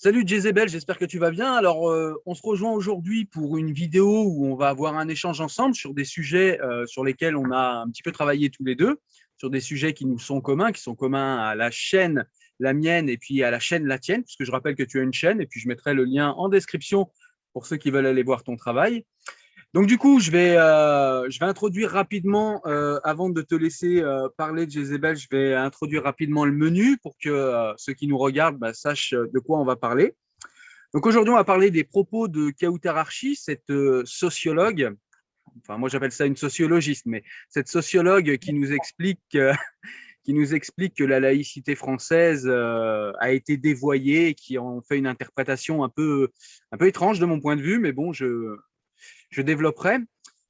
Salut Jezebel, j'espère que tu vas bien. Alors, on se rejoint aujourd'hui pour une vidéo où on va avoir un échange ensemble sur des sujets sur lesquels on a un petit peu travaillé tous les deux, sur des sujets qui nous sont communs, qui sont communs à la chaîne, la mienne, et puis à la chaîne, la tienne, puisque je rappelle que tu as une chaîne, et puis je mettrai le lien en description pour ceux qui veulent aller voir ton travail. Donc du coup, je vais introduire rapidement, avant de te laisser parler de Jezebel, je vais introduire rapidement le menu pour que ceux qui nous regardent sachent de quoi on va parler. Donc aujourd'hui, on va parler des propos de Kawtar Archi, cette sociologue, enfin moi j'appelle ça une sociologiste, mais cette sociologue qui nous explique que la laïcité française a été dévoyée et qui en fait une interprétation un peu étrange de mon point de vue, mais bon, je développerai.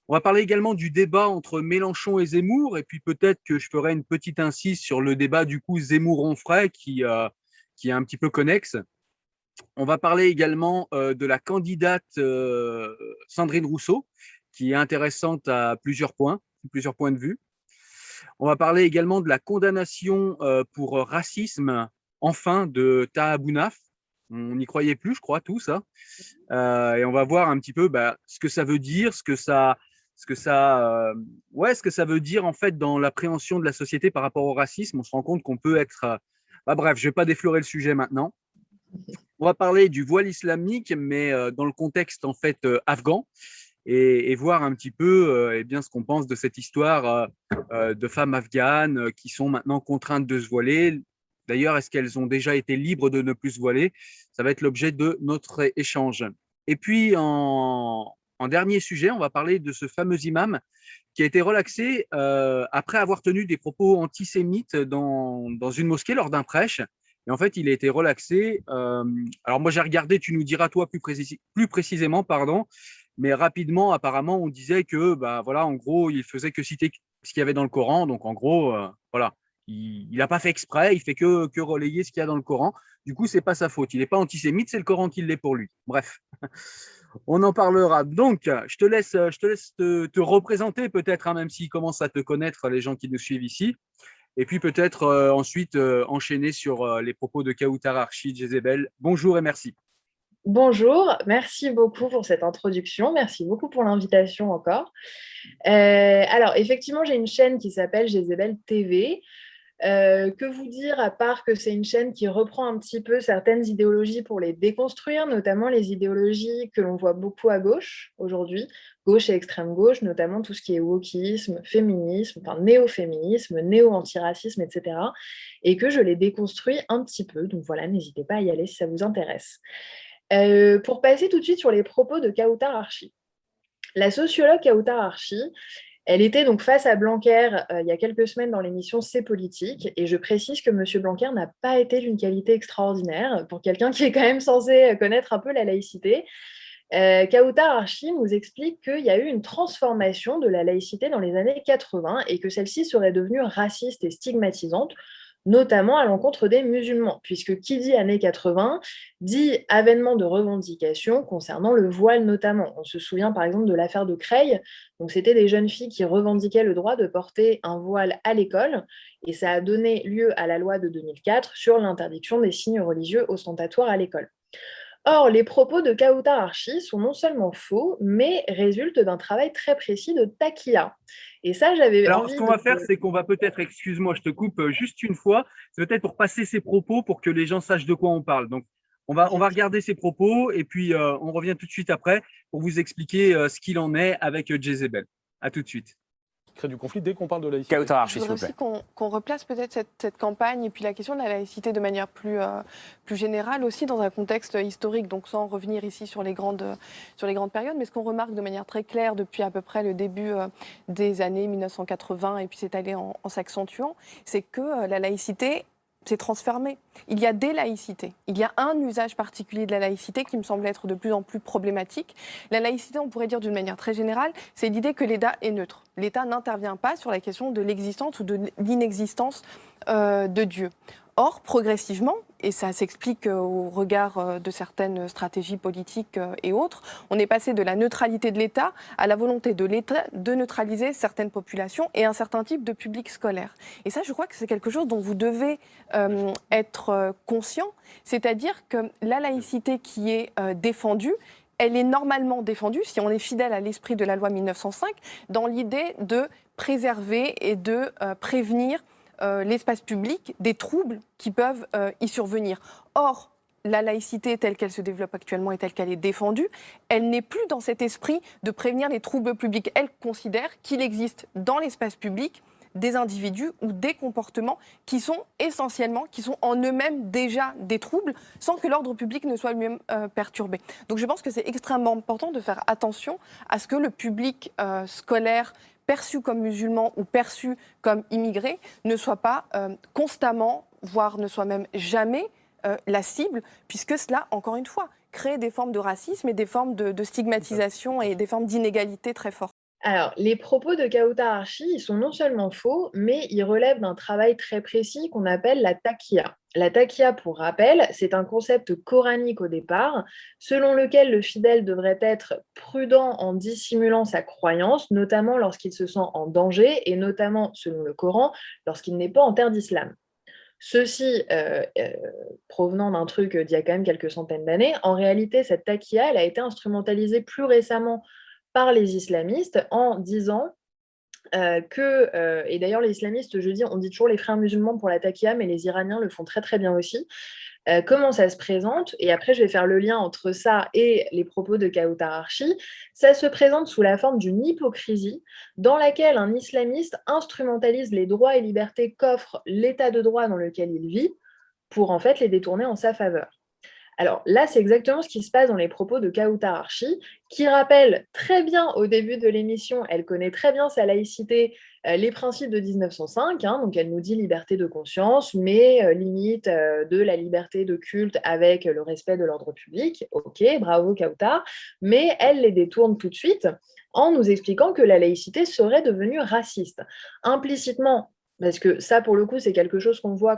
On va parler également du débat entre Mélenchon et Zemmour, et puis peut-être que je ferai une petite incise sur le débat du coup Zemmour-Onfray qui est un petit peu connexe. On va parler également de la candidate Sandrine Rousseau, qui est intéressante à plusieurs points de vue. On va parler également de la condamnation pour racisme, enfin, de Taha Bounaf. On n'y croyait plus, je crois, tout ça. Et on va voir un petit peu ce que ça veut dire, ce que ça veut dire en fait dans l'appréhension de la société par rapport au racisme. On se rend compte qu'on peut être. Bref, je ne vais pas déflorer le sujet maintenant. On va parler du voile islamique, mais dans le contexte en fait afghan, et voir un petit peu eh bien, ce qu'on pense de cette histoire de femmes afghanes qui sont maintenant contraintes de se voiler. D'ailleurs, est-ce qu'elles ont déjà été libres de ne plus se voiler? Ça va être l'objet de notre échange. Et puis, en dernier sujet, on va parler de ce fameux imam qui a été relaxé après avoir tenu des propos antisémites dans une mosquée lors d'un prêche. Et en fait, il a été relaxé. Alors moi, j'ai regardé, tu nous diras toi plus précisément, pardon, mais rapidement, apparemment, on disait que, voilà, en gros, il faisait que citer ce qu'il y avait dans le Coran. Donc, en gros, voilà, il n'a pas fait exprès, il fait que relayer ce qu'il y a dans le Coran. Du coup, c'est pas sa faute. Il n'est pas antisémite, c'est le Coran qui l'est pour lui. Bref, on en parlera. Donc, je te laisse te représenter peut-être, hein, même s'ils commencent à te connaître, les gens qui nous suivent ici. Et puis peut-être ensuite enchaîner sur les propos de Kawtar Archi, Jezebel. Bonjour et merci. Bonjour, merci beaucoup pour cette introduction, merci beaucoup pour l'invitation encore. Alors, effectivement, j'ai une chaîne qui s'appelle Jezebel TV. Que vous dire à part que c'est une chaîne qui reprend un petit peu certaines idéologies pour les déconstruire, notamment les idéologies que l'on voit beaucoup à gauche aujourd'hui, gauche et extrême gauche, notamment tout ce qui est wokisme, féminisme, enfin néo-féminisme, néo-antiracisme, etc. Et que je les déconstruis un petit peu. Donc voilà, n'hésitez pas à y aller si ça vous intéresse. Pour passer tout de suite sur les propos de Kawtar Archi. La sociologue Kawtar Archi, elle était donc face à Blanquer il y a quelques semaines dans l'émission C'est politique, et je précise que M. Blanquer n'a pas été d'une qualité extraordinaire pour quelqu'un qui est quand même censé connaître un peu la laïcité. Kawtar Archi nous explique qu'il y a eu une transformation de la laïcité dans les années 80 et que celle-ci serait devenue raciste et stigmatisante, notamment à l'encontre des musulmans, puisque qui dit années 80 dit avènement de revendications concernant le voile notamment. On se souvient par exemple de l'affaire de Creil, donc c'était des jeunes filles qui revendiquaient le droit de porter un voile à l'école, et ça a donné lieu à la loi de 2004 sur l'interdiction des signes religieux ostentatoires à l'école. Or, les propos de Kawtar Archi sont non seulement faux, mais résultent d'un travail très précis de Takia. Et ça, j'avais Alors, ce envie qu'on de... va faire, c'est qu'on va peut-être, excuse-moi, je te coupe juste une fois, c'est peut-être pour passer ces propos pour que les gens sachent de quoi on parle. Donc, on va regarder ces propos et puis on revient tout de suite après pour vous expliquer ce qu'il en est avec Jezebel. À tout de suite. Crée du conflit dès qu'on parle de laïcité. Kawtar Je Archi, s'il voudrais vous aussi plaît. qu'on replace peut-être cette campagne et puis la question de la laïcité de manière plus générale aussi dans un contexte historique, donc sans revenir ici sur les grandes périodes. Mais ce qu'on remarque de manière très claire depuis à peu près le début des années 1980 et puis c'est allé en s'accentuant, c'est que la laïcité s'est transformée. Il y a des laïcités. Il y a un usage particulier de la laïcité qui me semble être de plus en plus problématique. La laïcité, on pourrait dire d'une manière très générale, c'est l'idée que l'État est neutre. L'État n'intervient pas sur la question de l'existence ou de l'inexistence de Dieu. Or, progressivement, et ça s'explique au regard de certaines stratégies politiques et autres, on est passé de la neutralité de l'État à la volonté de l'État de neutraliser certaines populations et un certain type de public scolaire. Et ça, je crois que c'est quelque chose dont vous devez être conscient, c'est-à-dire que la laïcité qui est défendue, elle est normalement défendue, si on est fidèle à l'esprit de la loi 1905, dans l'idée de préserver et de prévenir l'espace public des troubles qui peuvent y survenir. Or, la laïcité telle qu'elle se développe actuellement et telle qu'elle est défendue, elle n'est plus dans cet esprit de prévenir les troubles publics. Elle considère qu'il existe dans l'espace public des individus ou des comportements qui sont essentiellement, qui sont en eux-mêmes déjà des troubles, sans que l'ordre public ne soit lui-même perturbé. Donc je pense que c'est extrêmement important de faire attention à ce que le public scolaire perçu comme musulman ou perçu comme immigré ne soit pas constamment, voire ne soit même jamais la cible, puisque cela, encore une fois, crée des formes de racisme et des formes de stigmatisation et des formes d'inégalité très fortes. Alors, les propos de Kautar Archi, ils sont non seulement faux, mais ils relèvent d'un travail très précis qu'on appelle la taqiyya. La taqiyya, pour rappel, c'est un concept coranique au départ, selon lequel le fidèle devrait être prudent en dissimulant sa croyance, notamment lorsqu'il se sent en danger, et notamment, selon le Coran, lorsqu'il n'est pas en terre d'islam. Ceci provenant d'un truc d'il y a quand même quelques centaines d'années, en réalité, cette taqiyya, elle a été instrumentalisée plus récemment par les islamistes en disant et d'ailleurs les islamistes, je dis, on dit toujours les frères musulmans pour la taqiyya, mais les Iraniens le font très très bien aussi. Comment ça se présente? Et après, je vais faire le lien entre ça et les propos de Kautar Archi. Ça se présente sous la forme d'une hypocrisie dans laquelle un islamiste instrumentalise les droits et libertés qu'offre l'état de droit dans lequel il vit pour en fait les détourner en sa faveur. Alors là, c'est exactement ce qui se passe dans les propos de Kautar Archi, qui rappelle très bien au début de l'émission, elle connaît très bien sa laïcité, les principes de 1905, hein, donc elle nous dit liberté de conscience, mais limite de la liberté de culte avec le respect de l'ordre public. Ok, bravo Kautar, mais elle les détourne tout de suite en nous expliquant que la laïcité serait devenue raciste. Implicitement, parce que ça, pour le coup, c'est quelque chose qu'on voit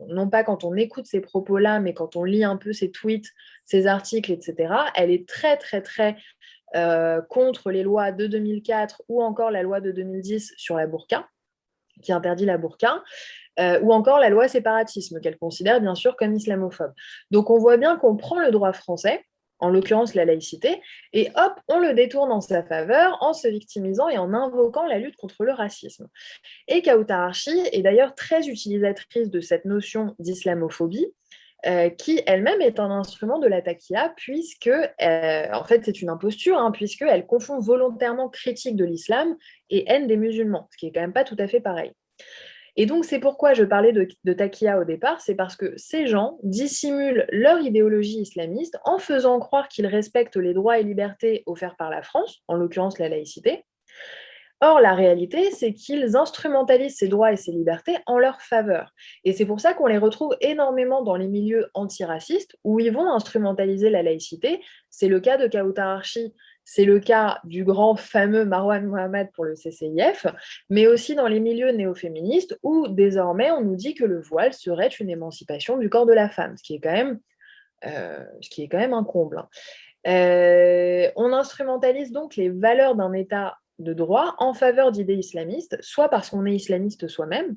non pas quand on écoute ces propos-là, mais quand on lit un peu ses tweets, ses articles, etc. Elle est très, très, très contre les lois de 2004 ou encore la loi de 2010 sur la burqa, qui interdit la burqa, ou encore la loi séparatisme, qu'elle considère bien sûr comme islamophobe. Donc on voit bien qu'on prend le droit français, en l'occurrence la laïcité, et hop, on le détourne en sa faveur en se victimisant et en invoquant la lutte contre le racisme. Et Kautar Archi est d'ailleurs très utilisatrice de cette notion d'islamophobie, qui elle-même est un instrument de la taqiyya, puisque, en fait, c'est une imposture, hein, puisqu'elle confond volontairement critique de l'islam et haine des musulmans, ce qui est quand même pas tout à fait pareil. Et donc, c'est pourquoi je parlais de taqiyya au départ, c'est parce que ces gens dissimulent leur idéologie islamiste en faisant croire qu'ils respectent les droits et libertés offerts par la France, en l'occurrence la laïcité. Or, la réalité, c'est qu'ils instrumentalisent ces droits et ces libertés en leur faveur. Et c'est pour ça qu'on les retrouve énormément dans les milieux antiracistes, où ils vont instrumentaliser la laïcité. C'est le cas de Kautar Archi, c'est le cas du grand fameux Marwan Mohamed pour le CCIF, mais aussi dans les milieux néo-féministes, où désormais on nous dit que le voile serait une émancipation du corps de la femme, ce qui est quand même un comble. On instrumentalise donc les valeurs d'un État de droit en faveur d'idées islamistes, soit parce qu'on est islamiste soi-même,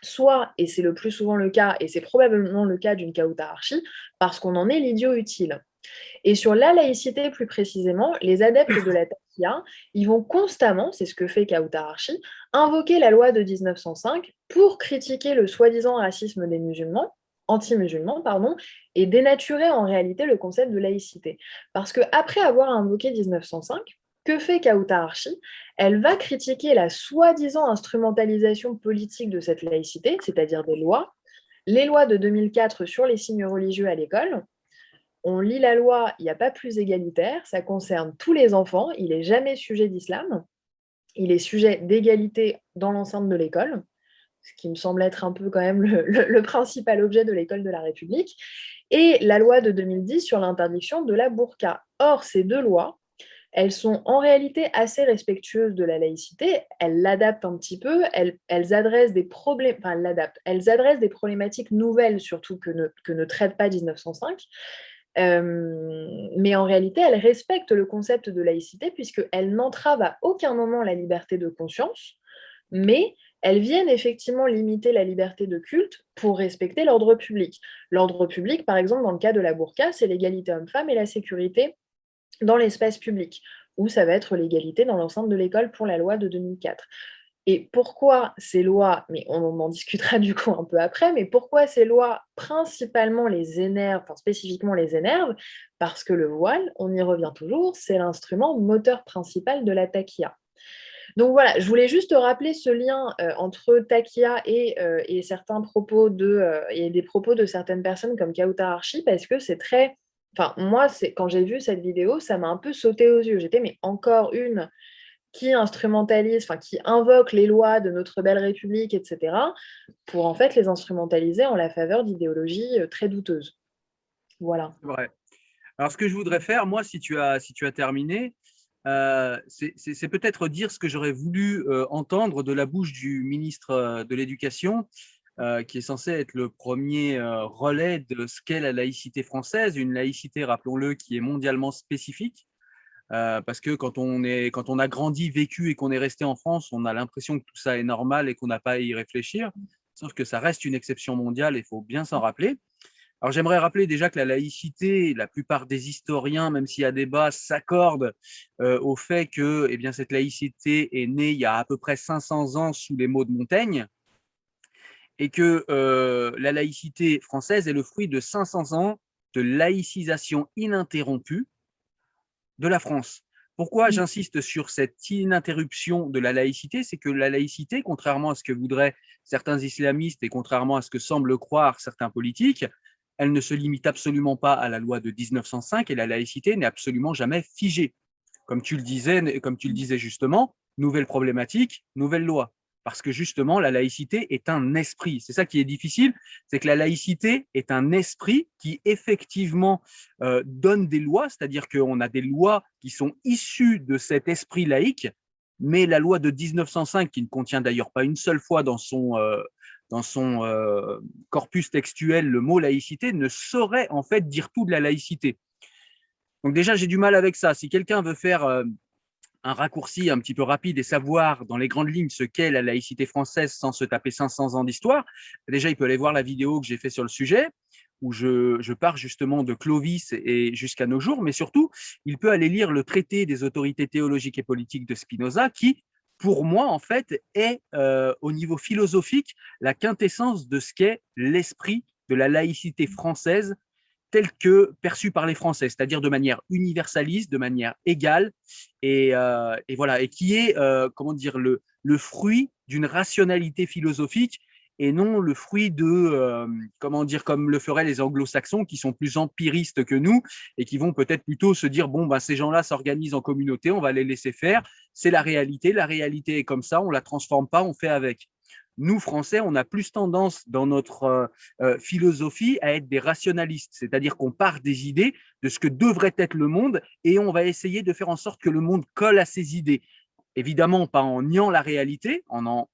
soit, et c'est le plus souvent le cas, et c'est probablement le cas d'une Kautar Archi, parce qu'on en est l'idiot utile. Et sur la laïcité plus précisément, les adeptes de la taqiyya, ils vont constamment, c'est ce que fait Kautar Archi, invoquer la loi de 1905 pour critiquer le soi-disant racisme des musulmans, anti-musulmans, pardon, et dénaturer en réalité le concept de laïcité. Parce qu'après avoir invoqué 1905, que fait Kautar Archi? Elle va critiquer la soi-disant instrumentalisation politique de cette laïcité, c'est-à-dire des lois, les lois de 2004 sur les signes religieux à l'école. On lit la loi, il n'y a pas plus égalitaire, ça concerne tous les enfants, il n'est jamais sujet d'islam, il est sujet d'égalité dans l'enceinte de l'école, ce qui me semble être un peu quand même le principal objet de l'école de la République, et la loi de 2010 sur l'interdiction de la burqa. Or, ces deux lois elles sont en réalité assez respectueuses de la laïcité. Elles l'adaptent un petit peu, elles adressent des problèmes, enfin, elles adressent des problématiques nouvelles, surtout que ne traite pas 1905. Mais en réalité, elles respectent le concept de laïcité puisqu'elles n'entravent à aucun moment la liberté de conscience, mais elles viennent effectivement limiter la liberté de culte pour respecter l'ordre public. L'ordre public, par exemple, dans le cas de la burqa, c'est l'égalité homme-femme et la sécurité dans l'espace public, ou ça va être l'égalité dans l'enceinte de l'école pour la loi de 2004. Et pourquoi ces lois, mais on en discutera du coup un peu après, mais pourquoi ces lois principalement les énervent, enfin spécifiquement les énervent? Parce que le voile, on y revient toujours, c'est l'instrument moteur principal de la taqiyya. Donc voilà, je voulais juste rappeler ce lien entre taqiyya et certains propos et des propos de certaines personnes comme Kautar Archi, parce que c'est très... Enfin, moi, quand j'ai vu cette vidéo, ça m'a un peu sauté aux yeux. J'étais, mais encore une qui instrumentalise, enfin, qui invoque les lois de notre belle République, etc., pour en fait les instrumentaliser en la faveur d'idéologies très douteuses. Voilà. C'est vrai. Alors, ce que je voudrais faire, moi, si tu as terminé, c'est peut-être dire ce que j'aurais voulu entendre de la bouche du ministre de l'Éducation, qui est censé être le premier relais de ce qu'est la laïcité française, une laïcité, rappelons-le, qui est mondialement spécifique. Parce que quand on a grandi, vécu et qu'on est resté en France, on a l'impression que tout ça est normal et qu'on n'a pas à y réfléchir. Sauf que ça reste une exception mondiale et il faut bien s'en rappeler. Alors, j'aimerais rappeler déjà que la laïcité, la plupart des historiens, même s'il y a débat, s'accordent au fait que eh bien, cette laïcité est née il y a à peu près 500 ans sous les mots de Montaigne et que la laïcité française est le fruit de 500 ans de laïcisation ininterrompue de la France. Pourquoi j'insiste sur cette ininterruption de la laïcité? C'est que la laïcité, contrairement à ce que voudraient certains islamistes et contrairement à ce que semblent croire certains politiques, elle ne se limite absolument pas à la loi de 1905 et la laïcité n'est absolument jamais figée. Comme tu le disais justement, nouvelle problématique, nouvelle loi. Parce que justement, la laïcité est un esprit. C'est ça qui est difficile, c'est que la laïcité est un esprit qui effectivement donne des lois, c'est-à-dire qu'on a des lois qui sont issues de cet esprit laïque, mais la loi de 1905, qui ne contient d'ailleurs pas une seule fois dans son corpus textuel le mot laïcité, ne saurait en fait dire tout de la laïcité. Donc déjà, j'ai du mal avec ça. Si quelqu'un veut faire un raccourci un petit peu rapide et savoir dans les grandes lignes ce qu'est la laïcité française sans se taper 500 ans d'histoire, déjà, il peut aller voir la vidéo que j'ai fait sur le sujet, où je pars justement de Clovis et jusqu'à nos jours, mais surtout, il peut aller lire le traité des autorités théologiques et politiques de Spinoza, qui, pour moi, en fait, est au niveau philosophique la quintessence de ce qu'est l'esprit de la laïcité française telle que perçue par les Français, c'est-à-dire de manière universaliste, de manière égale, et voilà, et qui est, comment dire, le fruit d'une rationalité philosophique et non le fruit de, comment dire, comme le feraient les anglo-saxons qui sont plus empiristes que nous et qui vont peut-être plutôt se dire, bon, ben, ces gens-là s'organisent en communauté, on va les laisser faire, c'est la réalité est comme ça, on ne la transforme pas, on fait avec. Nous, Français, on a plus tendance dans notre philosophie à être des rationalistes, c'est-à-dire qu'on part des idées de ce que devrait être le monde et on va essayer de faire en sorte que le monde colle à ces idées. Évidemment, pas en niant la réalité, en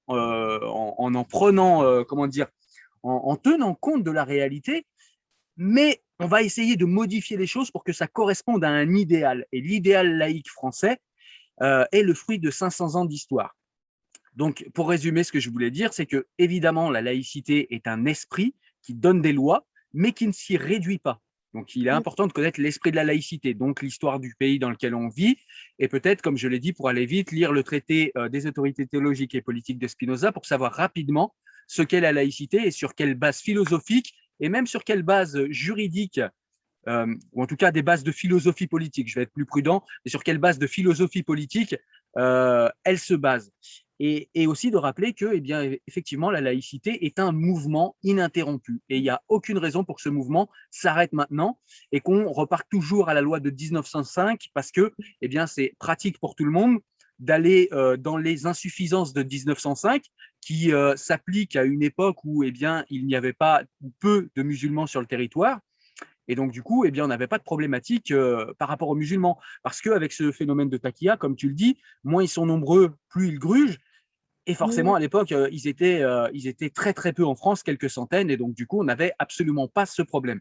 prenant, comment dire, en tenant compte de la réalité, mais on va essayer de modifier les choses pour que ça corresponde à un idéal. Et l'idéal laïque français est le fruit de 500 ans d'histoire. Donc, pour résumer, ce que je voulais dire, c'est que, évidemment, la laïcité est un esprit qui donne des lois, mais qui ne s'y réduit pas. Donc, il est important de connaître l'esprit de la laïcité, donc l'histoire du pays dans lequel on vit, et peut-être, comme je l'ai dit, pour aller vite, lire le traité des autorités théologiques et politiques de Spinoza pour savoir rapidement ce qu'est la laïcité et sur quelle base philosophique, et même sur quelle base juridique, ou en tout cas des bases de philosophie politique, je vais être plus prudent, et sur quelle base de philosophie politique elle se base. Et aussi de rappeler que, eh bien, effectivement, la laïcité est un mouvement ininterrompu. Et il n'y a aucune raison pour que ce mouvement s'arrête maintenant et qu'on reparte toujours à la loi de 1905 parce que, eh bien, c'est pratique pour tout le monde d'aller dans les insuffisances de 1905 qui s'appliquent à une époque où, eh bien, il n'y avait pas ou peu de musulmans sur le territoire. Et donc, du coup, eh bien, on n'avait pas de problématique par rapport aux musulmans. Parce qu'avec ce phénomène de taqiya, comme tu le dis, moins ils sont nombreux, plus ils grugent. Et forcément, à l'époque, ils étaient très, très peu en France, quelques centaines. Et donc, du coup, on n'avait absolument pas ce problème.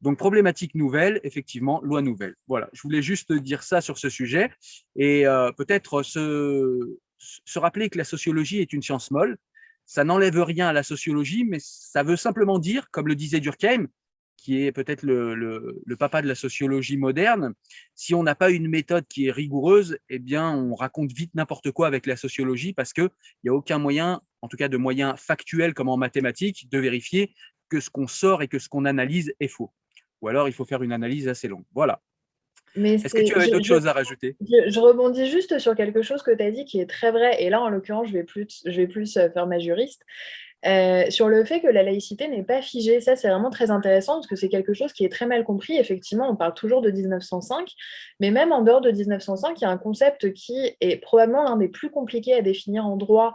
Donc, problématique nouvelle, effectivement, loi nouvelle. Voilà, je voulais juste dire ça sur ce sujet. Et peut-être se rappeler que la sociologie est une science molle. Ça n'enlève rien à la sociologie, mais ça veut simplement dire, comme le disait Durkheim, qui est peut-être le papa de la sociologie moderne, si on n'a pas une méthode qui est rigoureuse, eh bien, on raconte vite n'importe quoi avec la sociologie parce qu'il n'y a aucun moyen, en tout cas de moyen factuel comme en mathématiques, de vérifier que ce qu'on sort et que ce qu'on analyse est faux. Ou alors, il faut faire une analyse assez longue. Voilà. Mais Est-ce que tu avais d'autres choses à rajouter? je rebondis juste sur quelque chose que tu as dit qui est très vrai. Et là, en l'occurrence, je vais plus faire ma juriste. Sur le fait que la laïcité n'est pas figée. Ça, c'est vraiment très intéressant parce que c'est quelque chose qui est très mal compris. Effectivement, on parle toujours de 1905, mais même en dehors de 1905, il y a un concept qui est probablement l'un des plus compliqués à définir en droit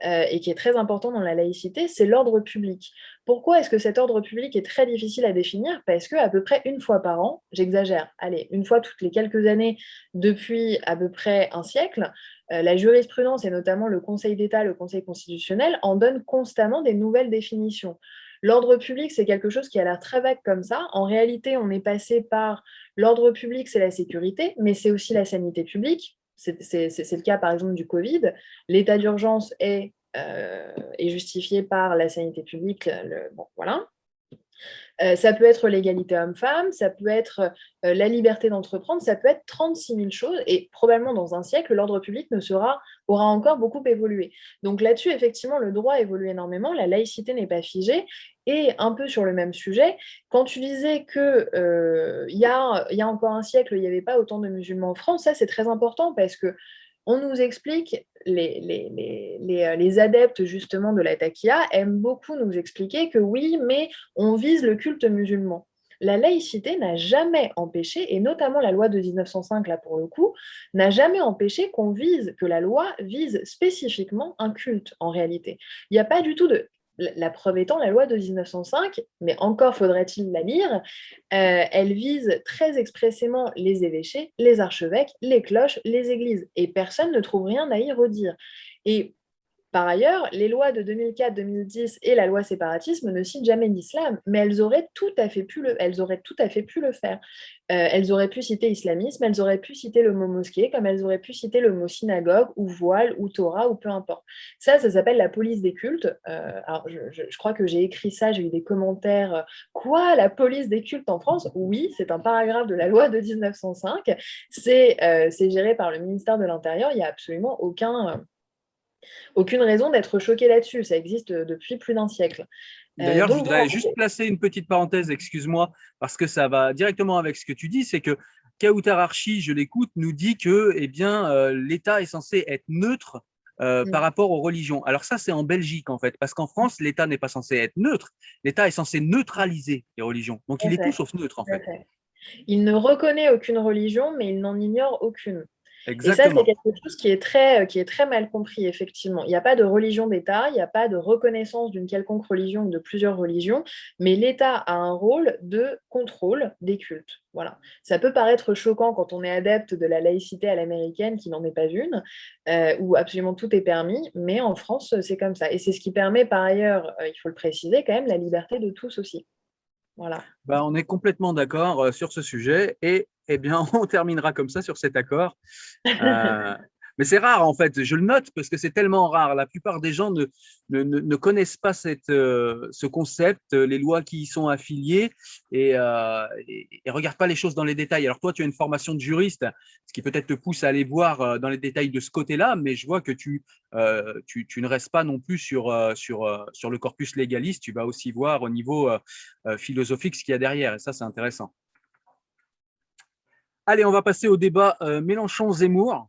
et qui est très important dans la laïcité, c'est l'ordre public. Pourquoi est-ce que cet ordre public est très difficile à définir? Parce qu'à peu près une fois par an, j'exagère, allez, une fois toutes les quelques années depuis à peu près un siècle, la jurisprudence et notamment le Conseil d'État, le Conseil constitutionnel en donnent constamment des nouvelles définitions. L'ordre public, c'est quelque chose qui a l'air très vague comme ça. En réalité, on est passé par l'ordre public, c'est la sécurité, mais c'est aussi la sanité publique. C'est le cas, par exemple, du Covid. L'état d'urgence est justifié par la sanité publique. Bon, voilà. Ça peut être l'égalité homme-femme, ça peut être la liberté d'entreprendre, ça peut être 36 000 choses. Et probablement, dans un siècle, l'ordre public aura encore beaucoup évolué. Donc là-dessus, effectivement, le droit évolue énormément. La laïcité n'est pas figée. Et un peu sur le même sujet, quand tu disais qu'il y a encore un siècle, il n'y avait pas autant de musulmans en France, ça c'est très important parce que on nous explique, les adeptes justement de la taqiyya aiment beaucoup nous expliquer que oui, mais on vise le culte musulman. La laïcité n'a jamais empêché, et notamment la loi de 1905, là pour le coup, n'a jamais empêché que la loi vise spécifiquement un culte en réalité. Il n'y a pas du tout de... La preuve étant la loi de 1905, mais encore faudrait-il la lire, elle vise très expressément les évêchés, les archevêques, les cloches, les églises, et personne ne trouve rien à y redire. Et par ailleurs, les lois de 2004-2010 et la loi séparatisme ne citent jamais l'islam, mais elles auraient tout à fait pu le faire. Elles auraient pu citer islamisme, elles auraient pu citer le mot mosquée, comme elles auraient pu citer le mot synagogue, ou voile, ou Torah, ou peu importe. Ça s'appelle la police des cultes. Alors, je crois que j'ai écrit ça, j'ai eu des commentaires. Quoi, la police des cultes en France? Oui, c'est un paragraphe de la loi de 1905. C'est géré par le ministère de l'Intérieur. Il n'y a absolument aucune raison d'être choqué là-dessus. Ça existe depuis plus d'un siècle. D'ailleurs, je Donc voilà. voudrais juste placer une petite parenthèse, excuse-moi, parce que ça va directement avec ce que tu dis, c'est que Kautar Archi, je l'écoute, nous dit que eh bien, l'État est censé être neutre par rapport aux religions. Alors ça, c'est en Belgique, en fait, parce qu'en France, l'État n'est pas censé être neutre, l'État est censé neutraliser les religions. Donc, il est tout sauf neutre, en fait. Il ne reconnaît aucune religion, mais il n'en ignore aucune. Et ça, c'est Exactement. quelque chose qui est très mal compris, effectivement. Il n'y a pas de religion d'État, il n'y a pas de reconnaissance d'une quelconque religion ou de plusieurs religions, mais l'État a un rôle de contrôle des cultes. Voilà. Ça peut paraître choquant quand on est adepte de la laïcité à l'américaine, qui n'en est pas une, où absolument tout est permis, mais en France, c'est comme ça. Et c'est ce qui permet, par ailleurs, il faut le préciser, quand même, la liberté de tous aussi. Voilà. Ben, on est complètement d'accord sur ce sujet et eh bien, on terminera comme ça sur cet accord. Mais c'est rare en fait, je le note parce que c'est tellement rare. La plupart des gens ne connaissent pas ce concept, les lois qui y sont affiliées et ne regardent pas les choses dans les détails. Alors toi, tu as une formation de juriste, ce qui peut-être te pousse à aller voir dans les détails de ce côté-là, mais je vois que tu ne restes pas non plus sur le corpus légaliste, tu vas aussi voir au niveau philosophique ce qu'il y a derrière et ça, c'est intéressant. Allez, on va passer au débat Mélenchon-Zemmour.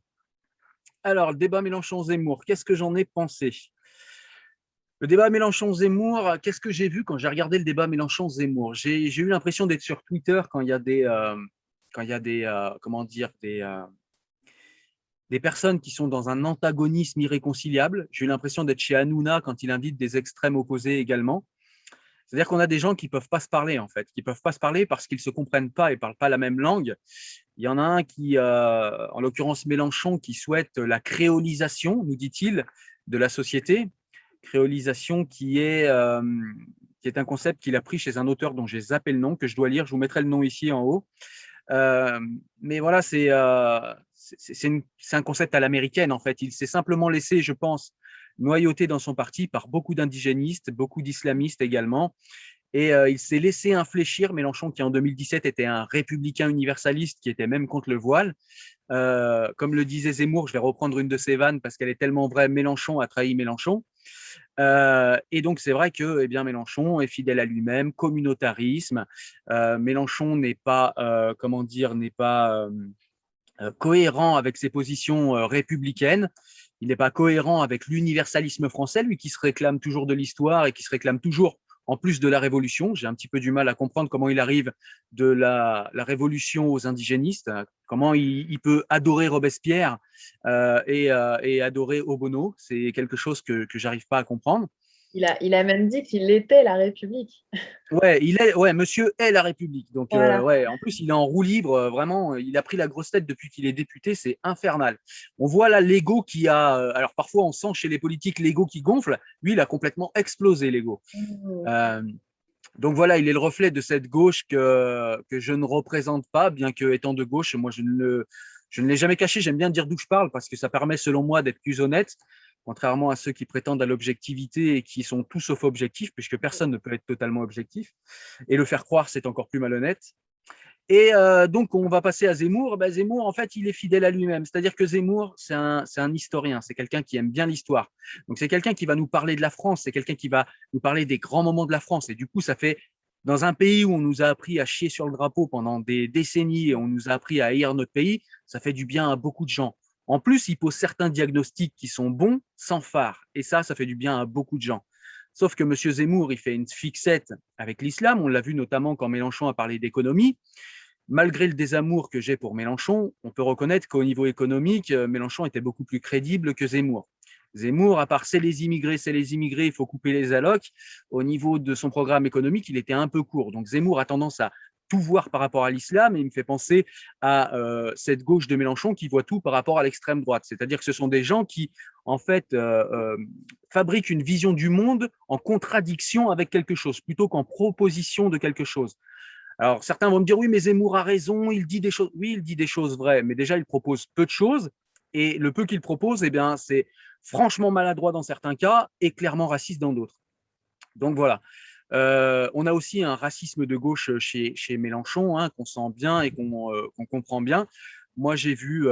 Alors, le débat Mélenchon-Zemmour, qu'est-ce que j'en ai pensé? Le débat Mélenchon-Zemmour, qu'est-ce que j'ai vu quand j'ai regardé le débat Mélenchon-Zemmour? J'ai eu l'impression d'être sur Twitter quand il y a des personnes qui sont dans un antagonisme irréconciliable. J'ai eu l'impression d'être chez Hanouna quand il invite des extrêmes opposés également. C'est-à-dire qu'on a des gens qui ne peuvent pas se parler, en fait, qui ne peuvent pas se parler parce qu'ils ne se comprennent pas et ne parlent pas la même langue. Il y en a un qui, en l'occurrence Mélenchon, qui souhaite la créolisation, nous dit-il, de la société. Créolisation qui est un concept qu'il a pris chez un auteur dont j'ai zappé le nom, que je dois lire. Je vous mettrai le nom ici en haut. Mais voilà, c'est un concept à l'américaine, en fait. Il s'est simplement laissé, je pense, noyauté dans son parti par beaucoup d'indigénistes, beaucoup d'islamistes également. Et il s'est laissé infléchir, Mélenchon, qui en 2017 était un républicain universaliste, qui était même contre le voile. Comme le disait Zemmour, je vais reprendre une de ses vannes parce qu'elle est tellement vraie, Mélenchon a trahi Mélenchon. Et donc, c'est vrai que eh bien, Mélenchon est fidèle à lui-même, communautarisme. Mélenchon n'est pas, comment dire, n'est pas cohérent avec ses positions républicaines. Il n'est pas cohérent avec l'universalisme français, lui qui se réclame toujours de l'histoire et qui se réclame toujours en plus de la Révolution. J'ai un petit peu du mal à comprendre comment il arrive de la Révolution aux indigénistes, comment il peut adorer Robespierre et adorer Obono. C'est quelque chose que j'arrive pas à comprendre. Il a même dit qu'il était la République. Ouais, monsieur est la République. Donc, Voilà. ouais, en plus, il est en roue libre, vraiment. Il a pris la grosse tête depuis qu'il est député, c'est infernal. On voit là l'ego qui a. Alors, parfois, on sent chez les politiques l'ego qui gonfle. Lui, il a complètement explosé l'ego. Donc, voilà, il est le reflet de cette gauche que je ne représente pas, bien que étant de gauche, moi, je ne l'ai jamais caché. J'aime bien dire d'où je parle parce que ça permet, selon moi, d'être plus honnête, contrairement à ceux qui prétendent à l'objectivité et qui sont tout sauf objectifs, puisque personne ne peut être totalement objectif. Et le faire croire, c'est encore plus malhonnête. Et donc, on va passer à Zemmour. Ben, Zemmour, en fait, il est fidèle à lui-même. C'est-à-dire que Zemmour, c'est un historien, c'est quelqu'un qui aime bien l'histoire. Donc, c'est quelqu'un qui va nous parler de la France, c'est quelqu'un qui va nous parler des grands moments de la France. Et du coup, ça fait, dans un pays où on nous a appris à chier sur le drapeau pendant des décennies et on nous a appris à haïr notre pays, ça fait du bien à beaucoup de gens. En plus, il pose certains diagnostics qui sont bons, sans phare. Et ça fait du bien à beaucoup de gens. Sauf que M. Zemmour, il fait une fixette avec l'islam. On l'a vu notamment quand Mélenchon a parlé d'économie. Malgré le désamour que j'ai pour Mélenchon, on peut reconnaître qu'au niveau économique, Mélenchon était beaucoup plus crédible que Zemmour. Zemmour, à part c'est les immigrés, il faut couper les allocs, au niveau de son programme économique, il était un peu court. Donc Zemmour a tendance à tout voir par rapport à l'islam et il me fait penser à cette gauche de Mélenchon qui voit tout par rapport à l'extrême droite. C'est-à-dire que ce sont des gens qui, en fait, fabriquent une vision du monde en contradiction avec quelque chose, plutôt qu'en proposition de quelque chose. Alors, certains vont me dire, oui, mais Zemmour a raison, il dit des choses. Oui, il dit des choses vraies, mais déjà, il propose peu de choses. Et le peu qu'il propose, eh bien, c'est franchement maladroit dans certains cas et clairement raciste dans d'autres. Donc, voilà. On a aussi un racisme de gauche chez Mélenchon, hein, qu'on sent bien et qu'on comprend bien. Moi, j'ai vu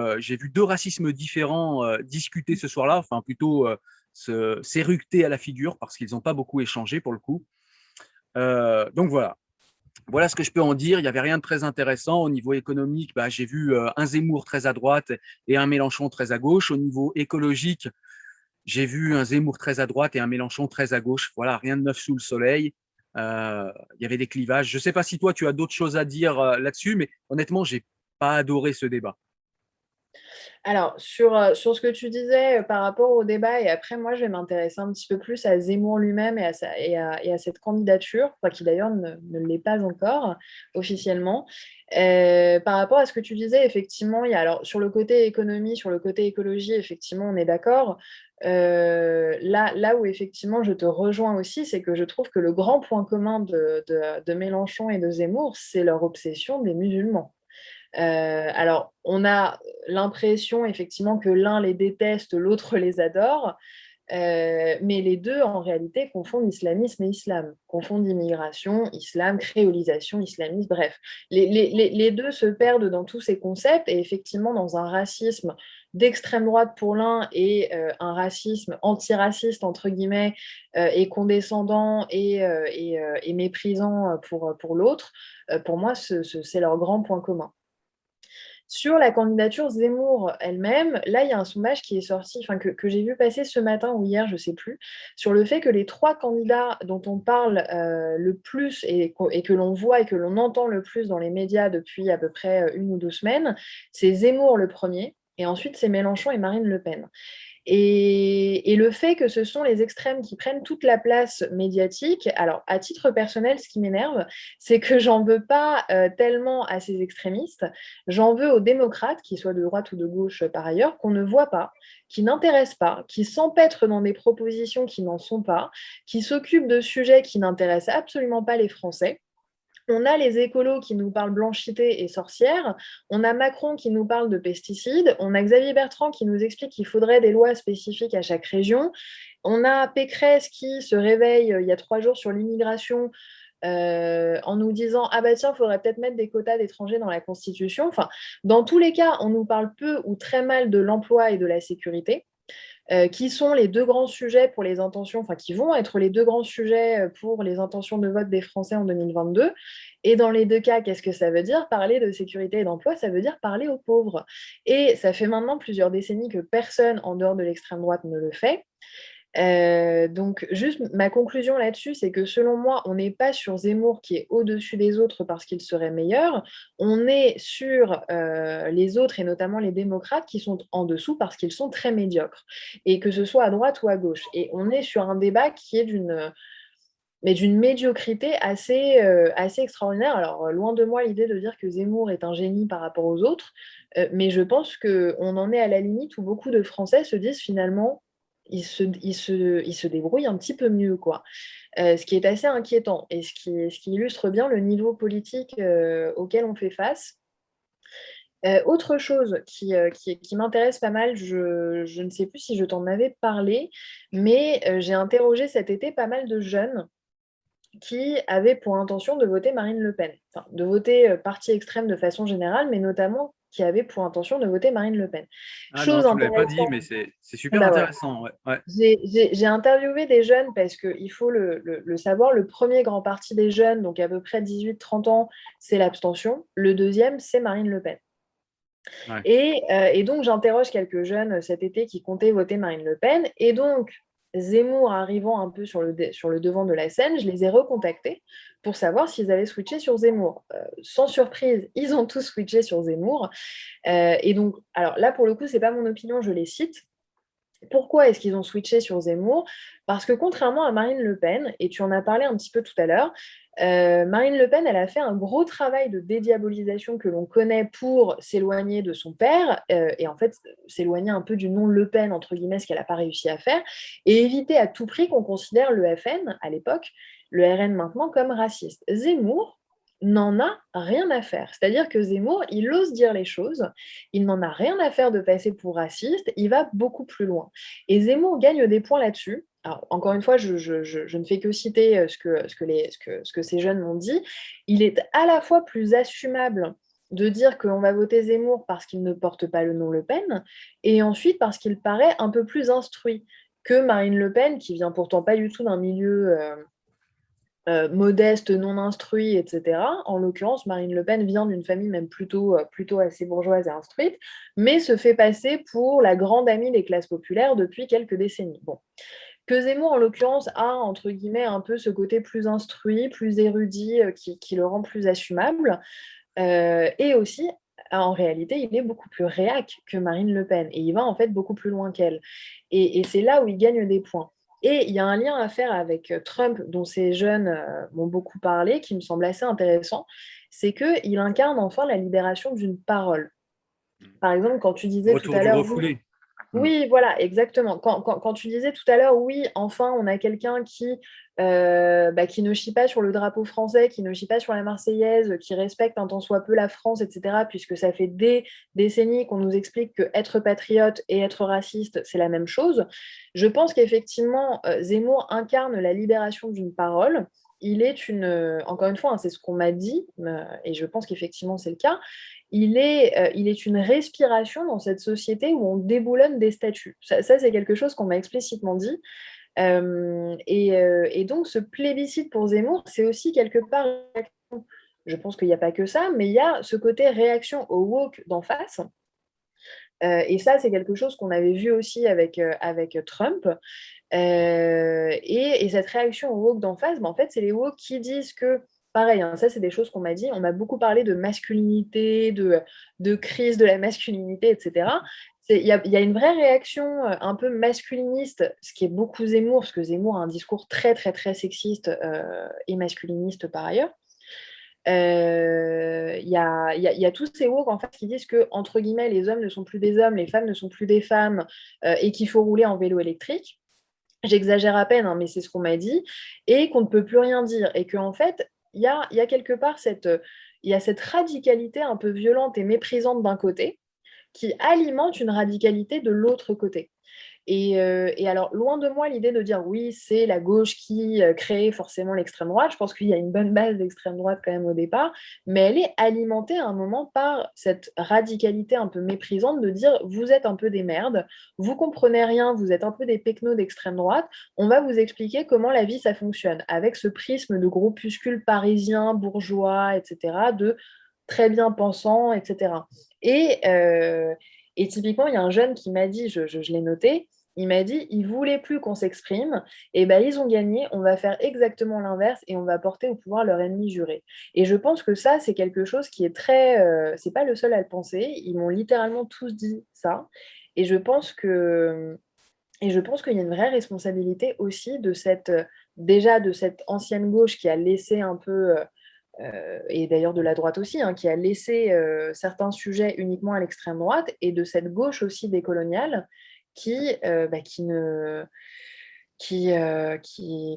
deux racismes différents discuter ce soir-là, enfin plutôt s'éructer à la figure parce qu'ils n'ont pas beaucoup échangé pour le coup. Donc, voilà. Voilà ce que je peux en dire. Il n'y avait rien de très intéressant. Au niveau économique, j'ai vu un Zemmour très à droite et un Mélenchon très à gauche. Au niveau écologique, j'ai vu un Zemmour très à droite et un Mélenchon très à gauche. Voilà, rien de neuf sous le soleil. Il y avait des clivages. Je ne sais pas si toi, tu as d'autres choses à dire là-dessus, mais honnêtement, je n'ai pas adoré ce débat. Alors, sur ce que tu disais par rapport au débat, et après, moi, je vais m'intéresser un petit peu plus à Zemmour lui-même et à cette candidature, enfin, qui d'ailleurs ne l'est pas encore officiellement. Par rapport à ce que tu disais, effectivement, alors, sur le côté économie, sur le côté écologie, effectivement, on est d'accord. Là où effectivement je te rejoins aussi, c'est que je trouve que le grand point commun de Mélenchon et de Zemmour, c'est leur obsession des musulmans. Alors, on a l'impression effectivement que l'un les déteste, l'autre les adore, mais les deux, en réalité, confondent islamisme et islam, confondent immigration, islam, créolisation, islamisme, bref. Les deux se perdent dans tous ces concepts et effectivement dans un racisme d'extrême droite pour l'un et un racisme antiraciste, entre guillemets, et condescendant et méprisant pour l'autre, pour moi, c'est leur grand point commun. Sur la candidature Zemmour elle-même, là, il y a un sondage qui est sorti, enfin, que j'ai vu passer ce matin ou hier, je ne sais plus, sur le fait que les trois candidats dont on parle le plus et que l'on voit et que l'on entend le plus dans les médias depuis à peu près 1 ou 2 semaines, c'est Zemmour le premier, et ensuite c'est Mélenchon et Marine Le Pen. Et le fait que ce sont les extrêmes qui prennent toute la place médiatique, alors à titre personnel, ce qui m'énerve, c'est que j'en veux pas tellement à ces extrémistes, j'en veux aux démocrates, qu'ils soient de droite ou de gauche par ailleurs, qu'on ne voit pas, qui n'intéressent pas, qui s'empêtrent dans des propositions qui n'en sont pas, qui s'occupent de sujets qui n'intéressent absolument pas les Français. On a les écolos qui nous parlent blanchité et sorcières, on a Macron qui nous parle de pesticides, on a Xavier Bertrand qui nous explique qu'il faudrait des lois spécifiques à chaque région, on a Pécresse qui se réveille il y a 3 jours sur l'immigration en nous disant ah bah tiens, il faudrait peut-être mettre des quotas d'étrangers dans la Constitution. Enfin, dans tous les cas, on nous parle peu ou très mal de l'emploi et de la sécurité. Qui sont les deux grands sujets pour les intentions, enfin qui vont être les deux grands sujets pour les intentions de vote des Français en 2022. Et dans les deux cas, qu'est-ce que ça veut dire? Parler de sécurité et d'emploi, ça veut dire parler aux pauvres. Et ça fait maintenant plusieurs décennies que personne en dehors de l'extrême droite ne le fait. Donc, juste ma conclusion là-dessus, c'est que selon moi, on n'est pas sur Zemmour qui est au-dessus des autres parce qu'il serait meilleur, on est sur les autres et notamment les démocrates qui sont en dessous parce qu'ils sont très médiocres, et que ce soit à droite ou à gauche. Et on est sur un débat qui est d'une médiocrité assez extraordinaire. Alors, loin de moi l'idée de dire que Zemmour est un génie par rapport aux autres, mais je pense qu'on en est à la limite où beaucoup de Français se disent finalement il se débrouille un petit peu mieux, quoi. Ce qui est assez inquiétant et ce qui illustre bien le niveau politique auquel on fait face. Autre chose qui m'intéresse pas mal, je ne sais plus si je t'en avais parlé, mais j'ai interrogé cet été pas mal de jeunes qui avaient pour intention de voter Marine Le Pen, enfin, de voter parti extrême de façon générale, mais notamment qui avaient pour intention de voter Marine Le Pen. Ah non, Chose tu ne me l'avais pas dit, intéressante, mais c'est super bah voilà. intéressant. Ouais. Ouais. J'ai interviewé des jeunes parce qu'il faut le savoir, le premier grand parti des jeunes, donc à peu près 18-30 ans, c'est l'abstention. Le deuxième, c'est Marine Le Pen. Ouais. Et donc, j'interroge quelques jeunes cet été qui comptaient voter Marine Le Pen. Et donc, Zemmour arrivant un peu sur le devant de la scène, je les ai recontactés pour savoir s'ils avaient switché sur Zemmour. Sans surprise, ils ont tous switché sur Zemmour. Et donc, alors là, pour le coup, ce n'est pas mon opinion, je les cite. Pourquoi est-ce qu'ils ont switché sur Zemmour? Parce que contrairement à Marine Le Pen, et tu en as parlé un petit peu tout à l'heure, Marine Le Pen, elle a fait un gros travail de dédiabolisation que l'on connaît pour s'éloigner de son père, et en fait s'éloigner un peu du nom Le Pen, entre guillemets, ce qu'elle n'a pas réussi à faire, et éviter à tout prix qu'on considère le FN à l'époque, le RN maintenant, comme raciste. Zemmour n'en a rien à faire. C'est-à-dire que Zemmour, il ose dire les choses, il n'en a rien à faire de passer pour raciste, il va beaucoup plus loin. Et Zemmour gagne des points là-dessus. Alors, encore une fois, je ne fais que citer ce que ces jeunes m'ont dit. Il est à la fois plus assumable de dire qu'on va voter Zemmour parce qu'il ne porte pas le nom Le Pen, et ensuite parce qu'il paraît un peu plus instruit que Marine Le Pen, qui vient pourtant pas du tout d'un milieu modeste, non instruit, etc. En l'occurrence, Marine Le Pen vient d'une famille même plutôt assez bourgeoise et instruite, mais se fait passer pour la grande amie des classes populaires depuis quelques décennies. Bon. Que Zemmour, en l'occurrence, a, entre guillemets, un peu ce côté plus instruit, plus érudit, qui le rend plus assumable. Et aussi, en réalité, il est beaucoup plus réac que Marine Le Pen, et il va en fait beaucoup plus loin qu'elle. Et c'est là où il gagne des points. Et il y a un lien à faire avec Trump, dont ces jeunes m'ont beaucoup parlé, qui me semble assez intéressant, c'est qu'il incarne enfin la libération d'une parole. Par exemple, quand tu disais tout Retour à du l'heure, refoulé. oui, voilà, exactement. Quand tu disais tout à l'heure, oui, enfin, on a quelqu'un qui ne chie pas sur le drapeau français, qui ne chie pas sur la Marseillaise, qui respecte un tant soit peu la France, etc., puisque ça fait des décennies qu'on nous explique que être patriote et être raciste, c'est la même chose. Je pense qu'effectivement, Zemmour incarne la libération d'une parole. Il est encore une fois, hein, c'est ce qu'on m'a dit, et je pense qu'effectivement c'est le cas, il est une respiration dans cette société où on déboulonne des statuts. Ça c'est quelque chose qu'on m'a explicitement dit. Et donc, ce plébiscite pour Zemmour, c'est aussi quelque part, je pense qu'il n'y a pas que ça, mais il y a ce côté réaction au woke d'en face. Et ça, c'est quelque chose qu'on avait vu aussi avec Trump. Et cette réaction au woke d'en face, en fait, c'est les woke qui disent que, pareil, hein, ça, c'est des choses qu'on m'a dit, on m'a beaucoup parlé de masculinité, de crise de la masculinité, etc. Il y a une vraie réaction un peu masculiniste, ce qui est beaucoup Zemmour, parce que Zemmour a un discours très, très, très sexiste et masculiniste par ailleurs. Il y a tous ces woke en fait, qui disent que, entre guillemets, les hommes ne sont plus des hommes, les femmes ne sont plus des femmes, et qu'il faut rouler en vélo électrique. J'exagère à peine, hein, mais c'est ce qu'on m'a dit, et qu'on ne peut plus rien dire. Et qu'en fait, il y a quelque part il y a cette radicalité un peu violente et méprisante d'un côté, qui alimente une radicalité de l'autre côté. Et alors, loin de moi l'idée de dire oui, c'est la gauche qui crée forcément l'extrême droite. Je pense qu'il y a une bonne base d'extrême droite quand même au départ, mais elle est alimentée à un moment par cette radicalité un peu méprisante de dire vous êtes un peu des merdes, vous comprenez rien, vous êtes un peu des pecnos d'extrême droite, on va vous expliquer comment la vie ça fonctionne, avec ce prisme de groupuscules parisiens, bourgeois, etc., de très bien pensants, etc. Et, euh, et typiquement, il y a un jeune qui m'a dit, je l'ai noté, il m'a dit, ils ne voulaient plus qu'on s'exprime, et ben ils ont gagné, on va faire exactement l'inverse et on va porter au pouvoir leur ennemi juré. Et je pense que ça, c'est quelque chose qui est très... c'est pas le seul à le penser, ils m'ont littéralement tous dit ça. Et je pense que... Et je pense qu'il y a une vraie responsabilité aussi de déjà de cette ancienne gauche qui a laissé un peu, et d'ailleurs de la droite aussi, hein, qui a laissé certains sujets uniquement à l'extrême droite, et de cette gauche aussi décoloniale qui ne,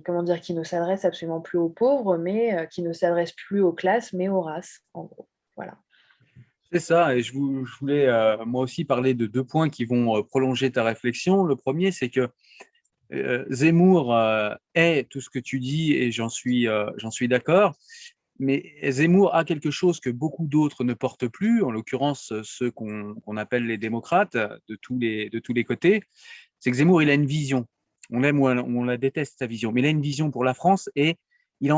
comment dire, qui ne s'adresse absolument plus aux pauvres, mais qui ne s'adresse plus aux classes, mais aux races, en gros. Voilà. C'est ça, et je voulais moi aussi parler de deux points qui vont prolonger ta réflexion. Le premier, c'est que Zemmour est tout ce que tu dis et j'en suis d'accord. Mais Zemmour a quelque chose que beaucoup d'autres ne portent plus, en l'occurrence ceux qu'on appelle les démocrates de tous les côtés. C'est que Zemmour, il a une vision. On l'aime ou on la déteste, sa vision. Mais il a une vision pour la France et il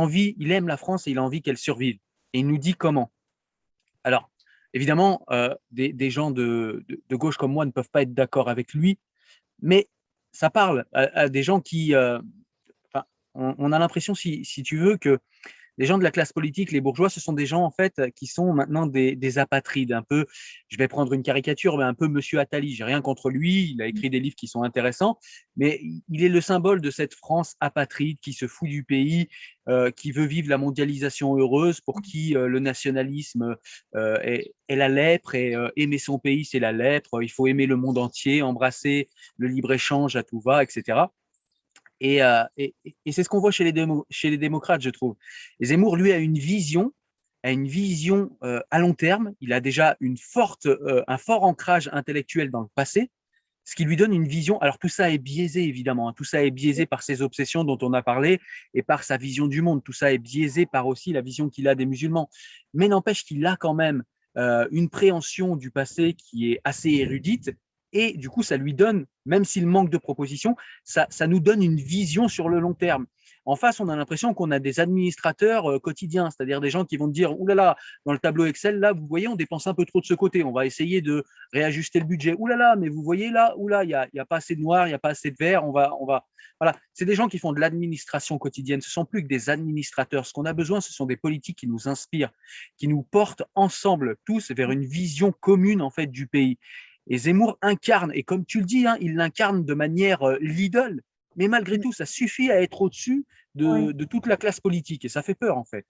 aime la France et il a envie qu'elle survive. Et il nous dit comment. Alors, évidemment, des gens de gauche comme moi ne peuvent pas être d'accord avec lui, mais ça parle à des gens qui... enfin, on a l'impression, si tu veux, que les gens de la classe politique, les bourgeois, ce sont des gens en fait qui sont maintenant des apatrides, un peu, je vais prendre une caricature, mais un peu Monsieur Attali. J'ai rien contre lui, il a écrit des livres qui sont intéressants, mais il est le symbole de cette France apatride qui se fout du pays, qui veut vivre la mondialisation heureuse, pour qui le nationalisme est la lèpre et aimer son pays c'est la lèpre. Il faut aimer le monde entier, embrasser le libre échange à tout va, etc. Et c'est ce qu'on voit chez les démocrates, je trouve. Et Zemmour, lui, a une vision à long terme. Il a déjà un fort ancrage intellectuel dans le passé, ce qui lui donne une vision. Alors tout ça est biaisé, évidemment. Hein. Tout ça est biaisé par ses obsessions dont on a parlé et par sa vision du monde. Tout ça est biaisé par aussi la vision qu'il a des musulmans. Mais n'empêche qu'il a quand même une préhension du passé qui est assez érudite. Et du coup, ça lui donne, même s'il manque de propositions, ça nous donne une vision sur le long terme. En face, on a l'impression qu'on a des administrateurs quotidiens, c'est-à-dire des gens qui vont te dire, oulala, dans le tableau Excel, là, vous voyez, on dépense un peu trop de ce côté, on va essayer de réajuster le budget. Oulala, mais vous voyez là, oula, il y a pas assez de noir, il y a pas assez de vert, voilà. C'est des gens qui font de l'administration quotidienne. Ce sont plus que des administrateurs. Ce qu'on a besoin, ce sont des politiques qui nous inspirent, qui nous portent ensemble tous vers une vision commune en fait du pays. Et Zemmour incarne, et comme tu le dis, hein, il l'incarne de manière l'idole. Mais malgré tout, ça suffit à être au-dessus Ouais. de toute la classe politique. Et ça fait peur, en fait.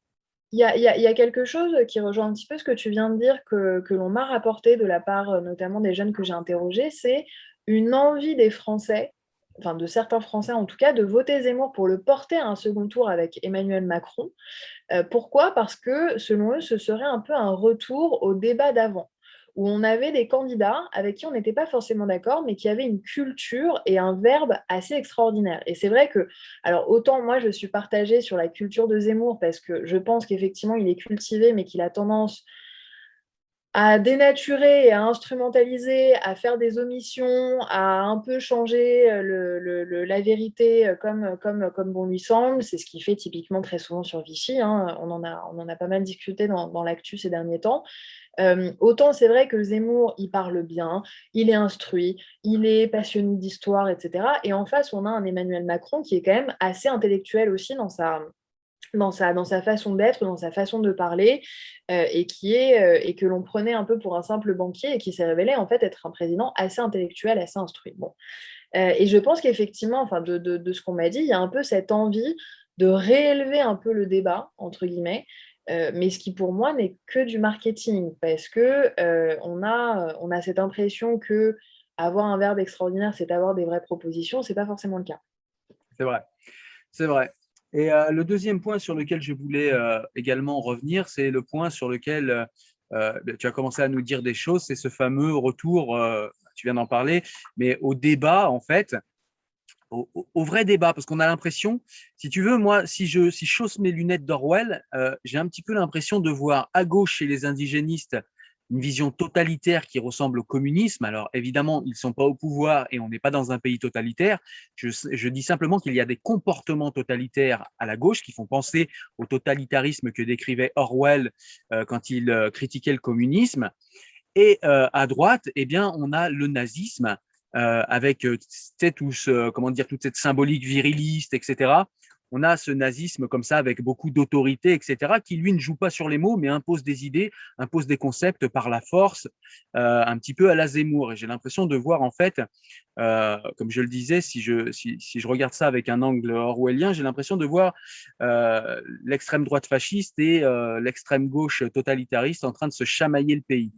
Il y a quelque chose qui rejoint un petit peu ce que tu viens de dire, que l'on m'a rapporté de la part notamment des jeunes que j'ai interrogés, c'est une envie des Français, enfin de certains Français en tout cas, de voter Zemmour pour le porter à un second tour avec Emmanuel Macron. Pourquoi? Parce que selon eux, ce serait un peu un retour au débat d'avant, où on avait des candidats avec qui on n'était pas forcément d'accord, mais qui avaient une culture et un verbe assez extraordinaire. Et c'est vrai que, alors autant moi je suis partagée sur la culture de Zemmour, parce que je pense qu'effectivement il est cultivé, mais qu'il a tendance à dénaturer et à instrumentaliser, à faire des omissions, à un peu changer la vérité comme bon lui semble. C'est ce qu'il fait typiquement très souvent sur Vichy. Hein. On en a pas mal discuté dans l'actu ces derniers temps. Autant c'est vrai que Zemmour, il parle bien, il est instruit, il est passionné d'histoire, etc. Et en face, on a un Emmanuel Macron qui est quand même assez intellectuel aussi dans sa façon d'être, dans sa façon de parler, et que l'on prenait un peu pour un simple banquier et qui s'est révélé en fait être un président assez intellectuel, assez instruit. Bon. Et je pense qu'effectivement, enfin, de ce qu'on m'a dit, il y a un peu cette envie de réélever un peu le débat, entre guillemets, mais ce qui pour moi n'est que du marketing, parce que on a cette impression que avoir un verbe extraordinaire, c'est avoir des vraies propositions, c'est pas forcément le cas. C'est vrai, c'est vrai. Et le deuxième point sur lequel je voulais également revenir, c'est le point sur lequel tu as commencé à nous dire des choses, c'est ce fameux retour, tu viens d'en parler, mais au débat, en fait, au vrai débat, parce qu'on a l'impression, si tu veux, moi, si je chausse mes lunettes d'Orwell, j'ai un petit peu l'impression de voir à gauche chez les indigénistes une vision totalitaire qui ressemble au communisme. Alors évidemment, ils ne sont pas au pouvoir et on n'est pas dans un pays totalitaire. Je dis simplement qu'il y a des comportements totalitaires à la gauche qui font penser au totalitarisme que décrivait Orwell quand il critiquait le communisme. Et à droite, eh bien, on a le nazisme avec comment dire, toute cette symbolique viriliste, etc. On a ce nazisme comme ça avec beaucoup d'autorité, etc., qui lui ne joue pas sur les mots, mais impose des idées, impose des concepts par la force, un petit peu à la Zemmour. Et j'ai l'impression de voir en fait, comme je le disais, si je regarde ça avec un angle orwellien, j'ai l'impression de voir l'extrême droite fasciste et l'extrême gauche totalitariste en train de se chamailler le pays.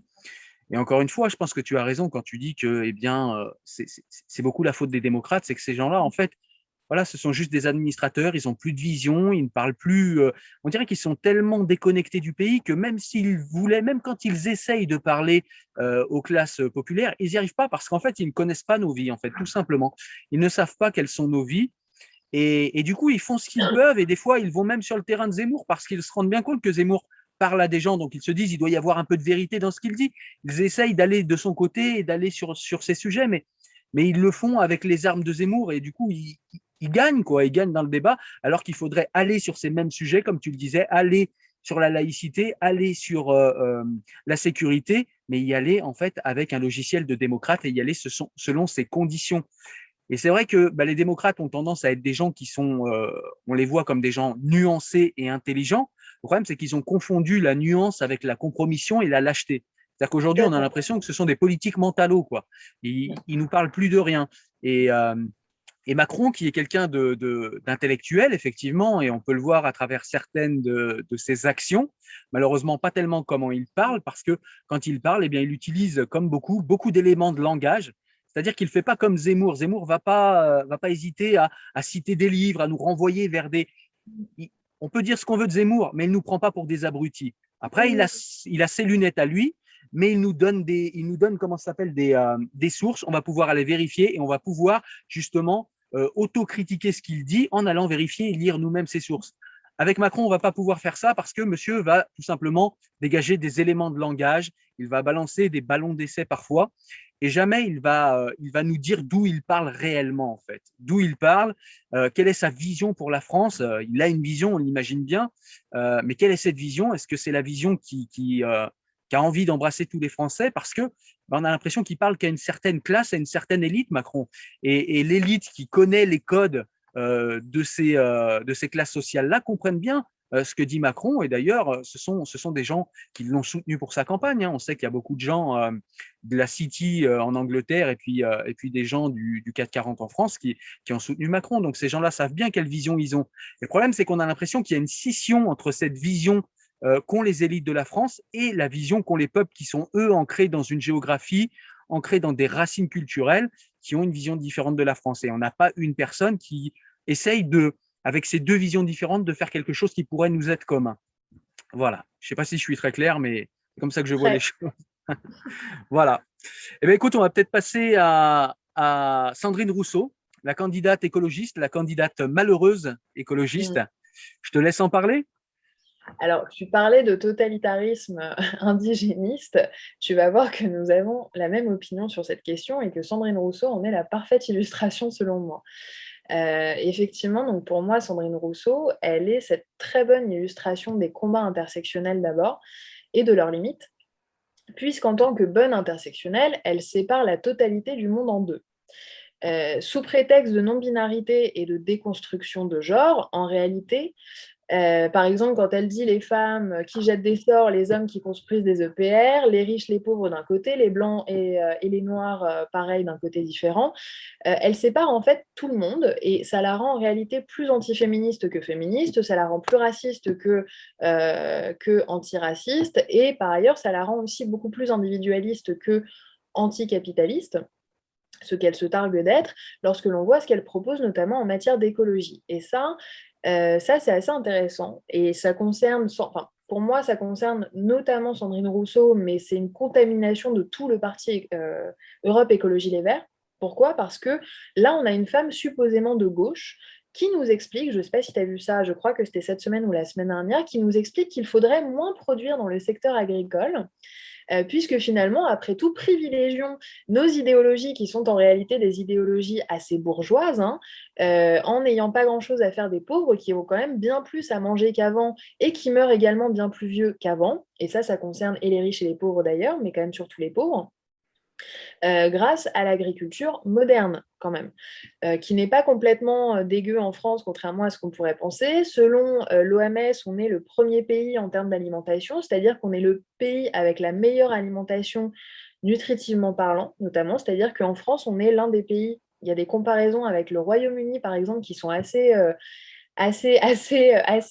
Et encore une fois, je pense que tu as raison quand tu dis que, eh bien, c'est beaucoup la faute des démocrates, c'est que ces gens-là, en fait, voilà, ce sont juste des administrateurs, ils n'ont plus de vision, ils ne parlent plus. On dirait qu'ils sont tellement déconnectés du pays que même s'ils voulaient, même quand ils essayent de parler aux classes populaires, ils n'y arrivent pas parce qu'en fait, ils ne connaissent pas nos vies, en fait, tout simplement. Ils ne savent pas quelles sont nos vies. Et du coup, ils font ce qu'ils peuvent et des fois, ils vont même sur le terrain de Zemmour parce qu'ils se rendent bien compte que Zemmour parle à des gens, donc ils se disent il doit y avoir un peu de vérité dans ce qu'il dit. Ils essayent d'aller de son côté et d'aller sur ces sujets, mais ils le font avec les armes de Zemmour et du coup, ils gagnent, quoi. Ils gagnent dans le débat alors qu'il faudrait aller sur ces mêmes sujets, comme tu le disais, aller sur la laïcité, aller sur la sécurité, mais y aller en fait avec un logiciel de démocrate et y aller selon ses conditions. Et c'est vrai que les démocrates ont tendance à être des gens qui sont, on les voit comme des gens nuancés et intelligents. Le problème, c'est qu'ils ont confondu la nuance avec la compromission et la lâcheté. C'est-à-dire qu'aujourd'hui, on a l'impression que ce sont des politiques mentalos, quoi. Ils nous parlent plus de rien. Et Macron, qui est quelqu'un d'intellectuel, effectivement, et on peut le voir à travers certaines de ses actions, malheureusement pas tellement comment il parle, parce que quand il parle, eh bien, il utilise comme beaucoup d'éléments de langage. C'est-à-dire qu'il ne fait pas comme Zemmour. Zemmour ne va pas hésiter à citer des livres, à nous renvoyer vers des… On peut dire ce qu'on veut de Zemmour, mais il ne nous prend pas pour des abrutis. Après, il a ses lunettes à lui, mais il nous donne comment ça s'appelle, des sources. On va pouvoir aller vérifier et on va pouvoir justement autocritiquer ce qu'il dit en allant vérifier et lire nous-mêmes ses sources. Avec Macron, on ne va pas pouvoir faire ça parce que monsieur va tout simplement dégager des éléments de langage, il va balancer des ballons d'essai parfois, et jamais il va nous dire d'où il parle réellement, en fait. D'où il parle, quelle est sa vision pour la France. Il a une vision, on l'imagine bien, mais quelle est cette vision? Est-ce que c'est la vision qui a envie d'embrasser tous les Français? Parce que on a l'impression qu'il parle qu'à une certaine classe, à une certaine élite, Macron. Et l'élite qui connaît les codes de ces classes sociales-là comprennent bien ce que dit Macron. Et d'ailleurs, ce sont des gens qui l'ont soutenu pour sa campagne. On sait qu'il y a beaucoup de gens de la City en Angleterre et puis des gens du CAC 40 en France qui ont soutenu Macron. Donc ces gens-là savent bien quelle vision ils ont. Et le problème, c'est qu'on a l'impression qu'il y a une scission entre cette vision qu'ont les élites de la France et la vision qu'ont les peuples qui sont, eux, ancrés dans une géographie, ancrés dans des racines culturelles, qui ont une vision différente de la France. Et on n'a pas une personne qui essaye avec ces deux visions différentes, de faire quelque chose qui pourrait nous être commun. Voilà. Je ne sais pas si je suis très clair, mais c'est comme ça que je vois les choses. Voilà. Eh bien, écoute, on va peut-être passer à Sandrine Rousseau, la candidate écologiste, la candidate malheureuse écologiste. Je te laisse en parler. Alors, tu parlais de totalitarisme indigéniste. Tu vas voir que nous avons la même opinion sur cette question et que Sandrine Rousseau en est la parfaite illustration selon moi. Effectivement, donc pour moi, Sandrine Rousseau, elle est cette très bonne illustration des combats intersectionnels d'abord et de leurs limites, puisqu'en tant que bonne intersectionnelle, elle sépare la totalité du monde en deux. Sous prétexte de non-binarité et de déconstruction de genre, en réalité, Par exemple, quand elle dit les femmes qui jettent des sorts, les hommes qui construisent des EPR, les riches, les pauvres d'un côté, les blancs et les noirs, pareil, d'un côté différent, elle sépare en fait tout le monde et ça la rend en réalité plus antiféministe que féministe, ça la rend plus raciste que antiraciste et par ailleurs, ça la rend aussi beaucoup plus individualiste que anticapitaliste, ce qu'elle se targue d'être, lorsque l'on voit ce qu'elle propose notamment en matière d'écologie. Et ça c'est assez intéressant. Et ça concerne, enfin, pour moi, ça concerne notamment Sandrine Rousseau, mais c'est une contamination de tout le parti Europe Écologie Les Verts. Pourquoi? Parce que là, on a une femme supposément de gauche qui nous explique, je ne sais pas si tu as vu ça, je crois que c'était cette semaine ou la semaine dernière, qui nous explique qu'il faudrait moins produire dans le secteur agricole puisque finalement, après tout, privilégions nos idéologies qui sont en réalité des idéologies assez bourgeoises, hein, en n'ayant pas grand-chose à faire des pauvres, qui ont quand même bien plus à manger qu'avant et qui meurent également bien plus vieux qu'avant. Et ça concerne et les riches et les pauvres d'ailleurs, mais quand même surtout les pauvres. Grâce à l'agriculture moderne quand même, qui n'est pas complètement dégueu en France, contrairement à ce qu'on pourrait penser. Selon l'OMS, on est le premier pays en termes d'alimentation, c'est-à-dire qu'on est le pays avec la meilleure alimentation nutritivement parlant, notamment, c'est-à-dire qu'en France, on est l'un des pays, il y a des comparaisons avec le Royaume-Uni, par exemple, qui sont assez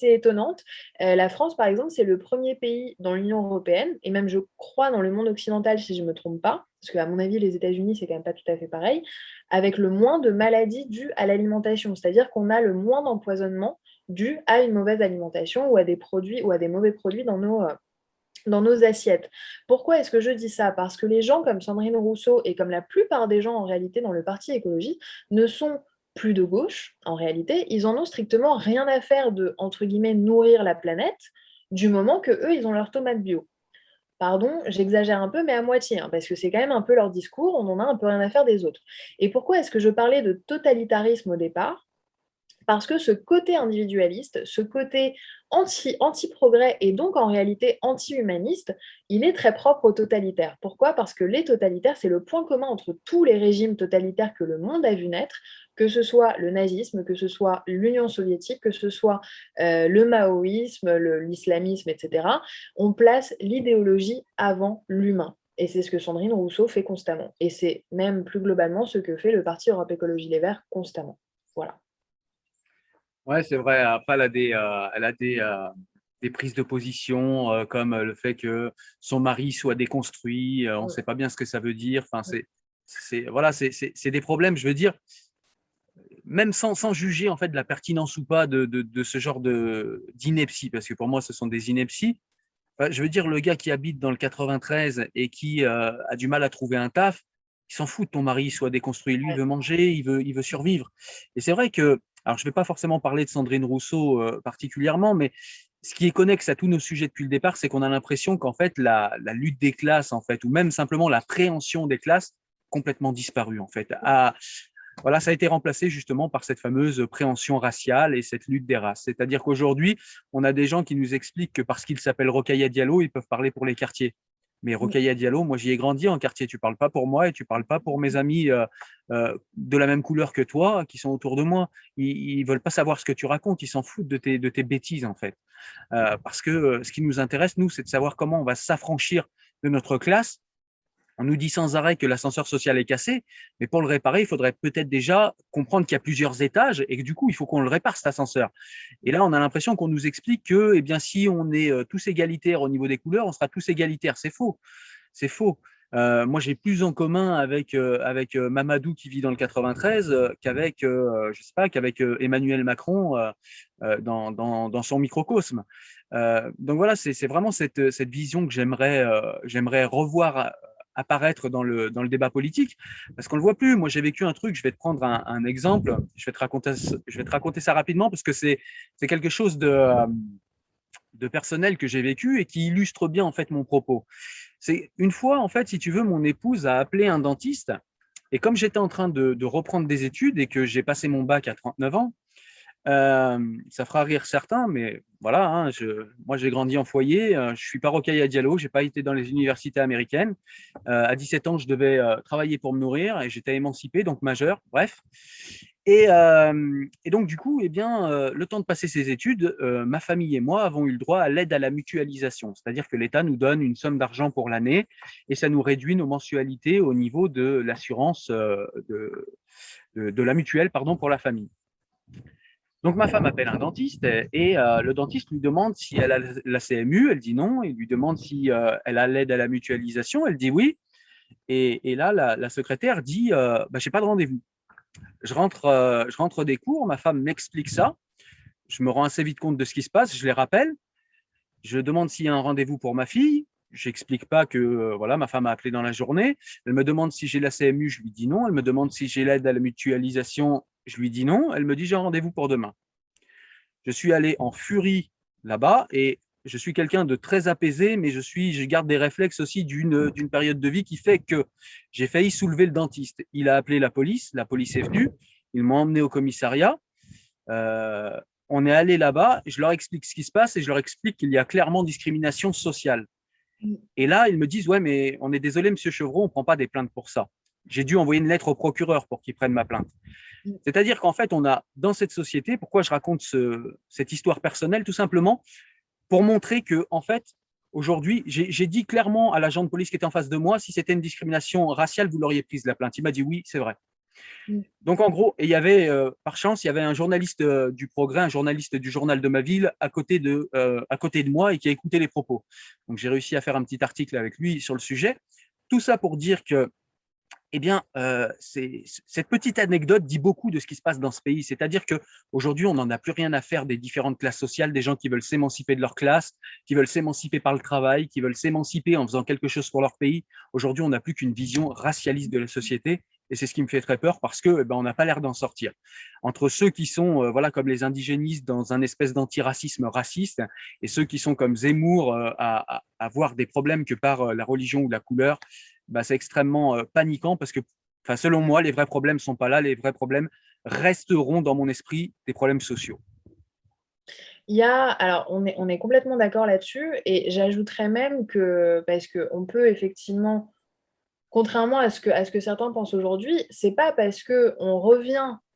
étonnante. La France, par exemple, c'est le premier pays dans l'Union européenne, et même, je crois, dans le monde occidental, si je ne me trompe pas, parce qu'à mon avis, les États-Unis, c'est quand même pas tout à fait pareil, avec le moins de maladies dues à l'alimentation. C'est-à-dire qu'on a le moins d'empoisonnement dû à une mauvaise alimentation ou à des produits ou à des mauvais produits dans nos assiettes. Pourquoi est-ce que je dis ça? Parce que les gens comme Sandrine Rousseau et comme la plupart des gens en réalité dans le parti écologie ne sont plus de gauche, en réalité, ils en ont strictement rien à faire de, entre guillemets, nourrir la planète, du moment que eux, ils ont leur tomate bio. Pardon, j'exagère un peu, mais à moitié, hein, parce que c'est quand même un peu leur discours, on en a un peu rien à faire des autres. Et pourquoi est-ce que je parlais de totalitarisme au départ? Parce que ce côté individualiste, ce côté anti-progrès et donc en réalité anti-humaniste, il est très propre aux totalitaires. Pourquoi? Parce que les totalitaires, c'est le point commun entre tous les régimes totalitaires que le monde a vu naître, que ce soit le nazisme, que ce soit l'Union soviétique, que ce soit le maoïsme, l'islamisme, etc. On place l'idéologie avant l'humain. Et c'est ce que Sandrine Rousseau fait constamment. Et c'est même plus globalement ce que fait le Parti Europe Écologie Les Verts constamment. Voilà. Ouais, c'est vrai. Après, elle a des prises de position comme le fait que son mari soit déconstruit. On ne sait pas bien ce que ça veut dire. Enfin, voilà, c'est des problèmes. Je veux dire, même sans juger en fait de la pertinence ou pas de ce genre d'ineptie, parce que pour moi, ce sont des inepties. Je veux dire, le gars qui habite dans le 93 et qui a du mal à trouver un taf, il s'en fout de ton mari soit déconstruit. Lui, il veut manger, il veut survivre. Et c'est vrai que, alors je ne vais pas forcément parler de Sandrine Rousseau particulièrement, mais ce qui est connexe à tous nos sujets depuis le départ, c'est qu'on a l'impression qu'en fait, la lutte des classes, en fait, ou même simplement la préhension des classes, complètement disparu, en fait. Voilà, ça a été remplacé justement par cette fameuse préhension raciale et cette lutte des races. C'est-à-dire qu'aujourd'hui, on a des gens qui nous expliquent que parce qu'ils s'appellent Rokhaya Diallo, ils peuvent parler pour les quartiers. Mais Rokhaya Diallo, moi, j'y ai grandi en quartier. Tu ne parles pas pour moi et tu ne parles pas pour mes amis de la même couleur que toi qui sont autour de moi. Ils ne veulent pas savoir ce que tu racontes. Ils s'en foutent de tes bêtises, en fait. Parce que ce qui nous intéresse, nous, c'est de savoir comment on va s'affranchir de notre classe. On nous dit sans arrêt que l'ascenseur social est cassé, mais pour le réparer, il faudrait peut-être déjà comprendre qu'il y a plusieurs étages et que du coup, il faut qu'on le répare, cet ascenseur. Et là, on a l'impression qu'on nous explique que eh bien, si on est tous égalitaires au niveau des couleurs, on sera tous égalitaires. C'est faux. C'est faux. Moi, j'ai plus en commun avec Mamadou qui vit dans le 93 qu'avec, je sais pas, qu'avec Emmanuel Macron dans son microcosme. Donc voilà, c'est vraiment cette vision que j'aimerais revoir apparaître dans le débat politique, parce qu'on ne le voit plus. Moi, j'ai vécu un truc, je vais te prendre un exemple, je vais te raconter ça rapidement, parce que c'est quelque chose de personnel que j'ai vécu et qui illustre bien en fait mon propos. C'est une fois, en fait, si tu veux, mon épouse a appelé un dentiste, et comme j'étais en train de reprendre des études et que j'ai passé mon bac à 39 ans, ça fera rire certains, mais voilà, hein, moi j'ai grandi en foyer, je suis pas Rokhaya Diallo, j'ai pas été dans les universités américaines. À 17 ans, je devais travailler pour me nourrir et j'étais émancipé, donc majeur, bref. Et donc, du coup, eh bien, le temps de passer ses études, ma famille et moi avons eu le droit à l'aide à la mutualisation. C'est-à-dire que l'État nous donne une somme d'argent pour l'année et ça nous réduit nos mensualités au niveau de l'assurance de la mutuelle, pardon, pour la famille. Donc, ma femme appelle un dentiste et le dentiste lui demande si elle a la CMU, elle dit non. Il lui demande si elle a l'aide à la mutualisation, elle dit oui. Et là, la secrétaire dit bah, je n'ai pas de rendez-vous. Je rentre des cours, ma femme m'explique ça. Je me rends assez vite compte de ce qui se passe, je les rappelle. Je demande s'il y a un rendez-vous pour ma fille. Je n'explique pas que voilà, ma femme a appelé dans la journée. Elle me demande si j'ai la CMU, je lui dis non. Elle me demande si j'ai l'aide à la mutualisation, je lui dis non. Elle me dit j'ai un rendez-vous pour demain. Je suis allé en furie là-bas et je suis quelqu'un de très apaisé, mais je garde des réflexes aussi d'une période de vie qui fait que j'ai failli soulever le dentiste. Il a appelé la police est venue, ils m'ont emmené au commissariat. Euh, on est allé là-bas, je leur explique ce qui se passe et je leur explique qu'il y a clairement discrimination sociale. Et là, ils me disent ouais, mais on est désolé, monsieur Chevreau, on ne prend pas des plaintes pour ça. J'ai dû envoyer une lettre au procureur pour qu'il prenne ma plainte. C'est-à-dire qu'en fait, on a dans cette société, pourquoi je raconte cette histoire personnelle, tout simplement pour montrer que, en fait, aujourd'hui, j'ai dit clairement à l'agent de police qui était en face de moi, si c'était une discrimination raciale, vous l'auriez prise la plainte. Il m'a dit oui, c'est vrai. Donc en gros, et il y avait, par chance, il y avait un journaliste du Progrès, un journaliste du journal de ma ville à côté de moi et qui a écouté les propos. Donc j'ai réussi à faire un petit article avec lui sur le sujet. Tout ça pour dire que eh bien, cette petite anecdote dit beaucoup de ce qui se passe dans ce pays. C'est-à-dire qu'aujourd'hui, on n'en a plus rien à faire des différentes classes sociales, des gens qui veulent s'émanciper de leur classe, qui veulent s'émanciper par le travail, qui veulent s'émanciper en faisant quelque chose pour leur pays. Aujourd'hui, on n'a plus qu'une vision racialiste de la société. Et c'est ce qui me fait très peur parce que on n'a pas l'air d'en sortir. Entre ceux qui sont voilà, comme les indigénistes dans un espèce d'antiracisme raciste et ceux qui sont comme Zemmour à voir des problèmes que par la religion ou la couleur, bah, c'est extrêmement paniquant parce que, selon moi, les vrais problèmes ne sont pas là. Les vrais problèmes resteront dans mon esprit des problèmes sociaux. Alors, on est complètement d'accord là-dessus et j'ajouterais même que, parce qu'on peut effectivement, contrairement à ce que certains pensent aujourd'hui, c'est pas parce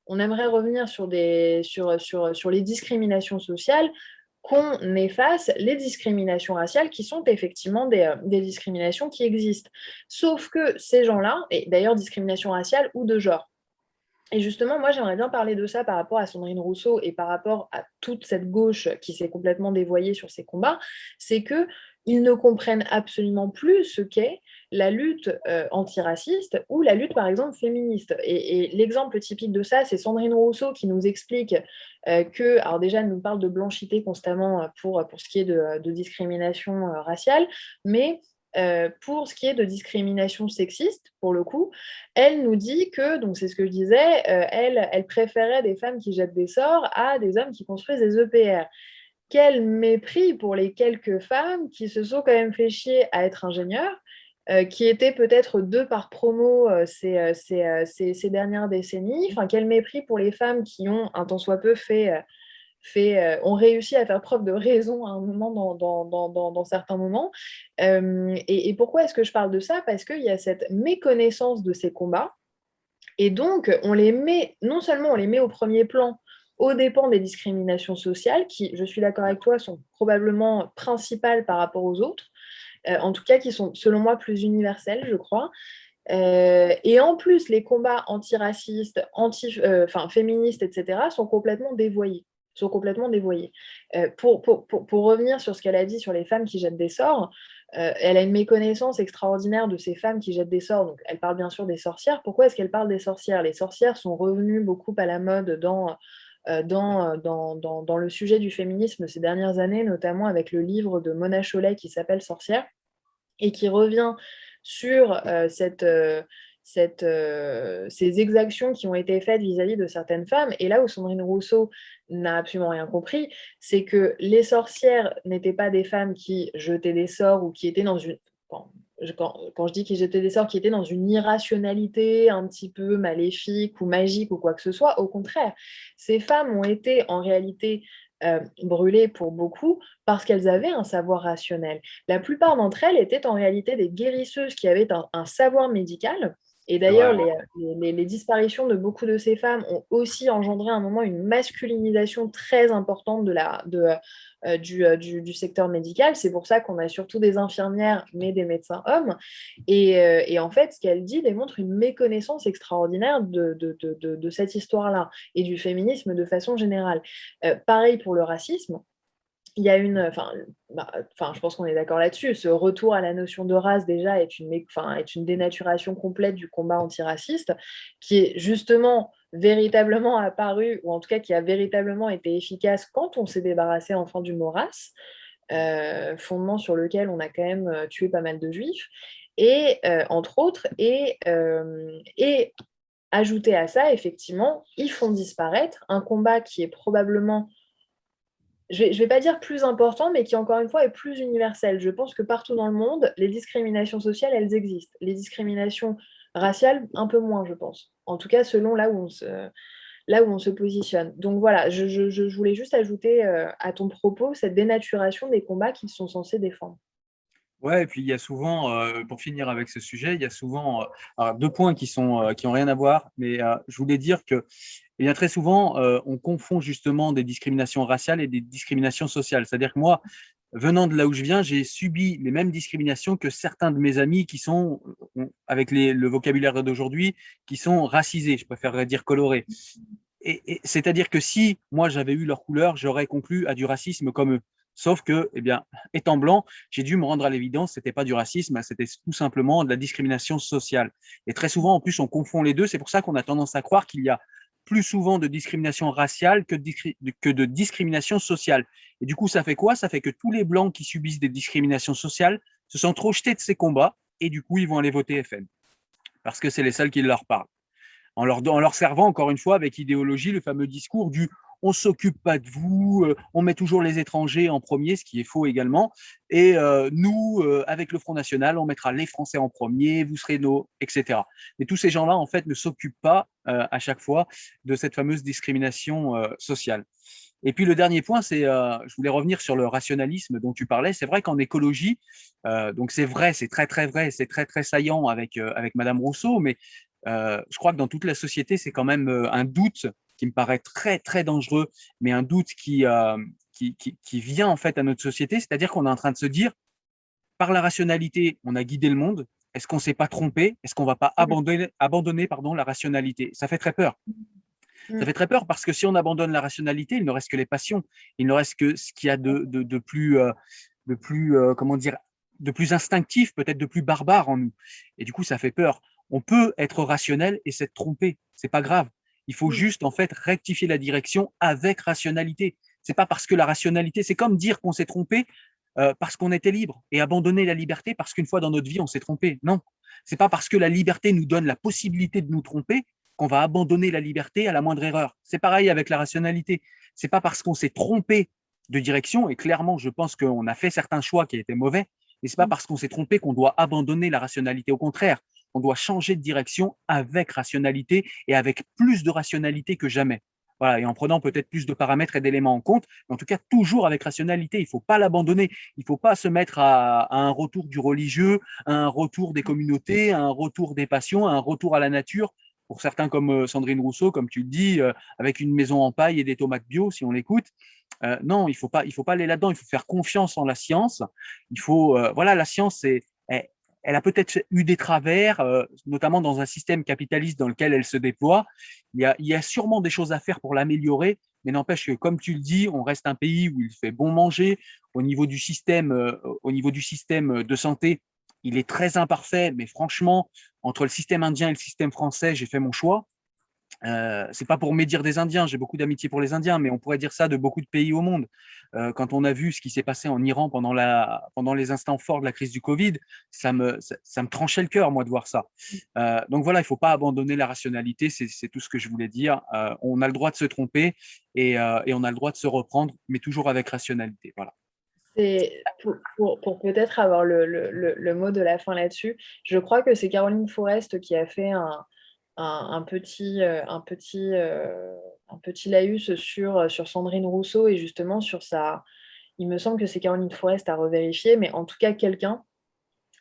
on aimerait revenir sur les discriminations sociales qu'on efface les discriminations raciales qui sont effectivement des discriminations qui existent. Sauf que ces gens-là, et d'ailleurs discrimination raciale ou de genre, et justement, moi, j'aimerais bien parler de ça par rapport à Sandrine Rousseau et par rapport à toute cette gauche qui s'est complètement dévoyée sur ces combats, c'est qu'ils ne comprennent absolument plus ce qu'est la lutte antiraciste ou la lutte, par exemple, féministe. Et l'exemple typique de ça, c'est Sandrine Rousseau qui nous explique alors déjà, elle nous parle de blanchité constamment pour ce qui est de discrimination raciale, mais pour ce qui est de discrimination sexiste, pour le coup, elle nous dit que, donc c'est ce que je disais, elle préférait des femmes qui jettent des sorts à des hommes qui construisent des EPR. Quel mépris pour les quelques femmes qui se sont quand même fait chier à être ingénieures, qui étaient peut-être 2 par promo ces dernières décennies. Enfin, quel mépris pour les femmes qui ont, un tant soit peu, ont réussi à faire preuve de raison à un moment dans certains moments. Et pourquoi est-ce que je parle de ça? Parce qu'il y a cette méconnaissance de ces combats, et donc non seulement on les met au premier plan aux dépens des discriminations sociales, qui, je suis d'accord avec toi, sont probablement principales par rapport aux autres, en tout cas qui sont, selon moi, plus universelles, je crois. Et en plus, les combats antiracistes, féministes, etc., sont complètement dévoyés. Pour revenir sur ce qu'elle a dit sur les femmes qui jettent des sorts, elle a une méconnaissance extraordinaire de ces femmes qui jettent des sorts. Donc, elle parle bien sûr des sorcières. Pourquoi est-ce qu'elle parle des sorcières? Les sorcières sont revenues beaucoup à la mode dans le sujet du féminisme ces dernières années, notamment avec le livre de Mona Chollet qui s'appelle Sorcière, et qui revient sur ces exactions qui ont été faites vis-à-vis de certaines femmes. Et là où Sandrine Rousseau n'a absolument rien compris, c'est que les sorcières n'étaient pas des femmes qui jetaient des sorts ou qui étaient dans une... Quand je dis qu'ils jetaient des sorts, qui étaient dans une irrationalité un petit peu maléfique ou magique ou quoi que ce soit, au contraire, ces femmes ont été en réalité brûlées pour beaucoup parce qu'elles avaient un savoir rationnel. La plupart d'entre elles étaient en réalité des guérisseuses qui avaient un savoir médical Et C'est vrai, d'ailleurs, ouais. les disparitions de beaucoup de ces femmes ont aussi engendré à un moment une masculinisation très importante du secteur médical. C'est pour ça qu'on a surtout des infirmières, mais des médecins hommes. Et en fait, ce qu'elle dit démontre une méconnaissance extraordinaire de cette histoire-là et du féminisme de façon générale. Pareil pour le racisme. Il y a je pense qu'on est d'accord là-dessus. Ce retour à la notion de race, déjà, est une dénaturation complète du combat antiraciste, qui est justement véritablement apparu, ou en tout cas qui a véritablement été efficace quand on s'est débarrassé enfin du mot race, fondement sur lequel on a quand même tué pas mal de juifs, et entre autres, et ajouter à ça, effectivement, ils font disparaître un combat qui est probablement je vais pas dire plus important, mais qui, encore une fois, est plus universel. Je pense que partout dans le monde, les discriminations sociales, elles existent. Les discriminations raciales, un peu moins, je pense. En tout cas, selon là où on se positionne. Donc voilà, je voulais juste ajouter à ton propos cette dénaturation des combats qu'ils sont censés défendre. Ouais, et puis il y a souvent, pour finir avec ce sujet, il y a souvent alors, deux points qui ont rien à voir, mais je voulais dire que eh bien, très souvent, on confond justement des discriminations raciales et des discriminations sociales. C'est-à-dire que moi, venant de là où je viens, j'ai subi les mêmes discriminations que certains de mes amis qui sont, avec le vocabulaire d'aujourd'hui, qui sont racisés, je préférerais dire colorés. Et c'est-à-dire que si moi j'avais eu leur couleur, j'aurais conclu à du racisme comme eux. Sauf que, eh bien, étant blanc, j'ai dû me rendre à l'évidence, c'était pas du racisme, c'était tout simplement de la discrimination sociale. Et très souvent, en plus, on confond les deux. C'est pour ça qu'on a tendance à croire qu'il y a plus souvent de discrimination raciale que de discrimination sociale. Et du coup, ça fait quoi? Ça fait que tous les blancs qui subissent des discriminations sociales se sont trop jetés de ces combats et du coup, ils vont aller voter FN parce que c'est les seuls qui leur parlent en leur servant, encore une fois, avec idéologie, le fameux discours du on ne s'occupe pas de vous, on met toujours les étrangers en premier, ce qui est faux également. Et nous, avec le Front National, on mettra les Français en premier, vous serez nos, etc. Mais tous ces gens-là, en fait, ne s'occupent pas à chaque fois de cette fameuse discrimination sociale. Et puis le dernier point, c'est, je voulais revenir sur le rationalisme dont tu parlais. C'est vrai qu'en écologie, donc c'est vrai, c'est très très vrai, c'est très très saillant avec Madame Rousseau, mais je crois que dans toute la société, c'est quand même un doute qui me paraît très très dangereux, mais un doute qui vient en fait à notre société, c'est-à-dire qu'on est en train de se dire, par la rationalité, on a guidé le monde. Est-ce qu'on ne s'est pas trompé? Est-ce qu'on ne va pas abandonner pardon, la rationalité? Ça fait très peur. Ça Mm. fait très peur parce que si on abandonne la rationalité, il ne reste que les passions. Il ne reste que ce qu'il y a de plus comment dire, de plus instinctif, peut-être de plus barbare en nous. Et du coup, ça fait peur. On peut être rationnel et s'être trompé. C'est pas grave. Il faut Mm. juste en fait rectifier la direction avec rationalité. C'est pas parce que la rationalité, c'est comme dire qu'on s'est trompé parce qu'on était libre et abandonner la liberté parce qu'une fois dans notre vie on s'est trompé. Non, c'est pas parce que la liberté nous donne la possibilité de nous tromper qu'on va abandonner la liberté à la moindre erreur. C'est pareil avec la rationalité. C'est pas parce qu'on s'est trompé de direction, et clairement, je pense qu'on a fait certains choix qui étaient mauvais, mais c'est pas parce qu'on s'est trompé qu'on doit abandonner la rationalité. Au contraire, on doit changer de direction avec rationalité et avec plus de rationalité que jamais. Voilà, et en prenant peut-être plus de paramètres et d'éléments en compte, mais en tout cas toujours avec rationalité. Il ne faut pas l'abandonner. Il ne faut pas se mettre à un retour du religieux, à un retour des communautés, à un retour des passions, à un retour à la nature pour certains comme Sandrine Rousseau, comme tu le dis, avec une maison en paille et des tomates bio, si on l'écoute. Non, il faut pas aller là-dedans. Il faut faire confiance en la science. Voilà, la science, elle a peut-être eu des travers, notamment dans un système capitaliste dans lequel elle se déploie. Il y a sûrement des choses à faire pour l'améliorer, mais n'empêche que, comme tu le dis, on reste un pays où il fait bon manger. Au niveau du système de santé, il est très imparfait, mais franchement, entre le système indien et le système français, j'ai fait mon choix. C'est pas pour médire des Indiens, j'ai beaucoup d'amitié pour les Indiens, mais on pourrait dire ça de beaucoup de pays au monde. Quand on a vu ce qui s'est passé en Iran pendant les instants forts de la crise du Covid, ça me tranchait le cœur, moi, de voir ça. Donc voilà, il ne faut pas abandonner la rationalité, c'est tout ce que je voulais dire. On a le droit de se tromper et on a le droit de se reprendre, mais toujours avec rationalité. Voilà. C'est pour peut-être avoir le mot de la fin là-dessus, je crois que c'est Caroline Forest qui a fait un petit laïus sur Sandrine Rousseau et justement sur sa. Il me semble que c'est Caroline Forest à revérifier, mais en tout cas, quelqu'un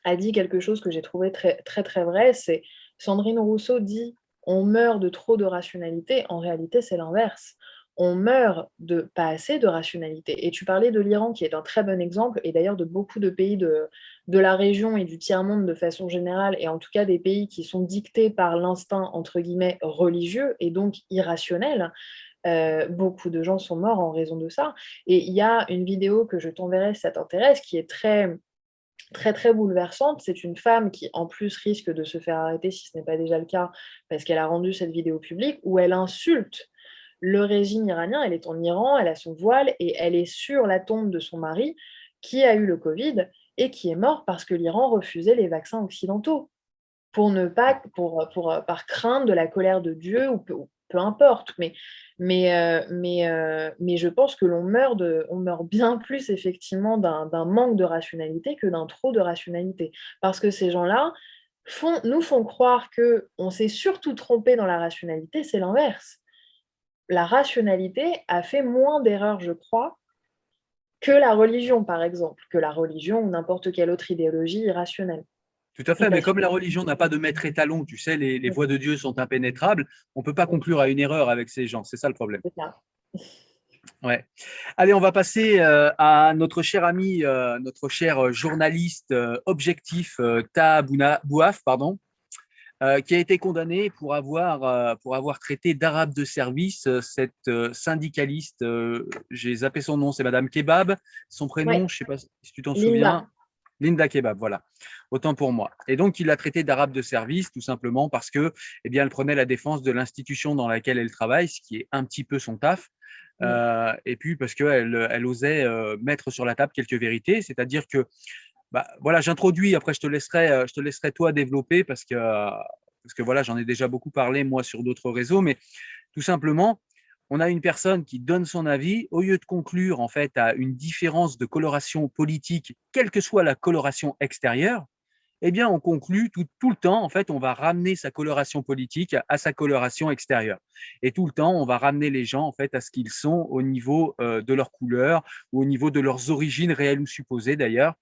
a dit quelque chose que j'ai trouvé très, très, très vrai. C'est Sandrine Rousseau dit « on meurt de trop de rationalité », en réalité, c'est l'inverse. On meurt de pas assez de rationalité. Et tu parlais de l'Iran, qui est un très bon exemple, et d'ailleurs de beaucoup de pays de la région et du tiers-monde de façon générale, et en tout cas des pays qui sont dictés par l'instinct, entre guillemets, religieux, et donc irrationnel. Beaucoup de gens sont morts en raison de ça. Et il y a une vidéo que je t'enverrai si ça t'intéresse, qui est très, très, très bouleversante. C'est une femme qui, en plus, risque de se faire arrêter, si ce n'est pas déjà le cas, parce qu'elle a rendu cette vidéo publique, où elle insulte le régime iranien. Elle est en Iran, elle a son voile, et elle est sur la tombe de son mari, qui a eu le Covid, et qui est mort parce que l'Iran refusait les vaccins occidentaux pour ne pas, par crainte de la colère de Dieu ou peu importe. Mais je pense que on meurt bien plus effectivement d'un manque de rationalité que d'un trop de rationalité. Parce que ces gens-là nous font croire qu'on s'est surtout trompé dans la rationalité, c'est l'inverse. La rationalité a fait moins d'erreurs, je crois, que la religion, par exemple, que la religion ou n'importe quelle autre idéologie irrationnelle. Tout à fait, mais comme la religion n'a pas de maître étalon, tu sais, les voies de Dieu sont impénétrables, on ne peut pas conclure à une erreur avec ces gens, c'est ça le problème. C'est ça. Ouais. Allez, on va passer à notre cher ami, notre cher journaliste objectif, Taha Bouaf, pardon, qui a été condamné pour avoir traité d'arabe de service cette syndicaliste, j'ai zappé son nom, c'est Madame Kebab, son prénom, Ouais. je ne sais pas si tu t'en Linda. souviens. Linda Kebab, voilà. Autant pour moi. Et donc, il l'a traité d'arabe de service, tout simplement parce que, eh bien, elle prenait la défense de l'institution dans laquelle elle travaille, ce qui est un petit peu son taf. Et puis parce qu'elle osait mettre sur la table quelques vérités, c'est-à-dire que, bah, voilà, j'introduis, après je te laisserai toi développer parce que voilà, j'en ai déjà beaucoup parlé moi sur d'autres réseaux, mais tout simplement, on a une personne qui donne son avis, au lieu de conclure en fait à une différence de coloration politique, quelle que soit la coloration extérieure, eh bien, on conclut tout le temps, en fait, on va ramener sa coloration politique à sa coloration extérieure. Et tout le temps, on va ramener les gens, en fait, à ce qu'ils sont au niveau de leur couleur ou au niveau de leurs origines réelles ou supposées, d'ailleurs.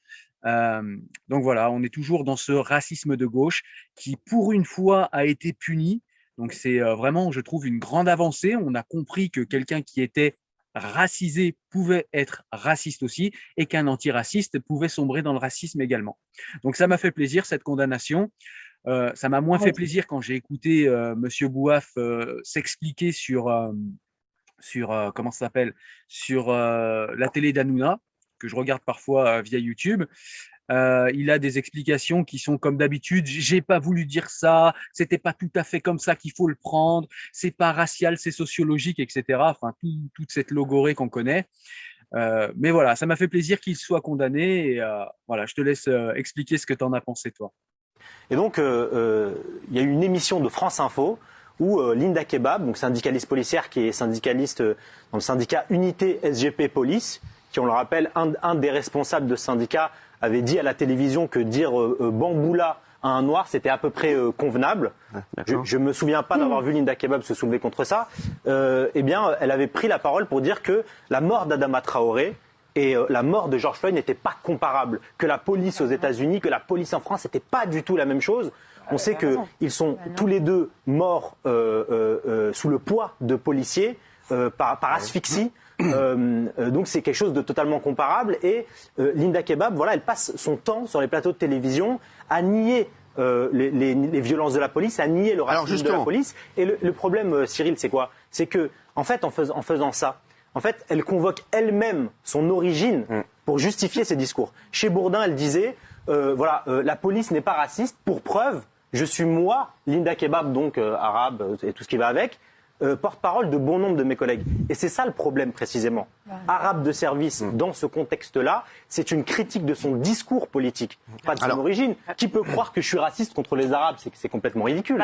Donc voilà, on est toujours dans ce racisme de gauche qui, pour une fois, a été puni. Donc c'est vraiment, je trouve, une grande avancée. On a compris que quelqu'un qui était racisé pouvait être raciste aussi et qu'un antiraciste pouvait sombrer dans le racisme également. Donc ça m'a fait plaisir cette condamnation. Ça m'a moins fait plaisir quand j'ai écouté Monsieur Bouaf s'expliquer sur comment ça s'appelle, sur la télé d'Hanouna, que je regarde parfois via YouTube. Il a des explications qui sont comme d'habitude. J'ai pas voulu dire ça. C'était pas tout à fait comme ça qu'il faut le prendre. C'est pas racial, c'est sociologique, etc. Enfin, toute cette logorée qu'on connaît. Mais voilà, ça m'a fait plaisir qu'il soit condamné. Et voilà, je te laisse expliquer ce que tu en as pensé, toi. Et donc, il y a eu une émission de France Info où Linda Kebab, donc syndicaliste policière qui est syndicaliste dans le syndicat Unité SGP Police, qui, on le rappelle, un des responsables de ce syndicat avait dit à la télévision que dire bamboula à un noir, c'était à peu près convenable. Je ne me souviens pas d'avoir vu Linda Kebab se soulever contre ça. Eh bien, elle avait pris la parole pour dire que la mort d'Adama Traoré et la mort de George Floyd n'étaient pas comparables, que la police aux États-Unis, que la police en France, n'était pas du tout la même chose. On sait qu'ils sont tous les deux morts sous le poids de policiers par asphyxie. Donc c'est quelque chose de totalement comparable. Et Linda Kebab, voilà, elle passe son temps sur les plateaux de télévision à nier les violences de la police, à nier le racisme de la police. Et le problème, Cyril, c'est quoi? C'est que, en fait, en faisant ça, en fait, elle convoque elle-même son origine pour justifier ses discours. Chez Bourdin, elle disait, la police n'est pas raciste. Pour preuve, je suis moi, Linda Kebab, donc arabe et tout ce qui va avec, porte-parole de bon nombre de mes collègues. Et c'est ça le problème précisément. Arabe de service, dans ce contexte-là, c'est une critique de son discours politique, pas de son origine. Qui peut croire que je suis raciste contre les Arabes? C'est complètement ridicule.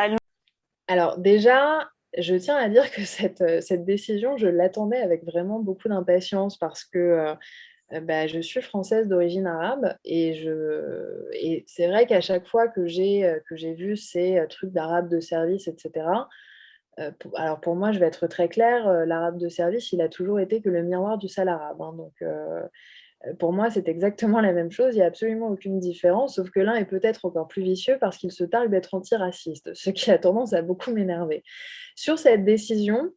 Alors déjà, je tiens à dire que cette décision, je l'attendais avec vraiment beaucoup d'impatience parce que je suis française d'origine arabe et c'est vrai qu'à chaque fois que j'ai vu ces trucs d'arabe de service, etc., alors pour moi, je vais être très claire, l'arabe de service, il a toujours été que le miroir du sale arabe. Hein, donc Pour moi, c'est exactement la même chose, il n'y a absolument aucune différence, sauf que l'un est peut-être encore plus vicieux parce qu'il se targue d'être antiraciste, ce qui a tendance à beaucoup m'énerver. Sur cette décision,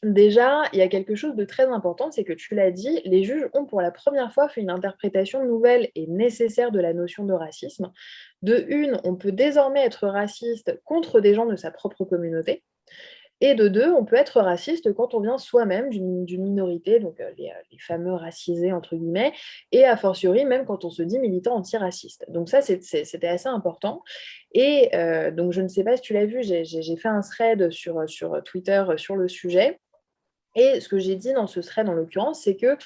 déjà, il y a quelque chose de très important, c'est que tu l'as dit, les juges ont pour la première fois fait une interprétation nouvelle et nécessaire de la notion de racisme. De une, on peut désormais être raciste contre des gens de sa propre communauté. Et de deux, on peut être raciste quand on vient soi-même d'une minorité, donc les fameux racisés, entre guillemets, et a fortiori même quand on se dit militant antiraciste. Donc ça, c'était assez important. Et donc je ne sais pas si tu l'as vu, j'ai fait un thread sur Twitter sur le sujet. Et ce que j'ai dit dans ce thread, en l'occurrence, c'est que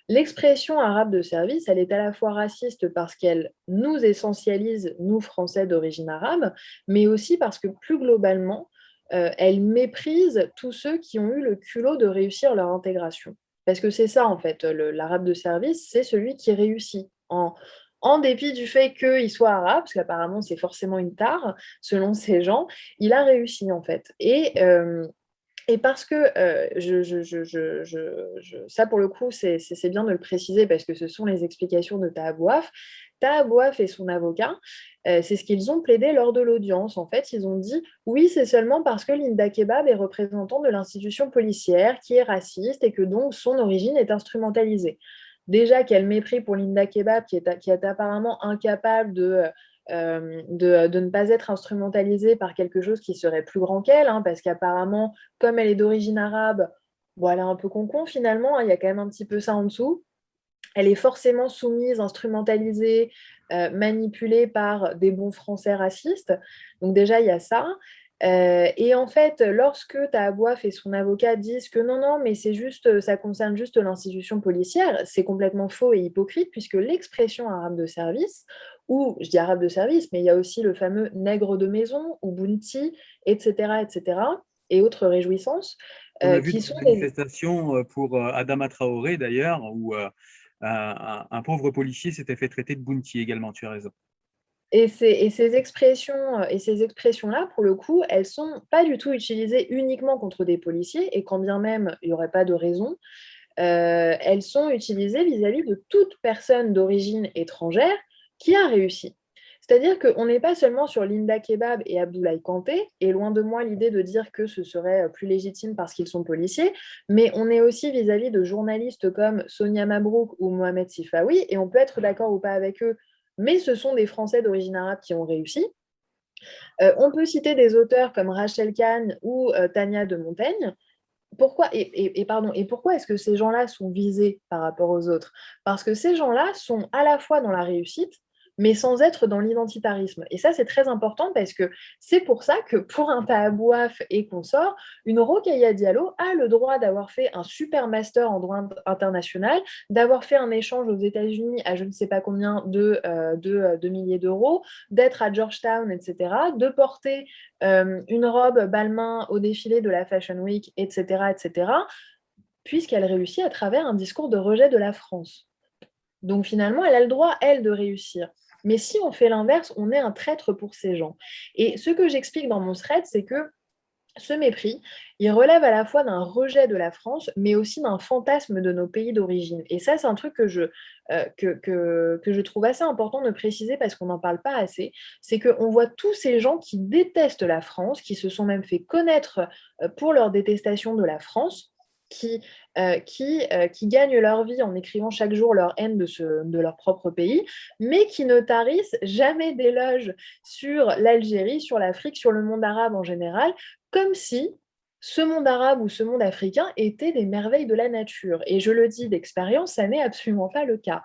l'expression arabe de service, elle est à la fois raciste parce qu'elle nous essentialise, nous, Français d'origine arabe, mais aussi parce que plus globalement, elle méprise tous ceux qui ont eu le culot de réussir leur intégration. Parce que c'est ça, en fait, l'arabe de service, c'est celui qui réussit. En dépit du fait qu'il soit arabe, parce qu'apparemment c'est forcément une tare, selon ces gens, il a réussi, en fait. Et parce que ça, pour le coup, c'est bien de le préciser parce que ce sont les explications de Taha Bouaf. Taha Bouaf et son avocat, c'est ce qu'ils ont plaidé lors de l'audience. En fait, ils ont dit oui, c'est seulement parce que Linda Kebab est représentant de l'institution policière qui est raciste et que donc son origine est instrumentalisée. Déjà, quel mépris pour Linda Kebab qui est apparemment incapable de ne pas être instrumentalisée par quelque chose qui serait plus grand qu'elle, hein, parce qu'apparemment, comme elle est d'origine arabe, bon, elle est un peu con finalement, hein, il y a quand même un petit peu ça en dessous. Elle est forcément soumise, instrumentalisée, manipulée par des bons Français racistes. Donc déjà, il y a ça. Et en fait, lorsque Taha Bouaf et son avocat disent que non, non, mais c'est juste, ça concerne juste l'institution policière, c'est complètement faux et hypocrite, puisque l'expression arabe de service, ou je dis arabe de service, mais il y a aussi le fameux nègre de maison, ou bounty, etc., etc., et autres réjouissances, On a vu qui des sont des... manifestations pour Adama Traoré d'ailleurs, où un pauvre policier s'était fait traiter de bounty également, tu as raison. Et ces expressions-là, pour le coup, elles ne sont pas du tout utilisées uniquement contre des policiers, et quand bien même il n'y aurait pas de raison, elles sont utilisées vis-à-vis de toute personne d'origine étrangère qui a réussi. C'est-à-dire qu'on n'est pas seulement sur Linda Kebab et Abdoulaye Kanté, et loin de moi l'idée de dire que ce serait plus légitime parce qu'ils sont policiers, mais on est aussi vis-à-vis de journalistes comme Sonia Mabrouk ou Mohamed Sifawi, et on peut être d'accord ou pas avec eux, mais ce sont des Français d'origine arabe qui ont réussi. On peut citer des auteurs comme Rachel Kahn ou Tania de Montaigne. Pourquoi est-ce que ces gens-là sont visés par rapport aux autres? Parce que ces gens-là sont à la fois dans la réussite, mais sans être dans l'identitarisme. Et ça, c'est très important parce que c'est pour ça que pour un Taha Bouaf et consort, une Rokhaya Diallo a le droit d'avoir fait un super master en droit international, d'avoir fait un échange aux États-Unis à je ne sais pas combien de milliers d'euros, d'être à Georgetown, etc., de porter une robe Balmain au défilé de la Fashion Week, etc., etc., puisqu'elle réussit à travers un discours de rejet de la France. Donc finalement, elle a le droit, elle, de réussir. Mais si on fait l'inverse, on est un traître pour ces gens. Et ce que j'explique dans mon thread, c'est que ce mépris, il relève à la fois d'un rejet de la France, mais aussi d'un fantasme de nos pays d'origine. Et ça, c'est un truc que je trouve assez important de préciser parce qu'on n'en parle pas assez. C'est qu'on voit tous ces gens qui détestent la France, qui se sont même fait connaître pour leur détestation de la France, qui gagnent leur vie en écrivant chaque jour leur haine de leur propre pays, mais qui ne tarissent jamais d'éloges sur l'Algérie, sur l'Afrique, sur le monde arabe en général, comme si ce monde arabe ou ce monde africain était des merveilles de la nature. Et je le dis d'expérience, ça n'est absolument pas le cas.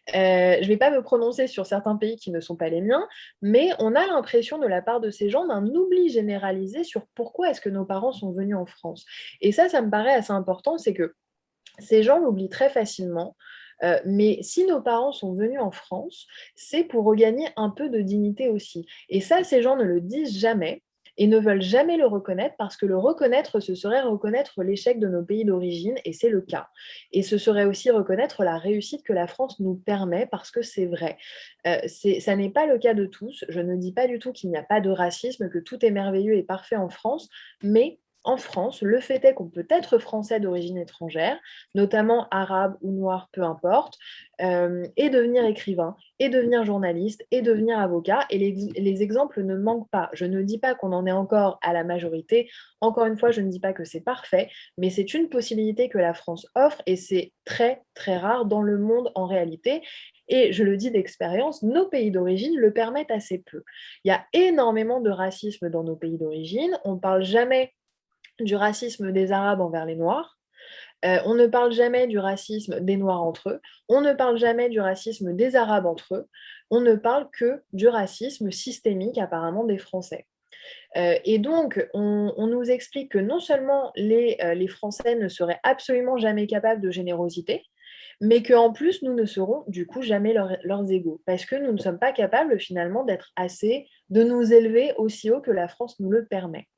Je ne vais pas me prononcer sur certains pays qui ne sont pas les miens, mais on a l'impression de la part de ces gens d'un oubli généralisé sur pourquoi est-ce que nos parents sont venus en France. Et ça me paraît assez important, c'est que ces gens l'oublient très facilement. Mais si nos parents sont venus en France, c'est pour regagner un peu de dignité aussi. Et ça, ces gens ne le disent jamais et ne veulent jamais le reconnaître parce que le reconnaître, ce serait reconnaître l'échec de nos pays d'origine, et c'est le cas. Et ce serait aussi reconnaître la réussite que la France nous permet parce que c'est vrai. Ça n'est pas le cas de tous. Je ne dis pas du tout qu'il n'y a pas de racisme, que tout est merveilleux et parfait en France, mais en France, le fait est qu'on peut être français d'origine étrangère, notamment arabe ou noir, peu importe, et devenir écrivain, et devenir journaliste, et devenir avocat. Et les exemples ne manquent pas. Je ne dis pas qu'on en est encore à la majorité. Encore une fois, je ne dis pas que c'est parfait, mais c'est une possibilité que la France offre, et c'est très, très rare dans le monde en réalité. Et je le dis d'expérience, nos pays d'origine le permettent assez peu. Il y a énormément de racisme dans nos pays d'origine. On ne parle jamais du racisme des Arabes envers les Noirs. On ne parle jamais du racisme des Noirs entre eux. On ne parle jamais du racisme des Arabes entre eux. On ne parle que du racisme systémique apparemment des Français. Et donc, on nous explique que non seulement les Français ne seraient absolument jamais capables de générosité, mais qu'en plus, nous ne serons du coup jamais leurs égaux, parce que nous ne sommes pas capables finalement d'être assez, de nous élever aussi haut que la France nous le permet.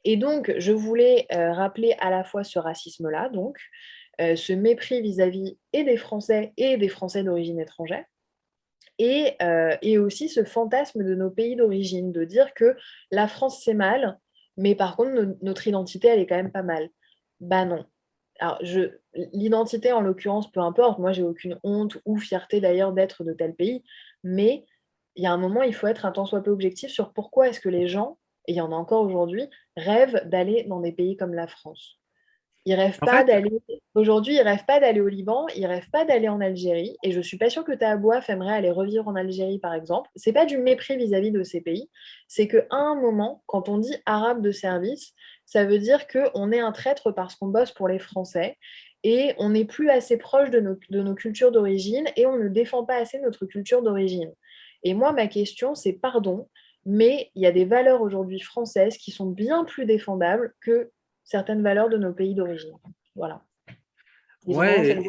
Et donc, je voulais rappeler à la fois ce racisme-là, donc, ce mépris vis-à-vis et des Français d'origine étrangère, et aussi ce fantasme de nos pays d'origine, de dire que la France c'est mal, mais par contre notre identité elle est quand même pas mal. Bah non. Alors, l'identité en l'occurrence, peu importe, moi j'ai aucune honte ou fierté d'ailleurs d'être de tel pays, mais il y a un moment, il faut être un tant soit peu objectif sur pourquoi est-ce que les gens, et il y en a encore aujourd'hui, rêvent d'aller dans des pays comme la France. Ils rêvent En pas fait, d'aller. Aujourd'hui, ils rêvent pas d'aller au Liban, ils rêvent pas d'aller en Algérie. Et je suis pas sûre que Tahabouaf aimerait aller revivre en Algérie, par exemple. C'est pas du mépris vis-à-vis de ces pays. C'est qu'à un moment, quand on dit arabe de service, ça veut dire qu'on est un traître parce qu'on bosse pour les Français. Et on n'est plus assez proche de nos cultures d'origine et on ne défend pas assez notre culture d'origine. Et moi, ma question, c'est pardon, mais il y a des valeurs aujourd'hui françaises qui sont bien plus défendables que certaines valeurs de nos pays d'origine. Voilà. Ils ont vraiment ouais, cette...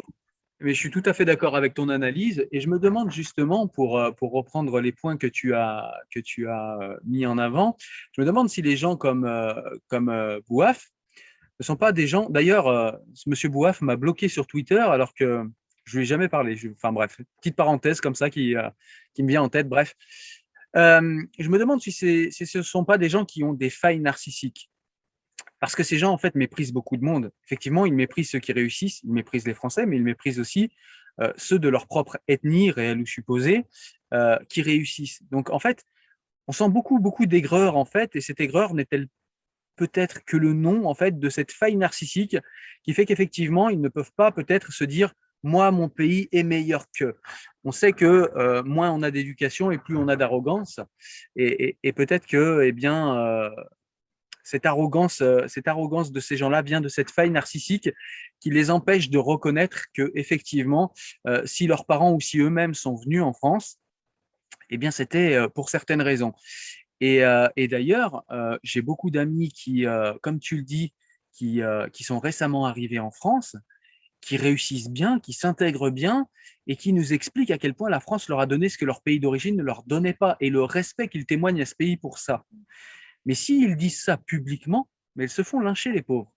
mais je suis tout à fait d'accord avec ton analyse et je me demande justement, pour reprendre les points que tu as mis en avant, je me demande si les gens comme Bouaf ne sont pas des gens. D'ailleurs, ce monsieur Bouaf m'a bloqué sur Twitter alors que je lui ai jamais parlé. Enfin bref, petite parenthèse comme ça qui me vient en tête. Bref, je me demande si ce ne sont pas des gens qui ont des failles narcissiques. Parce que ces gens, en fait, méprisent beaucoup de monde. Effectivement, ils méprisent ceux qui réussissent, ils méprisent les Français, mais ils méprisent aussi ceux de leur propre ethnie, réelle ou supposée, qui réussissent. Donc, en fait, on sent beaucoup, beaucoup d'aigreur, en fait, et cette aigreur n'est-elle peut-être que le nom, en fait, de cette faille narcissique qui fait qu'effectivement, ils ne peuvent pas peut-être se dire moi, mon pays est meilleur qu'eux. On sait que moins on a d'éducation et plus on a d'arrogance. Et peut-être que, eh bien, cette arrogance de ces gens-là vient de cette faille narcissique qui les empêche de reconnaître que, effectivement, si leurs parents ou si eux-mêmes sont venus en France, eh bien, c'était pour certaines raisons. Et d'ailleurs, j'ai beaucoup d'amis qui, comme tu le dis, qui sont récemment arrivés en France, qui réussissent bien, qui s'intègrent bien et qui nous expliquent à quel point la France leur a donné ce que leur pays d'origine ne leur donnait pas et le respect qu'ils témoignent à ce pays pour ça. Mais s'ils disent ça publiquement, mais ils se font lyncher, les pauvres.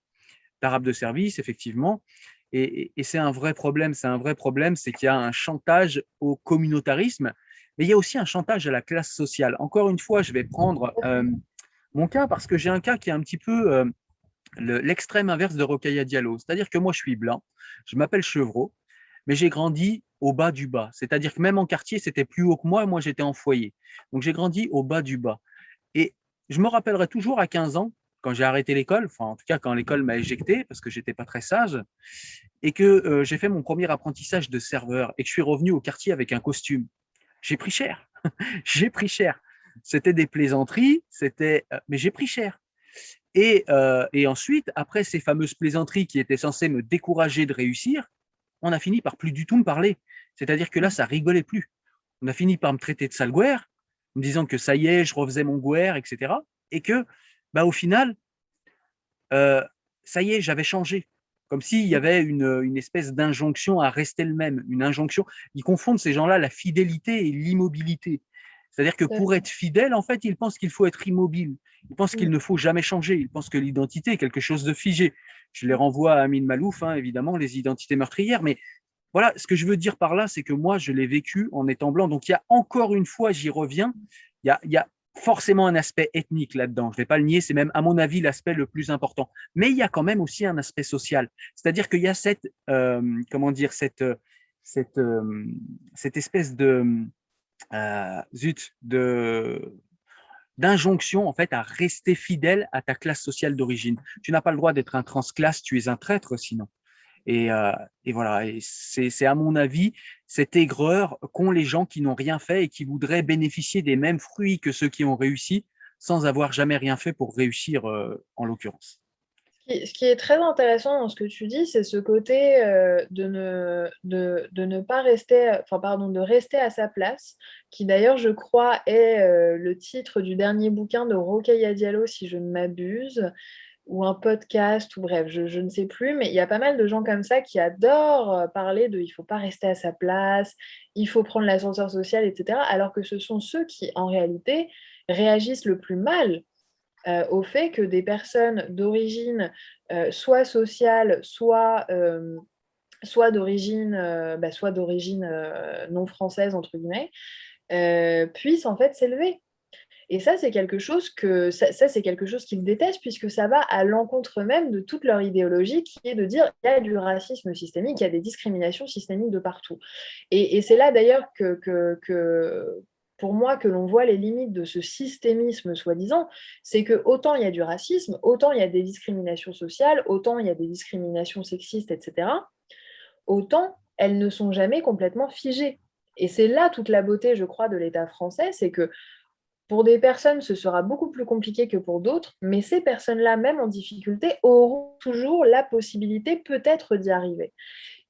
L'arabe de service, effectivement. Et c'est un vrai problème. C'est un vrai problème, c'est qu'il y a un chantage au communautarisme, mais il y a aussi un chantage à la classe sociale. Encore une fois, je vais prendre mon cas parce que j'ai un cas qui est un petit peu l'extrême inverse de Rokhaya Diallo. C'est-à-dire que moi, je suis blanc, je m'appelle Chevreau, mais j'ai grandi au bas du bas. C'est-à-dire que même en quartier, c'était plus haut que moi j'étais en foyer. Donc j'ai grandi au bas du bas. Et je me rappellerai toujours à 15 ans, quand j'ai arrêté l'école, enfin en tout cas quand l'école m'a éjecté parce que j'étais pas très sage, et que j'ai fait mon premier apprentissage de serveur et que je suis revenu au quartier avec un costume. J'ai pris cher, j'ai pris cher. C'était des plaisanteries, mais j'ai pris cher. Et ensuite, après ces fameuses plaisanteries qui étaient censées me décourager de réussir, on a fini par plus du tout me parler. C'est-à-dire que là, ça rigolait plus. On a fini par me traiter de sale gouère, me disant que ça y est, je refaisais mon gouère, etc. Et que, bah, au final, ça y est, j'avais changé. Comme s'il y avait une espèce d'injonction à rester le même, une injonction. Ils confondent ces gens-là la fidélité et l'immobilité. C'est-à-dire que pour être fidèle, en fait, ils pensent qu'il faut être immobile. Ils pensent qu'il ne faut jamais changer. Ils pensent que l'identité est quelque chose de figé. Je les renvoie à Amin Malouf, hein, évidemment, les identités meurtrières. Mais voilà, ce que je veux dire par là, c'est que moi, je l'ai vécu en étant blanc. Donc, il y a encore une fois, j'y reviens, il y a forcément un aspect ethnique là-dedans. Je ne vais pas le nier, c'est même, à mon avis, l'aspect le plus important. Mais il y a quand même aussi un aspect social. C'est-à-dire qu'il y a comment dire, cette, euh, cette espèce zut, d'injonction en fait à rester fidèle à ta classe sociale d'origine. Tu n'as pas le droit d'être un transclasse, tu es un traître sinon. Et voilà, et c'est à mon avis cette aigreur qu'ont les gens qui n'ont rien fait et qui voudraient bénéficier des mêmes fruits que ceux qui ont réussi sans avoir jamais rien fait pour réussir en l'occurrence. Ce qui est très intéressant dans ce que tu dis, c'est ce côté de ne pas rester, enfin, pardon, de rester à sa place, qui d'ailleurs, je crois, est le titre du dernier bouquin de Rokhaya Diallo, si je ne m'abuse, ou un podcast, ou bref, je ne sais plus, mais il y a pas mal de gens comme ça qui adorent parler de il ne faut pas rester à sa place, il faut prendre l'ascenseur social, etc., alors que ce sont ceux qui, en réalité, réagissent le plus mal au fait que des personnes d'origine soit sociale, soit d'origine non française, entre guillemets, puissent en fait s'élever. Et ça, c'est quelque chose c'est quelque chose qu'ils détestent, puisque ça va à l'encontre même de toute leur idéologie, qui est de dire qu'il y a du racisme systémique, il y a des discriminations systémiques de partout. Et c'est là d'ailleurs que pour moi, que l'on voit les limites de ce systémisme soi-disant, c'est que autant il y a du racisme, autant il y a des discriminations sociales, autant il y a des discriminations sexistes, etc., autant elles ne sont jamais complètement figées. Et c'est là toute la beauté, je crois, de l'État français, c'est que pour des personnes, ce sera beaucoup plus compliqué que pour d'autres, mais ces personnes-là, même en difficulté, auront toujours la possibilité peut-être d'y arriver.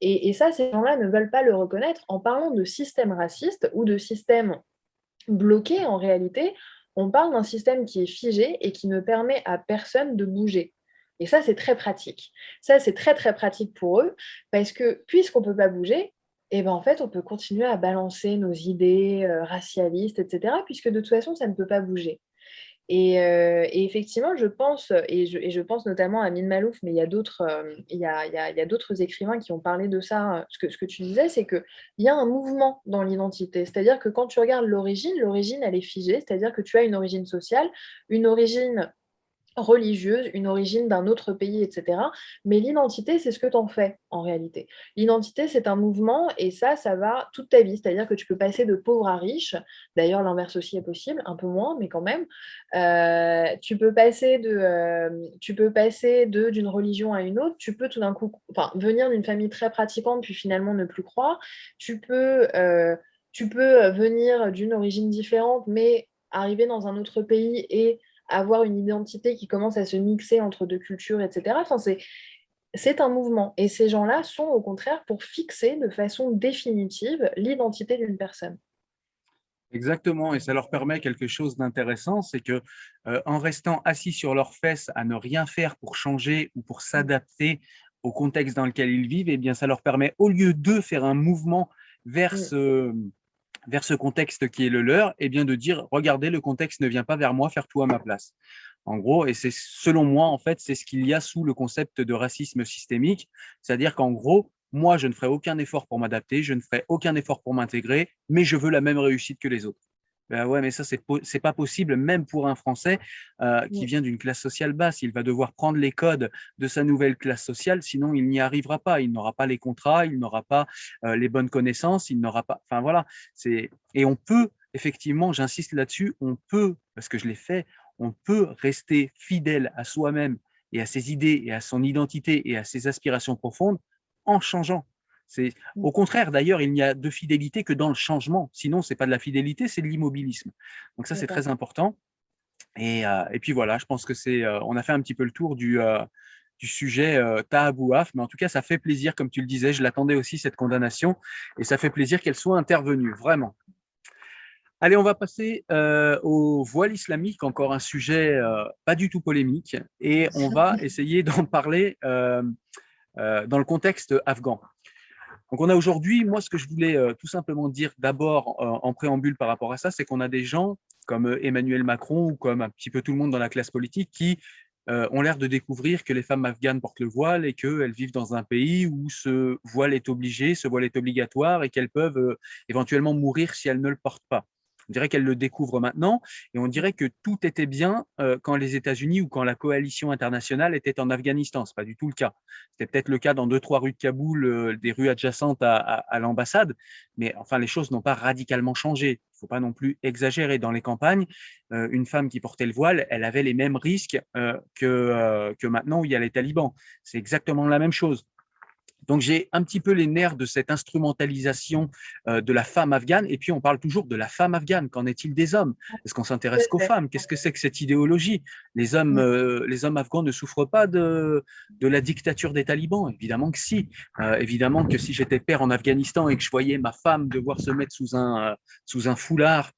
Et ça, ces gens-là ne veulent pas le reconnaître. En parlant de système raciste ou de système bloqué, en réalité, on parle d'un système qui est figé et qui ne permet à personne de bouger. Et ça, c'est très pratique. Ça, c'est très, très pratique pour eux, parce que puisqu'on ne peut pas bouger, eh ben, en fait, on peut continuer à balancer nos idées racialistes, etc., puisque de toute façon, ça ne peut pas bouger. Et effectivement, je pense, je pense notamment à Min Malouf, mais il y a d'autres il y a d'autres écrivains qui ont parlé de ça. Ce que tu disais, c'est qu'il y a un mouvement dans l'identité. C'est-à-dire que quand tu regardes l'origine, elle est figée. C'est-à-dire que tu as une origine sociale, une origine religieuse, une origine d'un autre pays, etc. Mais l'identité, c'est ce que tu en fais en réalité. L'identité, c'est un mouvement et ça va toute ta vie. C'est-à-dire que tu peux passer de pauvre à riche. D'ailleurs, l'inverse aussi est possible, un peu moins, mais quand même. Tu peux passer d'une religion à une autre. Tu peux tout d'un coup, enfin, venir d'une famille très pratiquante puis finalement ne plus croire. Tu peux venir d'une origine différente, mais arriver dans un autre pays et avoir une identité qui commence à se mixer entre deux cultures, etc. Enfin, c'est un mouvement. Et ces gens-là sont au contraire pour fixer de façon définitive l'identité d'une personne. Exactement, et ça leur permet quelque chose d'intéressant, c'est que en restant assis sur leurs fesses à ne rien faire pour changer ou pour s'adapter au contexte dans lequel ils vivent, eh bien ça leur permet, au lieu de faire un mouvement vers vers ce contexte qui est le leur, eh bien de dire regardez, le contexte ne vient pas vers moi, faire tout à ma place. En gros, et c'est selon moi, en fait, c'est ce qu'il y a sous le concept de racisme systémique, c'est-à-dire qu'en gros, moi, je ne ferai aucun effort pour m'adapter, je ne ferai aucun effort pour m'intégrer, mais je veux la même réussite que les autres. Ben ouais, mais ça, c'est pas possible, même pour un Français qui vient d'une classe sociale basse. Il va devoir prendre les codes de sa nouvelle classe sociale, sinon il n'y arrivera pas. Il n'aura pas les contrats, il n'aura pas les bonnes connaissances, il n'aura pas. Enfin voilà. Et on peut, effectivement, j'insiste là-dessus, on peut, parce que je l'ai fait, on peut rester fidèle à soi-même et à ses idées et à son identité et à ses aspirations profondes en changeant. Au contraire, d'ailleurs, il n'y a de fidélité que dans le changement. Sinon, ce n'est pas de la fidélité, c'est de l'immobilisme. Donc ça, c'est très important. Et puis voilà, je pense que on a fait un petit peu le tour du sujet Taha Bouaf, mais en tout cas, ça fait plaisir, comme tu le disais, je l'attendais aussi, cette condamnation, et ça fait plaisir qu'elle soit intervenue, vraiment. Allez, on va passer au voile islamique, encore un sujet pas du tout polémique, et on va essayer d'en parler dans le contexte afghan. Donc, on a aujourd'hui, moi, ce que je voulais tout simplement dire d'abord en préambule par rapport à ça, c'est qu'on a des gens comme Emmanuel Macron ou comme un petit peu tout le monde dans la classe politique qui ont l'air de découvrir que les femmes afghanes portent le voile et qu'elles vivent dans un pays où ce voile est obligé, ce voile est obligatoire et qu'elles peuvent éventuellement mourir si elles ne le portent pas. On dirait qu'elle le découvre maintenant et on dirait que tout était bien quand les États-Unis ou quand la coalition internationale était en Afghanistan. Ce n'est pas du tout le cas. C'était peut-être le cas dans 2-3 rues de Kaboul, des rues adjacentes à l'ambassade, mais enfin, les choses n'ont pas radicalement changé. Il ne faut pas non plus exagérer. Dans les campagnes, une femme qui portait le voile, elle avait les mêmes risques que maintenant où il y a les talibans. C'est exactement la même chose. Donc, j'ai un petit peu les nerfs de cette instrumentalisation de la femme afghane. Et puis, on parle toujours de la femme afghane. Qu'en est-il des hommes? Est-ce qu'on s'intéresse qu'aux femmes? Qu'est-ce que c'est que cette idéologie? Les hommes afghans ne souffrent pas de la dictature des talibans? Évidemment que si. Évidemment que si j'étais père en Afghanistan et que je voyais ma femme devoir se mettre sous un foulard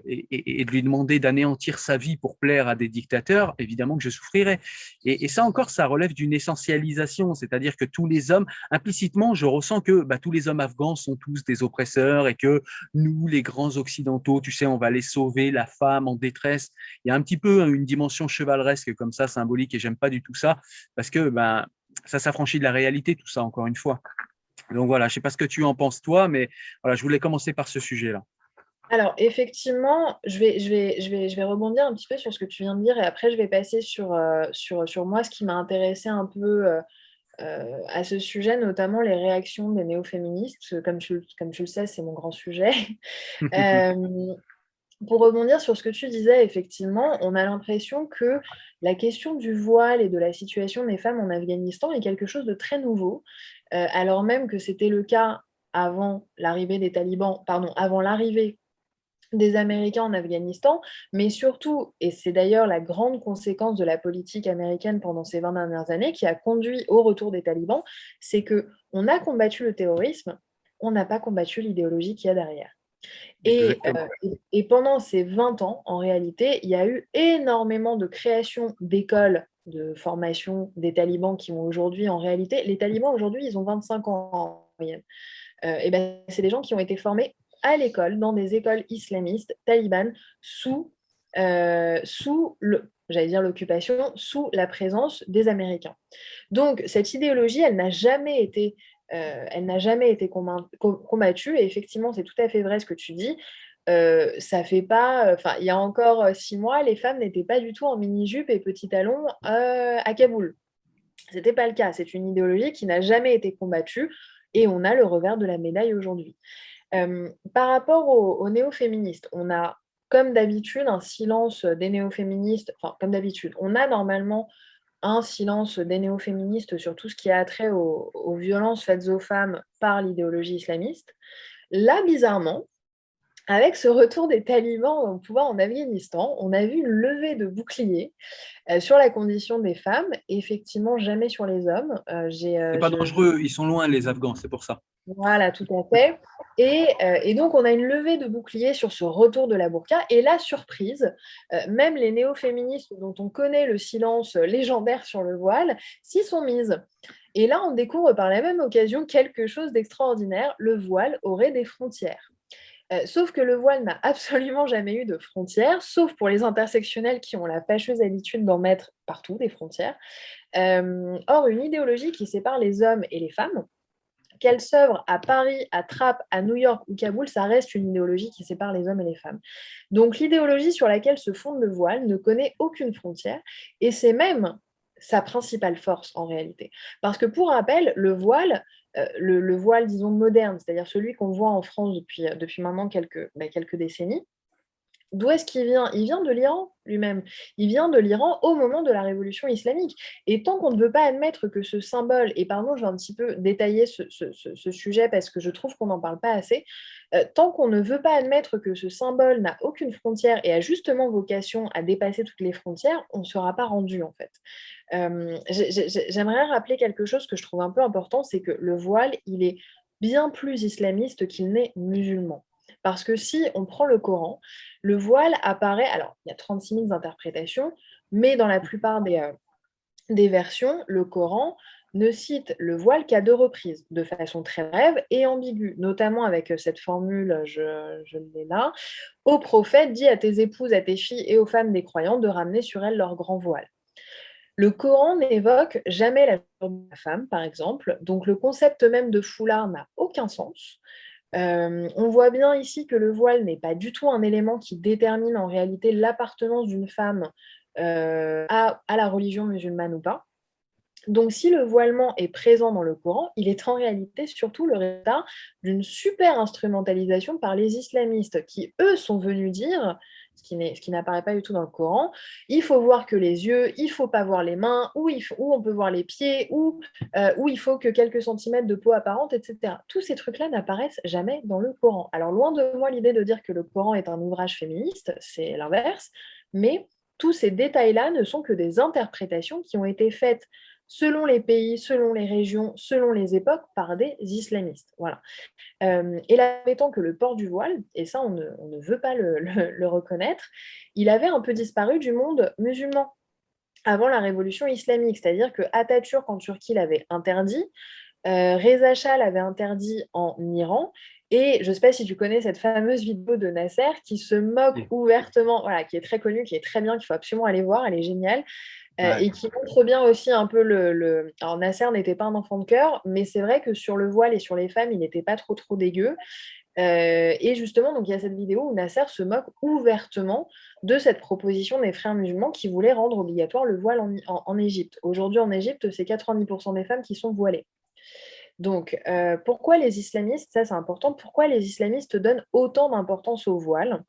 et de lui demander d'anéantir sa vie pour plaire à des dictateurs, évidemment que je souffrirais. Et ça encore, ça relève d'une essentialisation, c'est-à-dire que tous les hommes, implicitement, je ressens que tous les hommes afghans sont tous des oppresseurs et que nous, les grands occidentaux, tu sais, on va les sauver, la femme en détresse. Il y a un petit peu une dimension chevaleresque comme ça, symbolique, et j'aime pas du tout ça, parce que ça s'affranchit de la réalité, tout ça, encore une fois. Donc voilà, je sais pas ce que tu en penses toi, mais voilà, je voulais commencer par ce sujet-là. Alors, effectivement, je vais rebondir un petit peu sur ce que tu viens de dire et après, je vais passer sur moi, ce qui m'a intéressé un peu à ce sujet, notamment les réactions des néo-féministes. Comme tu le sais, c'est mon grand sujet. Euh, pour rebondir sur ce que tu disais, effectivement, on a l'impression que la question du voile et de la situation des femmes en Afghanistan est quelque chose de très nouveau, alors même que c'était le cas avant l'arrivée des talibans, pardon, avant l'arrivée des Américains en Afghanistan, mais surtout, et c'est d'ailleurs la grande conséquence de la politique américaine pendant ces 20 dernières années qui a conduit au retour des talibans, c'est qu'on a combattu le terrorisme, on n'a pas combattu l'idéologie qu'il y a derrière. Et pendant ces 20 ans, en réalité, il y a eu énormément de création d'écoles de formation des talibans qui ont aujourd'hui, en réalité, les talibans aujourd'hui, ils ont 25 ans en moyenne. Et ben, c'est des gens qui ont été formés à l'école, dans des écoles islamistes talibanes, j'allais dire l'occupation, sous la présence des Américains. Donc, cette idéologie, elle n'a jamais été combattue. Et effectivement, c'est tout à fait vrai ce que tu dis. Ça fait pas. Enfin, il y a encore 6 mois, les femmes n'étaient pas du tout en mini-jupe et petits talons à Kaboul. Ce n'était pas le cas. C'est une idéologie qui n'a jamais été combattue et on a le revers de la médaille aujourd'hui. Par rapport aux néo-féministes, on a, comme d'habitude, un silence des néo-féministes. Enfin, comme d'habitude, on a normalement un silence des néo-féministes sur tout ce qui a trait aux violences faites aux femmes par l'idéologie islamiste. Là, bizarrement, avec ce retour des talibans au pouvoir en Afghanistan, on a vu une levée de boucliers sur la condition des femmes, et effectivement jamais sur les hommes. C'est pas dangereux, ils sont loin les Afghans, c'est pour ça. Voilà, tout à fait. Et donc, on a une levée de boucliers sur ce retour de la burqa. Et la surprise, même les néo-féministes dont on connaît le silence légendaire sur le voile, s'y sont mises. Et là, on découvre par la même occasion quelque chose d'extraordinaire. Le voile aurait des frontières. Sauf que le voile n'a absolument jamais eu de frontières, sauf pour les intersectionnels qui ont la fâcheuse habitude d'en mettre partout des frontières. Or, une idéologie qui sépare les hommes et les femmes, qu'elle s'œuvre à Paris, à Trappes, à New York ou Kaboul, ça reste une idéologie qui sépare les hommes et les femmes. Donc l'idéologie sur laquelle se fonde le voile ne connaît aucune frontière et c'est même sa principale force en réalité. Parce que pour rappel, le voile, disons moderne, c'est-à-dire celui qu'on voit en France depuis maintenant quelques décennies, d'où est-ce qu'il vient? Il vient de l'Iran lui-même. Il vient de l'Iran au moment de la révolution islamique. Et tant qu'on ne veut pas admettre que ce symbole, et pardon, je vais un petit peu détailler ce sujet parce que je trouve qu'on n'en parle pas assez, tant qu'on ne veut pas admettre que ce symbole n'a aucune frontière et a justement vocation à dépasser toutes les frontières, on ne sera pas rendu en fait. J'aimerais rappeler quelque chose que je trouve un peu important, c'est que le voile, il est bien plus islamiste qu'il n'est musulman. Parce que si on prend le Coran, le voile apparaît, alors il y a 36 000 interprétations, mais dans la plupart des versions, le Coran ne cite le voile qu'à 2 reprises, de façon très brève et ambiguë, notamment avec cette formule, je l'ai là, ô prophète, dis à tes épouses, à tes filles et aux femmes des croyants de ramener sur elles leur grand voile. Le Coran n'évoque jamais la figure de la femme, par exemple, donc le concept même de foulard n'a aucun sens. On voit bien ici que le voile n'est pas du tout un élément qui détermine en réalité l'appartenance d'une femme à la religion musulmane ou pas. Donc, si le voilement est présent dans le Coran, il est en réalité surtout le résultat d'une super instrumentalisation par les islamistes qui, eux, sont venus dire, ce qui n'apparaît pas du tout dans le Coran, il faut voir que les yeux, il ne faut pas voir les mains, ou on peut voir les pieds, ou il faut que quelques centimètres de peau apparente, etc. Tous ces trucs-là n'apparaissent jamais dans le Coran. Alors, loin de moi l'idée de dire que le Coran est un ouvrage féministe, c'est l'inverse, mais tous ces détails-là ne sont que des interprétations qui ont été faites selon les pays, selon les régions, selon les époques, par des islamistes. Voilà. Et là, étant que le port du voile, et ça on ne veut pas le reconnaître, il avait un peu disparu du monde musulman avant la révolution islamique. C'est-à-dire que Atatürk en Turquie l'avait interdit, Reza Shah l'avait interdit en Iran, et je ne sais pas si tu connais cette fameuse vidéo de Nasser qui se moque ouvertement, voilà, qui est très connue, qui est très bien, qu'il faut absolument aller voir, elle est géniale. Et qui montre bien aussi un peu Alors, Nasser n'était pas un enfant de cœur, mais c'est vrai que sur le voile et sur les femmes, il n'était pas trop dégueu. Et justement, donc, il y a cette vidéo où Nasser se moque ouvertement de cette proposition des frères musulmans qui voulaient rendre obligatoire le voile en Égypte. Aujourd'hui, en Égypte, c'est 90% des femmes qui sont voilées. Donc, pourquoi les islamistes, ça c'est important, pourquoi les islamistes donnent autant d'importance au voile?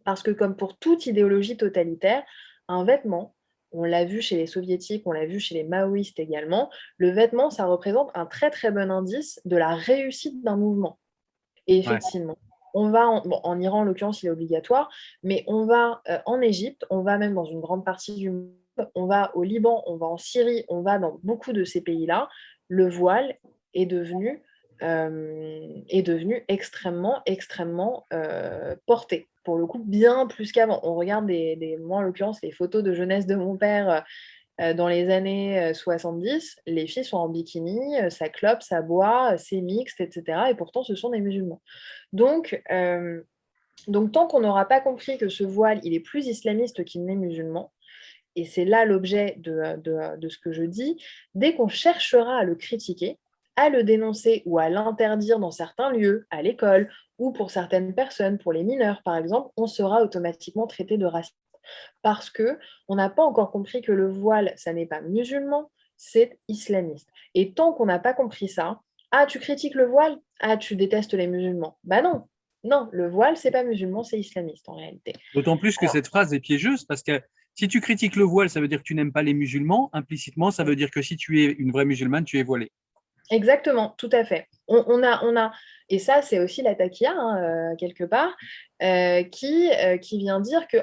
Parce que comme pour toute idéologie totalitaire, un vêtement, on l'a vu chez les soviétiques, on l'a vu chez les maoïstes également, le vêtement, ça représente un très très bon indice de la réussite d'un mouvement. Et effectivement, on va, en Iran en l'occurrence, il est obligatoire, mais on va en Égypte, on va même dans une grande partie du monde, on va au Liban, on va en Syrie, on va dans beaucoup de ces pays-là, le voile est devenu extrêmement porté. Pour le coup, bien plus qu'avant. On regarde moi, en l'occurrence, les photos de jeunesse de mon père dans les années 70. Les filles sont en bikini, ça clope, ça boit, c'est mixte, etc. Et pourtant, ce sont des musulmans. Donc tant qu'on n'aura pas compris que ce voile, il est plus islamiste qu'il n'est musulman, et c'est là l'objet de ce que je dis, dès qu'on cherchera à le critiquer, à le dénoncer ou à l'interdire dans certains lieux, à l'école, ou pour certaines personnes, pour les mineurs par exemple, on sera automatiquement traité de raciste. Parce qu'on n'a pas encore compris que le voile, ça n'est pas musulman, c'est islamiste. Et tant qu'on n'a pas compris ça, ah, tu critiques le voile? Ah, tu détestes les musulmans. Bah non, non, le voile, c'est pas musulman, c'est islamiste en réalité. D'autant plus que cette phrase est piégeuse parce que si tu critiques le voile, ça veut dire que tu n'aimes pas les musulmans. Implicitement, ça veut dire que si tu es une vraie musulmane, tu es voilée. Exactement, tout à fait. On a, et ça c'est aussi la taquilla, quelque part, qui vient dire que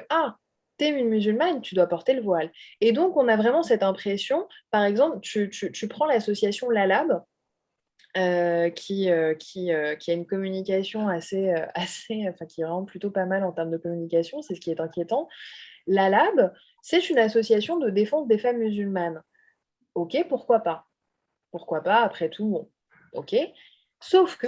t'es une musulmane, tu dois porter le voile. Et donc on a vraiment cette impression, par exemple, tu prends l'association Lalab, qui a une communication enfin, qui est vraiment plutôt pas mal en termes de communication, c'est ce qui est inquiétant. Lalab, c'est une association de défense des femmes musulmanes. Ok, pourquoi pas? Pourquoi pas, après tout, bon, ok. Sauf que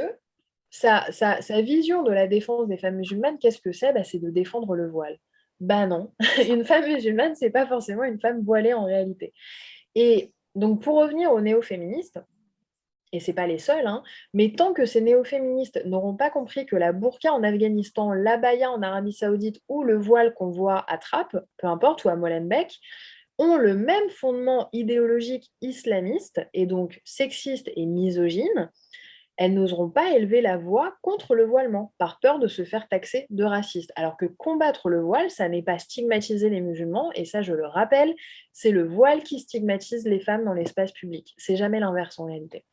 sa vision de la défense des femmes musulmanes, qu'est-ce que c'est? C'est de défendre le voile. Bah non, une femme musulmane, c'est pas forcément une femme voilée en réalité. Et donc, pour revenir aux néo-féministes, et c'est pas les seuls, mais tant que ces néo-féministes n'auront pas compris que la burqa en Afghanistan, l'abaya en Arabie Saoudite ou le voile qu'on voit à Trappes, peu importe, ou à Molenbeek, ont le même fondement idéologique islamiste et donc sexiste et misogyne, elles n'oseront pas élever la voix contre le voilement par peur de se faire taxer de raciste. Alors que combattre le voile, ça n'est pas stigmatiser les musulmans, et ça je le rappelle, c'est le voile qui stigmatise les femmes dans l'espace public. C'est jamais l'inverse en réalité.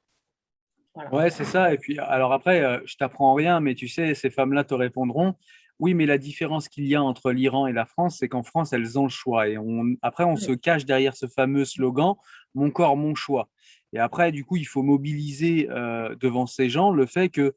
Voilà. Ouais, c'est ça. Et puis, alors après, je t'apprends rien, mais tu sais, ces femmes-là te répondront, oui, mais la différence qu'il y a entre l'Iran et la France, c'est qu'en France, elles ont le choix. Et après, on se cache derrière ce fameux slogan, mon corps, mon choix. Et après, du coup, il faut mobiliser devant ces gens le fait que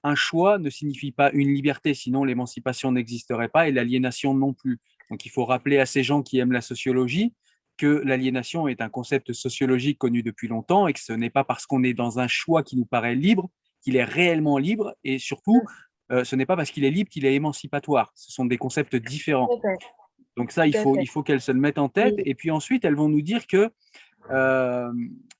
un choix ne signifie pas une liberté, sinon l'émancipation n'existerait pas et l'aliénation non plus. Donc, il faut rappeler à ces gens qui aiment la sociologie que l'aliénation est un concept sociologique connu depuis longtemps et que ce n'est pas parce qu'on est dans un choix qui nous paraît libre qu'il est réellement libre, et surtout, ce n'est pas parce qu'il est libre qu'il est émancipatoire. Ce sont des concepts différents. Donc ça, il faut qu'elles se le mettent en tête. Et puis ensuite, elles vont nous dire que,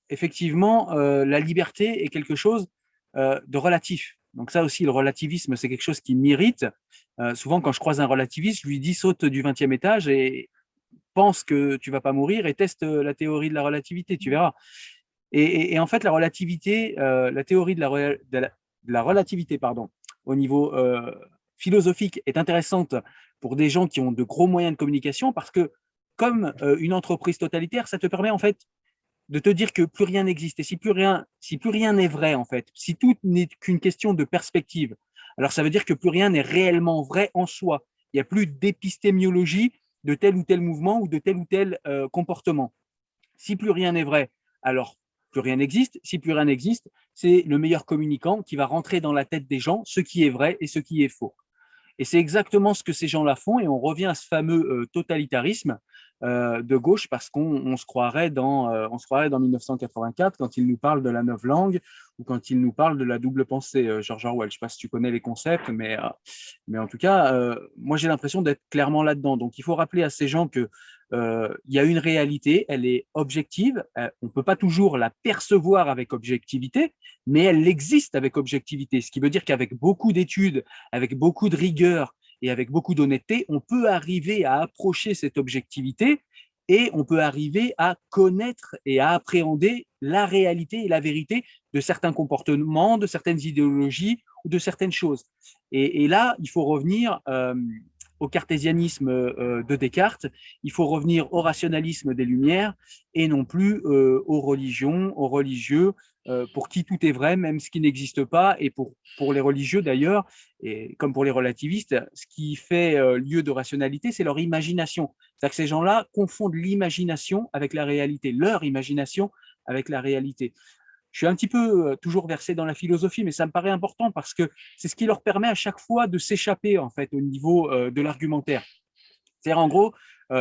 effectivement, la liberté est quelque chose de relatif. Donc ça aussi, le relativisme, c'est quelque chose qui m'irrite. Souvent, quand je croise un relativiste, je lui dis saute du 20e étage et pense que tu vas pas mourir et teste la théorie de la relativité, tu verras. Et en fait, la relativité, la théorie de la relativité, pardon, au niveau philosophique est intéressante pour des gens qui ont de gros moyens de communication parce que comme une entreprise totalitaire, ça te permet en fait de te dire que plus rien n'existe. Et si plus rien n'est vrai, en fait, si tout n'est qu'une question de perspective, alors ça veut dire que plus rien n'est réellement vrai en soi. Il n'y a plus d'épistémiologie de tel ou tel mouvement ou de tel ou tel comportement. Si plus rien n'est vrai, alors plus rien n'existe. Si plus rien n'existe, c'est le meilleur communicant qui va rentrer dans la tête des gens ce qui est vrai et ce qui est faux. Et c'est exactement ce que ces gens-là font. Et on revient à ce fameux totalitarisme de gauche parce qu'on se croirait dans 1984 quand il nous parle de la novlangue ou quand il nous parle de la double pensée. George Orwell, je ne sais pas si tu connais les concepts, mais en tout cas, moi j'ai l'impression d'être clairement là-dedans. Donc il faut rappeler à ces gens que il y a une réalité, elle est objective, on ne peut pas toujours la percevoir avec objectivité, mais elle existe avec objectivité, ce qui veut dire qu'avec beaucoup d'études, avec beaucoup de rigueur et avec beaucoup d'honnêteté, on peut arriver à approcher cette objectivité et on peut arriver à connaître et à appréhender la réalité et la vérité de certains comportements, de certaines idéologies ou de certaines choses. Et là, il faut revenir au cartésianisme de Descartes, il faut revenir au rationalisme des Lumières et non plus aux religions, aux religieux, pour qui tout est vrai, même ce qui n'existe pas, et pour les religieux d'ailleurs, et comme pour les relativistes, ce qui fait lieu de rationalité, c'est leur imagination. C'est-à-dire que ces gens-là confondent l'imagination avec la réalité, leur imagination avec la réalité. Je suis un petit peu toujours versé dans la philosophie, mais ça me paraît important parce que c'est ce qui leur permet à chaque fois de s'échapper en fait au niveau de l'argumentaire. C'est-à-dire en gros,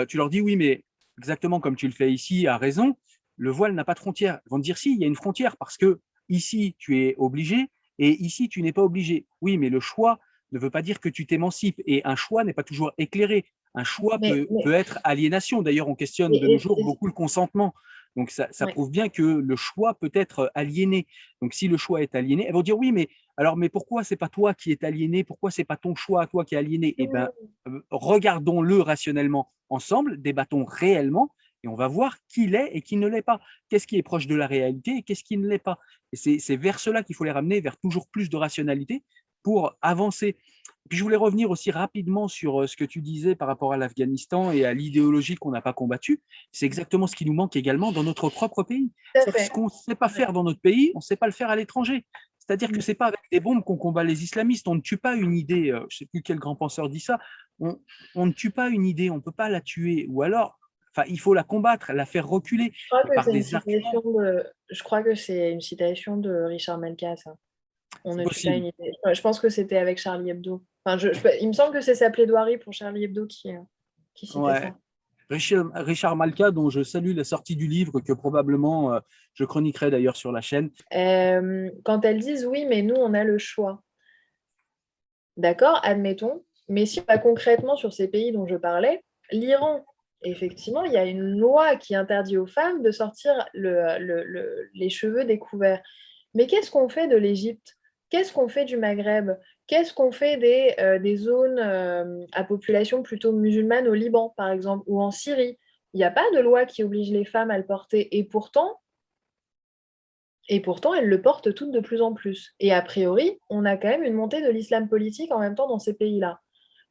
tu leur dis oui, mais exactement comme tu le fais ici, à raison, le voile n'a pas de frontière. Ils vont te dire si, il y a une frontière parce que ici tu es obligé et ici tu n'es pas obligé. Oui, mais le choix ne veut pas dire que tu t'émancipes et un choix n'est pas toujours éclairé. Un choix peut être aliénation. D'ailleurs, on questionne de nos jours beaucoup le consentement. Donc, ça prouve bien que le choix peut être aliéné. Donc, si le choix est aliéné, elles vont dire oui, mais alors, mais pourquoi c'est pas toi qui es aliéné? Pourquoi c'est pas ton choix à toi qui est aliéné? Eh bien, regardons-le rationnellement ensemble, débattons réellement et on va voir qui l'est et qui ne l'est pas. Qu'est-ce qui est proche de la réalité et qu'est-ce qui ne l'est pas? Et c'est vers cela qu'il faut les ramener, vers toujours plus de rationalité pour avancer. Puis je voulais revenir aussi rapidement sur ce que tu disais par rapport à l'Afghanistan et à l'idéologie qu'on n'a pas combattue. C'est exactement ce qui nous manque également dans notre propre pays. Ce qu'on ne sait pas faire dans notre pays, on ne sait pas le faire à l'étranger. C'est-à-dire que ce n'est pas avec des bombes qu'on combat les islamistes. On ne tue pas une idée. Je ne sais plus quel grand penseur dit ça. On ne tue pas une idée, on ne peut pas la tuer. Ou alors, il faut la combattre, la faire reculer. Je crois que c'est une citation de Richard Malka, ça. On ne tue pas une idée. Je pense que c'était avec Charlie Hebdo. Il me semble que c'est sa plaidoirie pour Charlie Hebdo qui citait ça. Richard Malka, dont je salue la sortie du livre, que probablement je chroniquerai d'ailleurs sur la chaîne. Quand elles disent oui, mais nous, on a le choix. D'accord, admettons. Mais si on va concrètement sur ces pays dont je parlais, l'Iran, effectivement, il y a une loi qui interdit aux femmes de sortir les cheveux découverts. Mais qu'est-ce qu'on fait de l'Égypte? Qu'est-ce qu'on fait du Maghreb? Qu'est-ce qu'on fait des zones à population plutôt musulmane au Liban, par exemple, ou en Syrie? Il n'y a pas de loi qui oblige les femmes à le porter. Et pourtant, elles le portent toutes de plus en plus. Et a priori, on a quand même une montée de l'islam politique en même temps dans ces pays-là.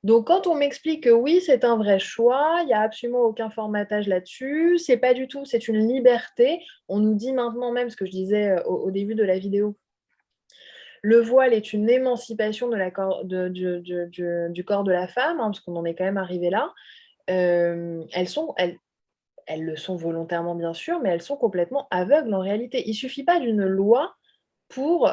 Donc, quand on m'explique que oui, c'est un vrai choix, il n'y a absolument aucun formatage là-dessus, c'est pas du tout, c'est une liberté. On nous dit maintenant même ce que je disais au début de la vidéo. Le voile est une émancipation du corps de la femme, parce qu'on en est quand même arrivé là. Elles le sont volontairement, bien sûr, mais elles sont complètement aveugles en réalité. Il ne suffit pas d'une loi pour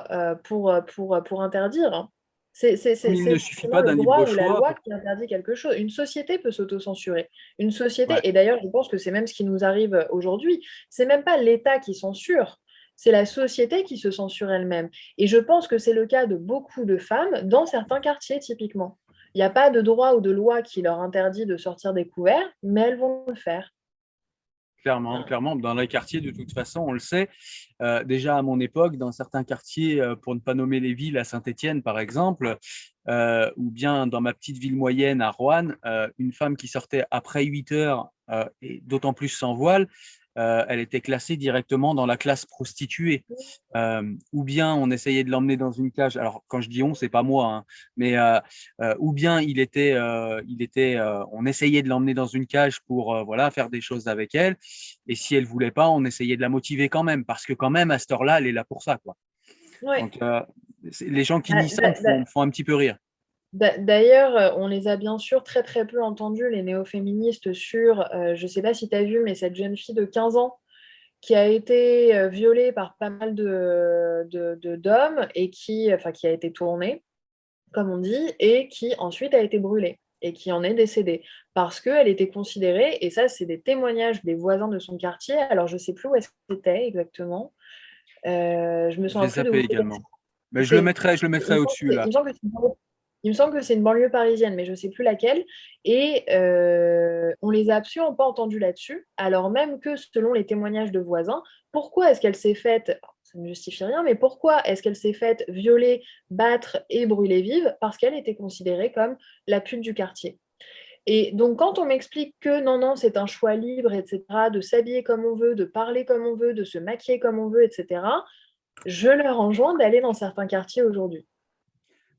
interdire. Hein. C'est il ne suffit pas d'un le droit libre ou la choix. loi qui interdit quelque chose. Une société peut s'autocensurer. Une société, et d'ailleurs, je pense que c'est même ce qui nous arrive aujourd'hui. C'est même pas l'État qui censure. C'est la société qui se censure elle-même. Et je pense que c'est le cas de beaucoup de femmes dans certains quartiers, typiquement. Il n'y a pas de droit ou de loi qui leur interdit de sortir découvert, mais elles vont le faire. Clairement, clairement. Dans les quartiers, de toute façon, on le sait. Déjà à mon époque, dans certains quartiers, pour ne pas nommer les villes, à Saint-Étienne par exemple, ou bien dans ma petite ville moyenne à Roanne, une femme qui sortait après 8 heures, et d'autant plus sans voile, elle était classée directement dans la classe prostituée. Ou bien on essayait de l'emmener dans une cage. Alors quand je dis on, c'est pas moi, hein, mais ou bien on essayait de l'emmener dans une cage pour voilà faire des choses avec elle. Et si elle voulait pas, on essayait de la motiver quand même, parce que quand même à cette heure-là, elle est là pour ça, quoi. Ouais. Donc les gens qui Bah, disent ça me font un petit peu rire. D'ailleurs, on les a bien sûr très très peu entendus, les néo-féministes, sur, je ne sais pas si tu as vu, mais cette jeune fille de 15 ans qui a été violée par pas mal d'hommes et qui a été tournée, comme on dit, et qui ensuite a été brûlée et qui en est décédée parce qu'elle était considérée, et ça, c'est des témoignages des voisins de son quartier. Alors, je ne sais plus où est-ce que c'était exactement. Je me J'ai souviens plus de zappé où également. Mais je le c'est. mettrai au-dessus là. Il me semble que c'est une banlieue parisienne, mais je ne sais plus laquelle. Et on les a absolument pas entendus là-dessus, alors même que selon les témoignages de voisins, pourquoi est-ce qu'elle s'est faite, ça ne justifie rien, mais pourquoi est-ce qu'elle s'est faite violer, battre et brûler vive? Parce qu'elle était considérée comme la pute du quartier. Et donc, quand on m'explique que non, non, c'est un choix libre, etc., de s'habiller comme on veut, de parler comme on veut, de se maquiller comme on veut, etc., je leur enjoins d'aller dans certains quartiers aujourd'hui.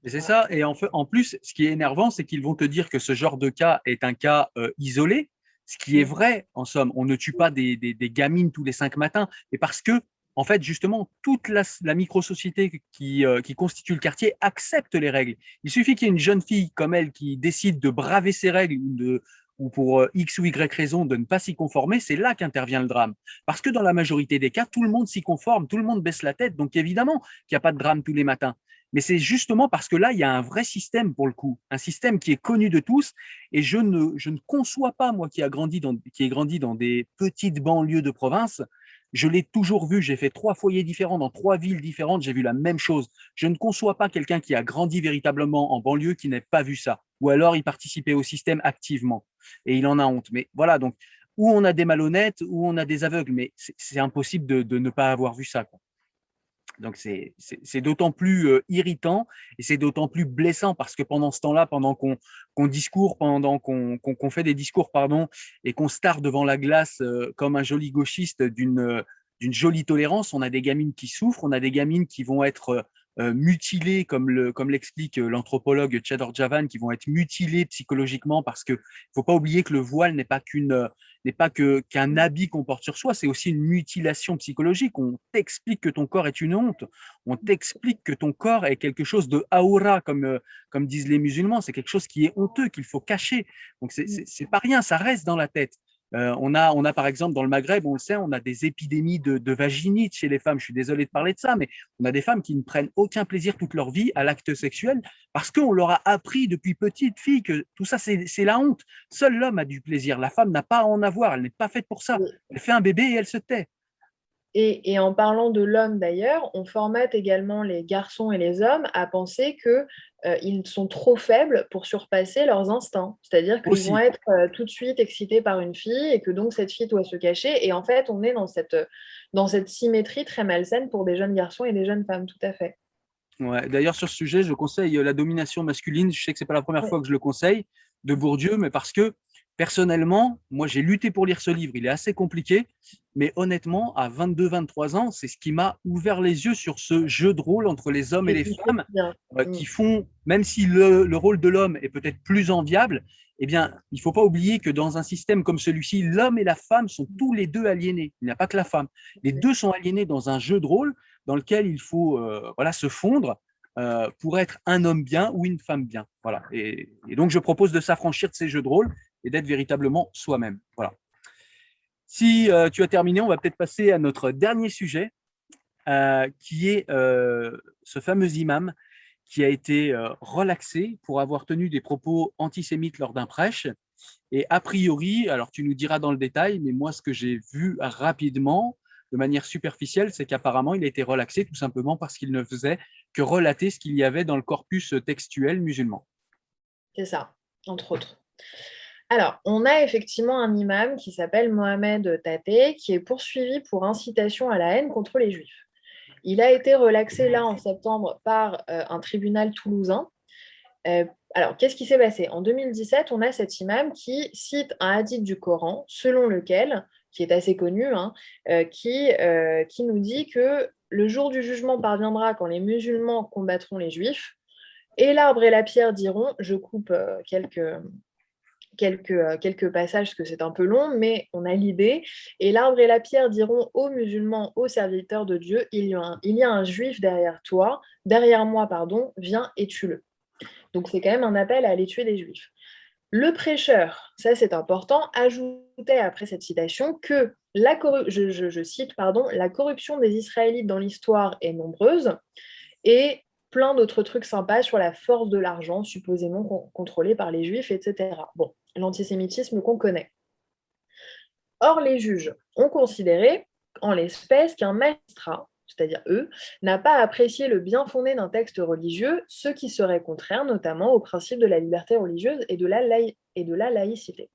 Et c'est ça. Et en plus, ce qui est énervant, c'est qu'ils vont te dire que ce genre de cas est un cas isolé, ce qui est vrai, en somme. On ne tue pas des gamines tous les 5 matins. Et parce que, en fait, justement, toute la micro-société qui constitue le quartier accepte les règles. Il suffit qu'il y ait une jeune fille comme elle qui décide de braver ses règles ou pour X ou Y raison de ne pas s'y conformer, c'est là qu'intervient le drame. Parce que dans la majorité des cas, tout le monde s'y conforme, tout le monde baisse la tête. Donc évidemment qu'il n'y a pas de drame tous les matins. Mais c'est justement parce que là, il y a un vrai système pour le coup, un système qui est connu de tous. Et je ne conçois pas, moi qui ai grandi dans des petites banlieues de province, je l'ai toujours vu. J'ai fait 3 foyers différents dans 3 villes différentes. J'ai vu la même chose. Je ne conçois pas quelqu'un qui a grandi véritablement en banlieue qui n'ait pas vu ça. Ou alors il participait au système activement et il en a honte. Mais voilà, donc, où on a des malhonnêtes, où on a des aveugles. Mais c'est impossible de ne pas avoir vu ça, quoi. Donc, c'est d'autant plus irritant et c'est d'autant plus blessant parce que pendant ce temps-là, pendant qu'on fait des discours, pardon, et qu'on se tare devant la glace comme un joli gauchiste d'une jolie tolérance, on a des gamines qui souffrent, on a des gamines qui vont être mutilées, comme l'explique l'anthropologue Chador Javan, qui vont être mutilées psychologiquement parce qu'il ne faut pas oublier que le voile n'est pas qu'un habit qu'on porte sur soi, c'est aussi une mutilation psychologique. On t'explique que ton corps est une honte, on t'explique que ton corps est quelque chose de aura, comme disent les musulmans, c'est quelque chose qui est honteux, qu'il faut cacher. Donc, c'est pas rien, ça reste dans la tête. On a par exemple dans le Maghreb, on le sait, on a des épidémies de vaginite chez les femmes. Je suis désolé de parler de ça, mais on a des femmes qui ne prennent aucun plaisir toute leur vie à l'acte sexuel parce qu'on leur a appris depuis petite fille que tout ça, c'est la honte. Seul l'homme a du plaisir. La femme n'a pas à en avoir. Elle n'est pas faite pour ça. Elle fait un bébé et elle se tait. Et en parlant de l'homme d'ailleurs, on formate également les garçons et les hommes à penser qu'ils sont trop faibles pour surpasser leurs instincts. C'est-à-dire qu'ils vont Aussi. être tout de suite excités par une fille et que donc cette fille doit se cacher. Et en fait, on est dans cette symétrie très malsaine pour des jeunes garçons et des jeunes femmes, tout à fait. Ouais. D'ailleurs, sur ce sujet, je conseille La domination masculine. Je sais que ce n'est pas la première Ouais. fois que je le conseille, de Bourdieu, mais parce que personnellement, moi, j'ai lutté pour lire ce livre. Il est assez compliqué, mais honnêtement, à 22, 23 ans, c'est ce qui m'a ouvert les yeux sur ce jeu de rôle entre les hommes et Et les qui fait femmes bien. qui font, même si le rôle de l'homme est peut-être plus enviable, eh bien, il ne faut pas oublier que dans un système comme celui-ci, l'homme et la femme sont tous les deux aliénés. Il n'y a pas que la femme. Les deux sont aliénés dans un jeu de rôle dans lequel il faut voilà, se fondre pour être un homme bien ou une femme bien. Voilà. Et donc, je propose de s'affranchir de ces jeux de rôle et d'être véritablement soi-même. Voilà. Si tu as terminé, on va peut-être passer à notre dernier sujet, qui est ce fameux imam qui a été relaxé pour avoir tenu des propos antisémites lors d'un prêche. Et a priori, alors tu nous diras dans le détail, mais moi, ce que j'ai vu rapidement, de manière superficielle, c'est qu'apparemment, il a été relaxé tout simplement parce qu'il ne faisait que relater ce qu'il y avait dans le corpus textuel musulman. C'est ça, entre autres. Alors, on a effectivement un imam qui s'appelle Mohamed Tateh, qui est poursuivi pour incitation à la haine contre les Juifs. Il a été relaxé là en septembre par un tribunal toulousain. Alors, qu'est-ce qui s'est passé? En 2017, on a cet imam qui cite un hadith du Coran, selon lequel, qui est assez connu, qui nous dit que le jour du jugement parviendra quand les musulmans combattront les Juifs, et l'arbre et la pierre diront, je coupe quelques passages parce que c'est un peu long, mais on a l'idée. Et l'arbre et la pierre diront aux musulmans, aux serviteurs de Dieu, il y a un juif derrière moi, viens et tue-le. Donc c'est quand même un appel à aller tuer des juifs. Le prêcheur, ça c'est important, ajoutait après cette citation que je cite, la corruption des Israélites dans l'histoire est nombreuse et plein d'autres trucs sympas sur la force de l'argent supposément contrôlée par les juifs, etc. Bon, l'antisémitisme qu'on connaît. Or, les juges ont considéré, en l'espèce, qu'un magistrat, c'est-à-dire eux, n'a pas apprécié le bien fondé d'un texte religieux, ce qui serait contraire notamment au principe de la liberté religieuse et de la laïcité.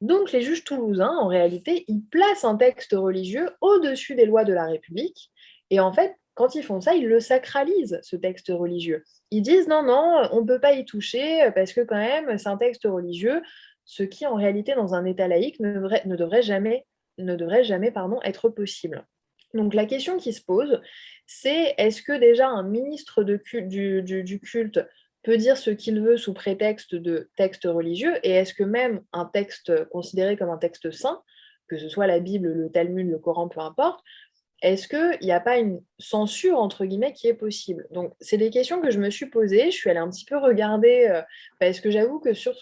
Donc les juges toulousains, en réalité, ils placent un texte religieux au-dessus des lois de la République, et en fait, quand ils font ça, ils le sacralisent, ce texte religieux. Ils disent non, on ne peut pas y toucher, parce que quand même, c'est un texte religieux, ce qui, en réalité, dans un État laïque, ne devrait jamais être possible. Donc la question qui se pose, c'est est-ce que déjà un ministre du culte peut dire ce qu'il veut sous prétexte de texte religieux, et est-ce que même un texte considéré comme un texte saint, que ce soit la Bible, le Talmud, le Coran, peu importe, est-ce qu'il n'y a pas une censure, entre guillemets, qui est possible? Donc, c'est des questions que je me suis posées. Je suis allée un petit peu regarder, parce que j'avoue que sur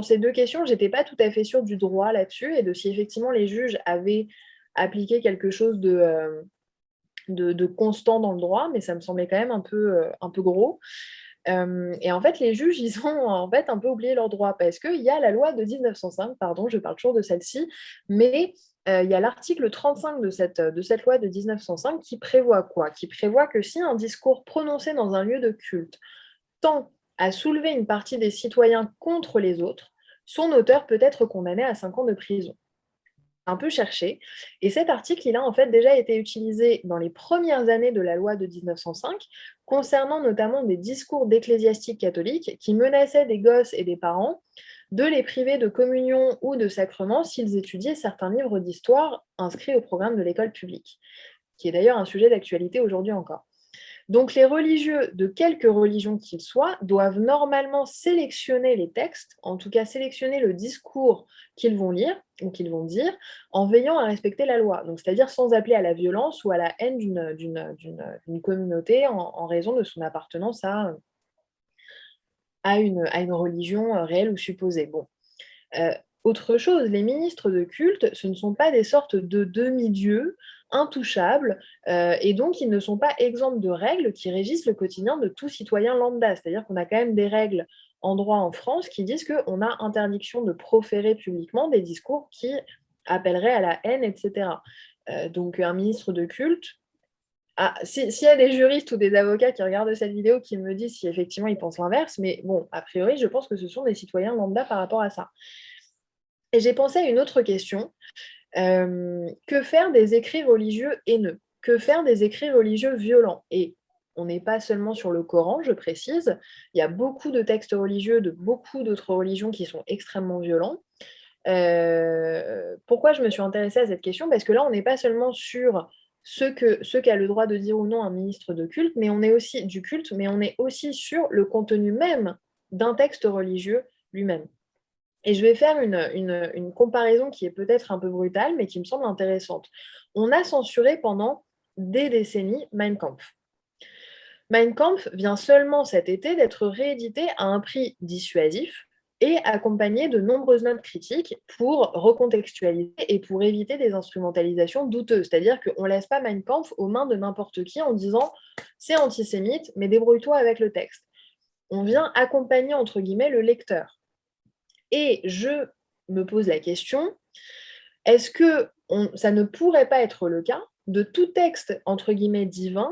ces deux questions, je n'étais pas tout à fait sûre du droit là-dessus et de si effectivement les juges avaient appliqué quelque chose de constant dans le droit, mais ça me semblait quand même un peu gros. Et en fait, les juges, ils ont en fait un peu oublié leurs droits parce qu'il y a la loi de 1905, pardon, je parle toujours de celle-ci, mais il y a l'article 35 de cette loi de 1905 qui prévoit quoi? Qui prévoit que si un discours prononcé dans un lieu de culte tend à soulever une partie des citoyens contre les autres, son auteur peut être condamné à 5 ans de prison. Un peu cherché. Et cet article, il a en fait déjà été utilisé dans les premières années de la loi de 1905, concernant notamment des discours d'ecclésiastiques catholiques qui menaçaient des gosses et des parents de les priver de communion ou de sacrement s'ils étudiaient certains livres d'histoire inscrits au programme de l'école publique, qui est d'ailleurs un sujet d'actualité aujourd'hui encore. Donc les religieux, de quelque religion qu'ils soient, doivent normalement sélectionner les textes, en tout cas sélectionner le discours qu'ils vont lire ou qu'ils vont dire, en veillant à respecter la loi. Donc c'est-à-dire sans appeler à la violence ou à la haine d'une communauté en raison de son appartenance à une religion réelle ou supposée. Bon. Autre chose, les ministres de culte, ce ne sont pas des sortes de demi-dieux intouchables, et donc ils ne sont pas exempts de règles qui régissent le quotidien de tout citoyen lambda. C'est-à-dire qu'on a quand même des règles en droit en France qui disent qu'on a interdiction de proférer publiquement des discours qui appelleraient à la haine, etc. Donc un ministre de culte, s'il y a des juristes ou des avocats qui regardent cette vidéo qui me disent si effectivement ils pensent l'inverse, mais bon, a priori, je pense que ce sont des citoyens lambda par rapport à ça. Et j'ai pensé à une autre question. Que faire des écrits religieux haineux? Que faire des écrits religieux violents? Et on n'est pas seulement sur le Coran, je précise. Il y a beaucoup de textes religieux de beaucoup d'autres religions qui sont extrêmement violents. Pourquoi je me suis intéressée à cette question? Parce que là, on n'est pas seulement sur ce qu'a le droit de dire ou non un ministre de culte, mais on est aussi du culte, mais on est aussi sur le contenu même d'un texte religieux lui-même. Et je vais faire une comparaison qui est peut-être un peu brutale, mais qui me semble intéressante. On a censuré pendant des décennies Mein Kampf. Mein Kampf vient seulement cet été d'être réédité à un prix dissuasif et accompagné de nombreuses notes critiques pour recontextualiser et pour éviter des instrumentalisations douteuses. C'est-à-dire qu'on ne laisse pas Mein Kampf aux mains de n'importe qui en disant « c'est antisémite, mais débrouille-toi avec le texte ». On vient accompagner, entre guillemets, le lecteur. Et je me pose la question, est-ce que ça ne pourrait pas être le cas de tout texte, entre guillemets, divin,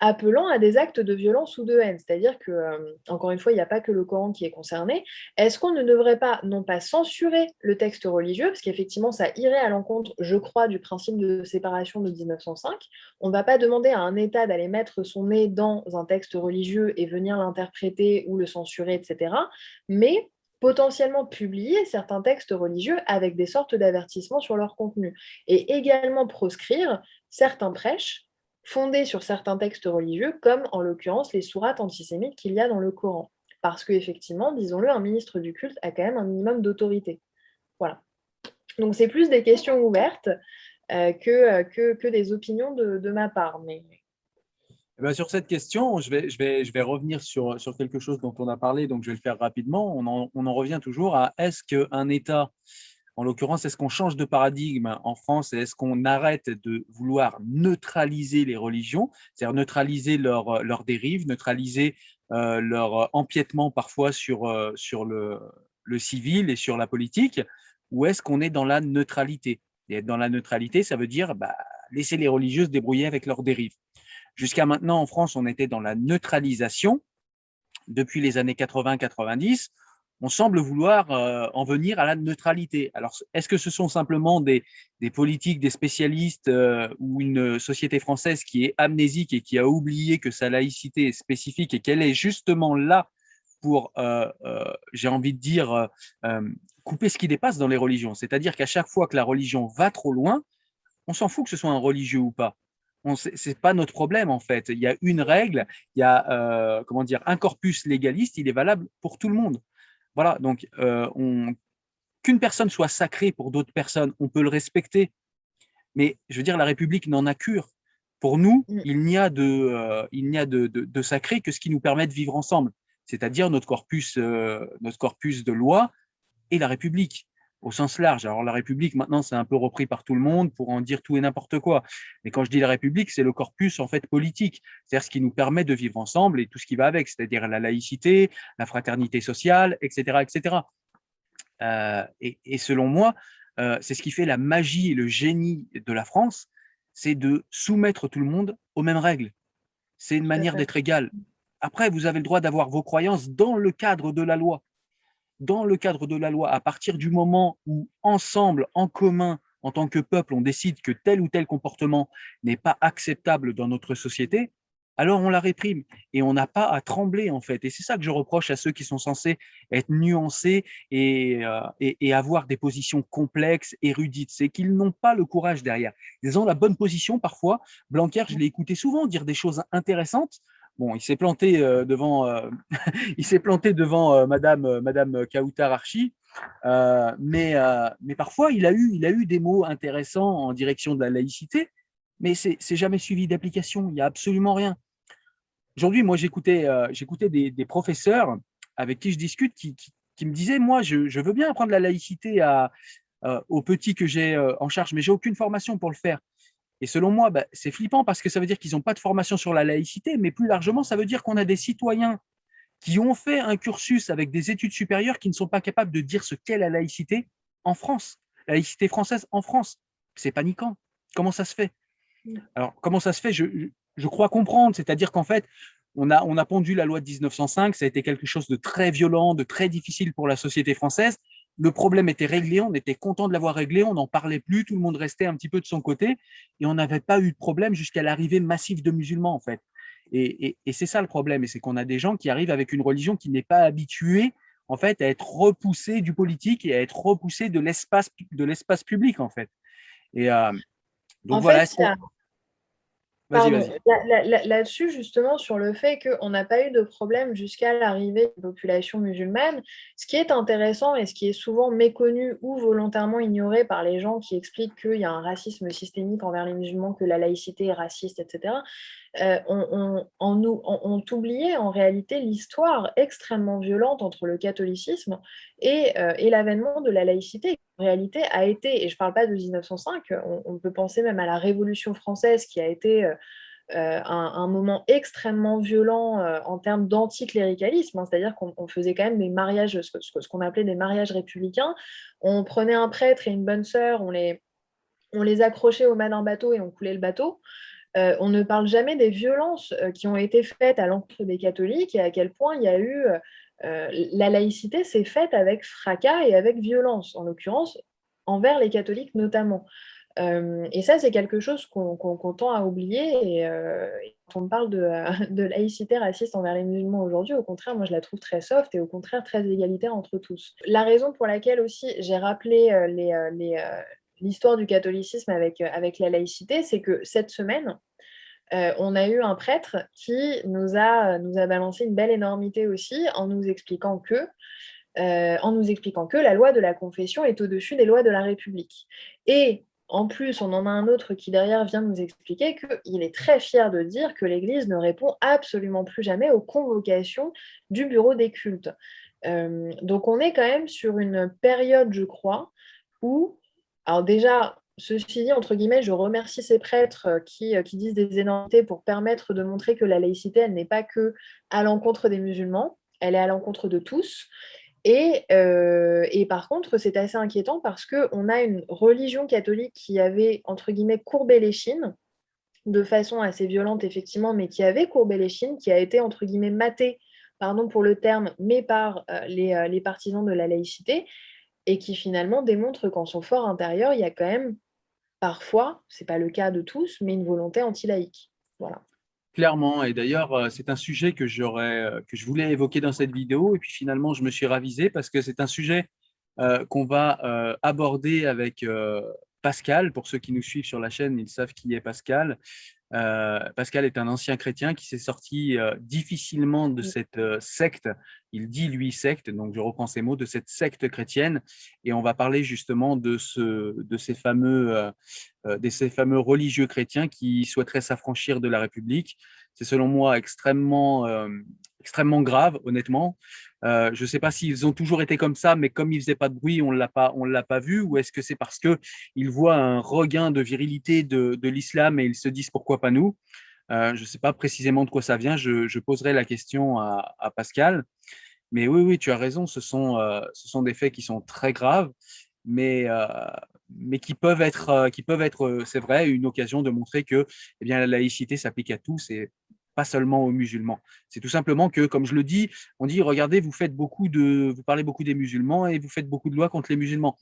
appelant à des actes de violence ou de haine. C'est-à-dire que, encore une fois, il n'y a pas que le Coran qui est concerné. Est-ce qu'on ne devrait pas, non pas censurer le texte religieux, parce qu'effectivement, ça irait à l'encontre, je crois, du principe de séparation de 1905. On ne va pas demander à un État d'aller mettre son nez dans un texte religieux et venir l'interpréter ou le censurer, etc. Mais potentiellement publier certains textes religieux avec des sortes d'avertissements sur leur contenu. Et également proscrire certains prêches fondés sur certains textes religieux, comme en l'occurrence les sourates antisémites qu'il y a dans le Coran. Parce qu'effectivement, disons-le, un ministre du culte a quand même un minimum d'autorité. Voilà. Donc c'est plus des questions ouvertes que des opinions de ma part. Mais... Eh ben, sur cette question, je vais revenir sur quelque chose dont on a parlé, donc je vais le faire rapidement. On en revient toujours à est-ce qu'un État, en l'occurrence, est-ce qu'on change de paradigme en France et est-ce qu'on arrête de vouloir neutraliser les religions, c'est-à-dire neutraliser leurs dérives, neutraliser leur empiètement parfois sur le civil et sur la politique, ou est-ce qu'on est dans la neutralité? Et être dans la neutralité, ça veut dire laisser les religieux se débrouiller avec leurs dérives. Jusqu'à maintenant, en France, on était dans la neutralisation. Depuis les années 80-90, on semble vouloir en venir à la neutralité. Alors, est-ce que ce sont simplement des politiques, des spécialistes ou une société française qui est amnésique et qui a oublié que sa laïcité est spécifique et qu'elle est justement là pour, j'ai envie de dire, couper ce qui dépasse dans les religions? C'est-à-dire qu'à chaque fois que la religion va trop loin, on s'en fout que ce soit un religieux ou pas. Ce n'est pas notre problème, en fait. Il y a une règle, il y a comment dire, un corpus légaliste, il est valable pour tout le monde. Voilà, donc qu'une personne soit sacrée pour d'autres personnes, on peut le respecter. Mais je veux dire, la République n'en a cure. Pour nous, il n'y a de sacré que ce qui nous permet de vivre ensemble, c'est-à-dire notre corpus de loi et la République au sens large. Alors la République, maintenant, c'est un peu repris par tout le monde pour en dire tout et n'importe quoi. Mais quand je dis la République, c'est le corpus en fait politique, c'est-à-dire ce qui nous permet de vivre ensemble et tout ce qui va avec, c'est-à-dire la laïcité, la fraternité sociale, etc., etc. Et selon moi, c'est ce qui fait la magie et le génie de la France, c'est de soumettre tout le monde aux mêmes règles. C'est une manière d'être égal. Après, vous avez le droit d'avoir vos croyances dans le cadre de la loi. Dans le cadre de la loi, à partir du moment où, ensemble, en commun, en tant que peuple, on décide que tel ou tel comportement n'est pas acceptable dans notre société, alors on la réprime et on n'a pas à trembler, en fait. Et c'est ça que je reproche à ceux qui sont censés être nuancés et avoir des positions complexes, érudites. C'est qu'ils n'ont pas le courage derrière. Ils ont la bonne position parfois. Blanquer, je l'ai écouté souvent dire des choses intéressantes. Bon, il s'est planté il s'est planté devant Madame Kautar-Archi, mais parfois il a eu des mots intéressants en direction de la laïcité, mais c'est jamais suivi d'application. Il n'y a absolument rien. Aujourd'hui, moi, j'écoutais des professeurs avec qui je discute qui me disaient, moi, je veux bien apprendre la laïcité aux petits que j'ai en charge, mais j'ai aucune formation pour le faire. Et selon moi, c'est flippant parce que ça veut dire qu'ils n'ont pas de formation sur la laïcité, mais plus largement, ça veut dire qu'on a des citoyens qui ont fait un cursus avec des études supérieures qui ne sont pas capables de dire ce qu'est la laïcité en France, la laïcité française en France. C'est paniquant. Comment ça se fait? Alors, comment ça se fait? Je crois comprendre, c'est-à-dire qu'en fait, on a pondu la loi de 1905, ça a été quelque chose de très violent, de très difficile pour la société française. Le problème était réglé, on était content de l'avoir réglé, on n'en parlait plus, tout le monde restait un petit peu de son côté et on n'avait pas eu de problème jusqu'à l'arrivée massive de musulmans, en fait. Et c'est ça le problème, et c'est qu'on a des gens qui arrivent avec une religion qui n'est pas habituée, en fait, à être repoussée du politique et à être repoussée de l'espace public, en fait. Et donc en voilà. fait, Vas-y, pardon, vas-y. là-dessus, justement, sur le fait qu'on n'a pas eu de problème jusqu'à l'arrivée des populations musulmanes, ce qui est intéressant et ce qui est souvent méconnu ou volontairement ignoré par les gens qui expliquent qu'il y a un racisme systémique envers les musulmans, que la laïcité est raciste, etc., on oubliait en réalité l'histoire extrêmement violente entre le catholicisme et l'avènement de la laïcité. En réalité, a été, et je ne parle pas de 1905, on peut penser même à la Révolution française qui a été un moment extrêmement violent en termes d'anticléricalisme, hein, c'est-à-dire qu'on faisait quand même des mariages, ce qu'on appelait des mariages républicains. On prenait un prêtre et une bonne sœur, on les on les accrochait au mât d'un bateau et on coulait le bateau. On ne parle jamais des violences qui ont été faites à l'encontre des catholiques et à quel point il y a eu la laïcité s'est faite avec fracas et avec violence, en l'occurrence envers les catholiques notamment. Et ça, c'est quelque chose qu'on tend à oublier. Et quand on parle de laïcité raciste envers les musulmans aujourd'hui, au contraire, moi, je la trouve très soft et au contraire très égalitaire entre tous. La raison pour laquelle aussi j'ai rappelé l'histoire du catholicisme avec la laïcité, c'est que cette semaine, on a eu un prêtre qui nous a balancé une belle énormité aussi en nous expliquant que la loi de la confession est au-dessus des lois de la République. Et en plus, on en a un autre qui derrière vient nous expliquer qu'il est très fier de dire que l'Église ne répond absolument plus jamais aux convocations du bureau des cultes. Donc on est quand même sur une période, je crois, où, alors déjà, ceci dit, entre guillemets, je remercie ces prêtres qui disent des énormités pour permettre de montrer que la laïcité, elle n'est pas que à l'encontre des musulmans, elle est à l'encontre de tous. Et par contre, c'est assez inquiétant parce qu'on a une religion catholique qui avait, entre guillemets, courbé les chines, de façon assez violente, effectivement, mais qui avait courbé les chines, qui a été, entre guillemets, matée, pardon pour le terme, mais par les partisans de la laïcité, et qui finalement démontre qu'en son fort intérieur, il y a quand même, parfois, ce n'est pas le cas de tous, mais une volonté anti-laïque. Voilà. Clairement, et d'ailleurs, c'est un sujet que je voulais évoquer dans cette vidéo, et puis finalement, je me suis ravisé parce que c'est un sujet qu'on va aborder avec Pascal. Pour ceux qui nous suivent sur la chaîne, ils savent qui est Pascal. Pascal est un ancien chrétien qui s'est sorti difficilement de cette secte. Il dit, lui, secte, donc je reprends ces mots, de cette secte chrétienne. Et on va parler justement de ces fameux religieux chrétiens qui souhaiteraient s'affranchir de la République. C'est selon moi extrêmement grave, honnêtement. Je ne sais pas s'ils ont toujours été comme ça, mais comme ils ne faisaient pas de bruit, on ne l'a pas vu. Ou est-ce que c'est parce qu'ils voient un regain de virilité de l'islam et ils se disent pourquoi pas nous? Je ne sais pas précisément de quoi ça vient. Je poserai la question à Pascal. Mais oui, tu as raison. Ce sont des faits qui sont très graves, mais qui peuvent être, c'est vrai, une occasion de montrer que eh bien, la laïcité s'applique à tous et pas seulement aux musulmans. C'est tout simplement que, comme je le dis, on dit, regardez, vous parlez beaucoup des musulmans et vous faites beaucoup de lois contre les musulmans.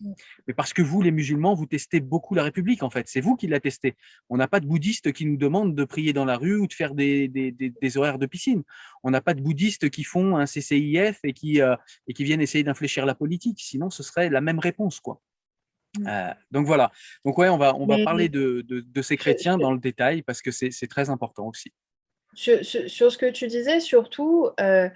Mais parce que vous, les musulmans, vous testez beaucoup la République, en fait. C'est vous qui la testez. On n'a pas de bouddhistes qui nous demandent de prier dans la rue ou de faire des horaires de piscine. On n'a pas de bouddhistes qui font un CCIF et qui viennent essayer d'infléchir la politique. Sinon, ce serait la même réponse, quoi. Donc voilà. Donc ouais, on va parler de ces chrétiens dans le détail parce que c'est très important aussi. Sur ce que tu disais, surtout, il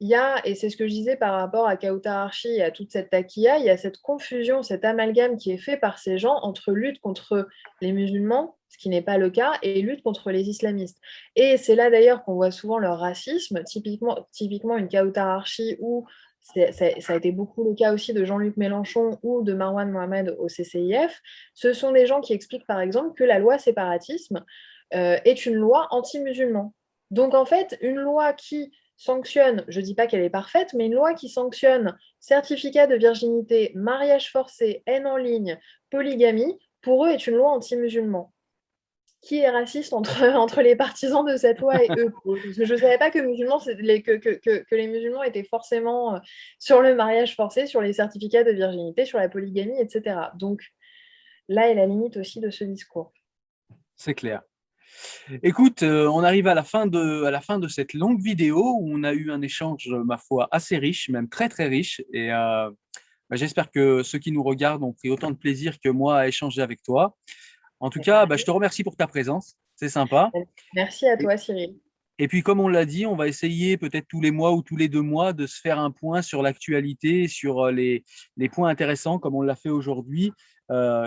y a, et c'est ce que je disais par rapport à Kautar Archi et à toute cette taquilla, il y a cette confusion, cet amalgame qui est fait par ces gens entre lutte contre les musulmans, ce qui n'est pas le cas, et lutte contre les islamistes. Et c'est là d'ailleurs qu'on voit souvent leur racisme, typiquement une Kautar Archi où ça a été beaucoup le cas aussi de Jean-Luc Mélenchon ou de Marwan Mohamed au CCIF. Ce sont des gens qui expliquent par exemple que la loi séparatisme est une loi anti-musulman. Donc en fait, une loi qui sanctionne, je ne dis pas qu'elle est parfaite, mais une loi qui sanctionne certificat de virginité, mariage forcé, haine en ligne, polygamie, pour eux est une loi anti-musulman. Qui est raciste entre les partisans de cette loi et eux? Parce que je ne savais pas que les musulmans étaient forcément sur le mariage forcé, sur les certificats de virginité, sur la polygamie, etc. Donc là est la limite aussi de ce discours. C'est clair. Écoute, on arrive à la fin de cette longue vidéo où on a eu un échange, ma foi, assez riche, même très très riche. Et j'espère que ceux qui nous regardent ont pris autant de plaisir que moi à échanger avec toi. En tout cas, je te remercie pour ta présence. C'est sympa. Merci à toi, Cyril. Et puis, comme on l'a dit, on va essayer peut-être tous les mois ou tous les 2 mois de se faire un point sur l'actualité, sur les points intéressants, comme on l'a fait aujourd'hui,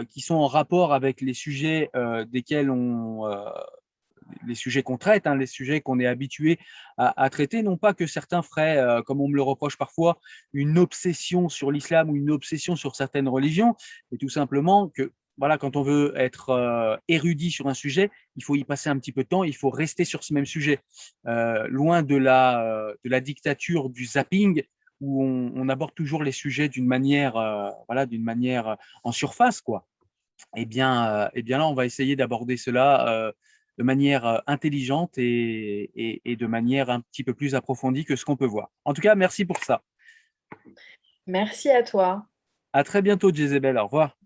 qui sont en rapport avec les sujets les sujets qu'on traite, les sujets qu'on est habitué à traiter, non pas que certains feraient, comme on me le reproche parfois, une obsession sur l'islam ou une obsession sur certaines religions, mais tout simplement que voilà, quand on veut être érudit sur un sujet, il faut y passer un petit peu de temps, il faut rester sur ce même sujet, loin de la dictature du zapping, où on aborde toujours les sujets d'une manière en surface, quoi. eh bien là, on va essayer d'aborder cela de manière intelligente et de manière un petit peu plus approfondie que ce qu'on peut voir. En tout cas, merci pour ça. Merci à toi. À très bientôt, Jezebel. Au revoir.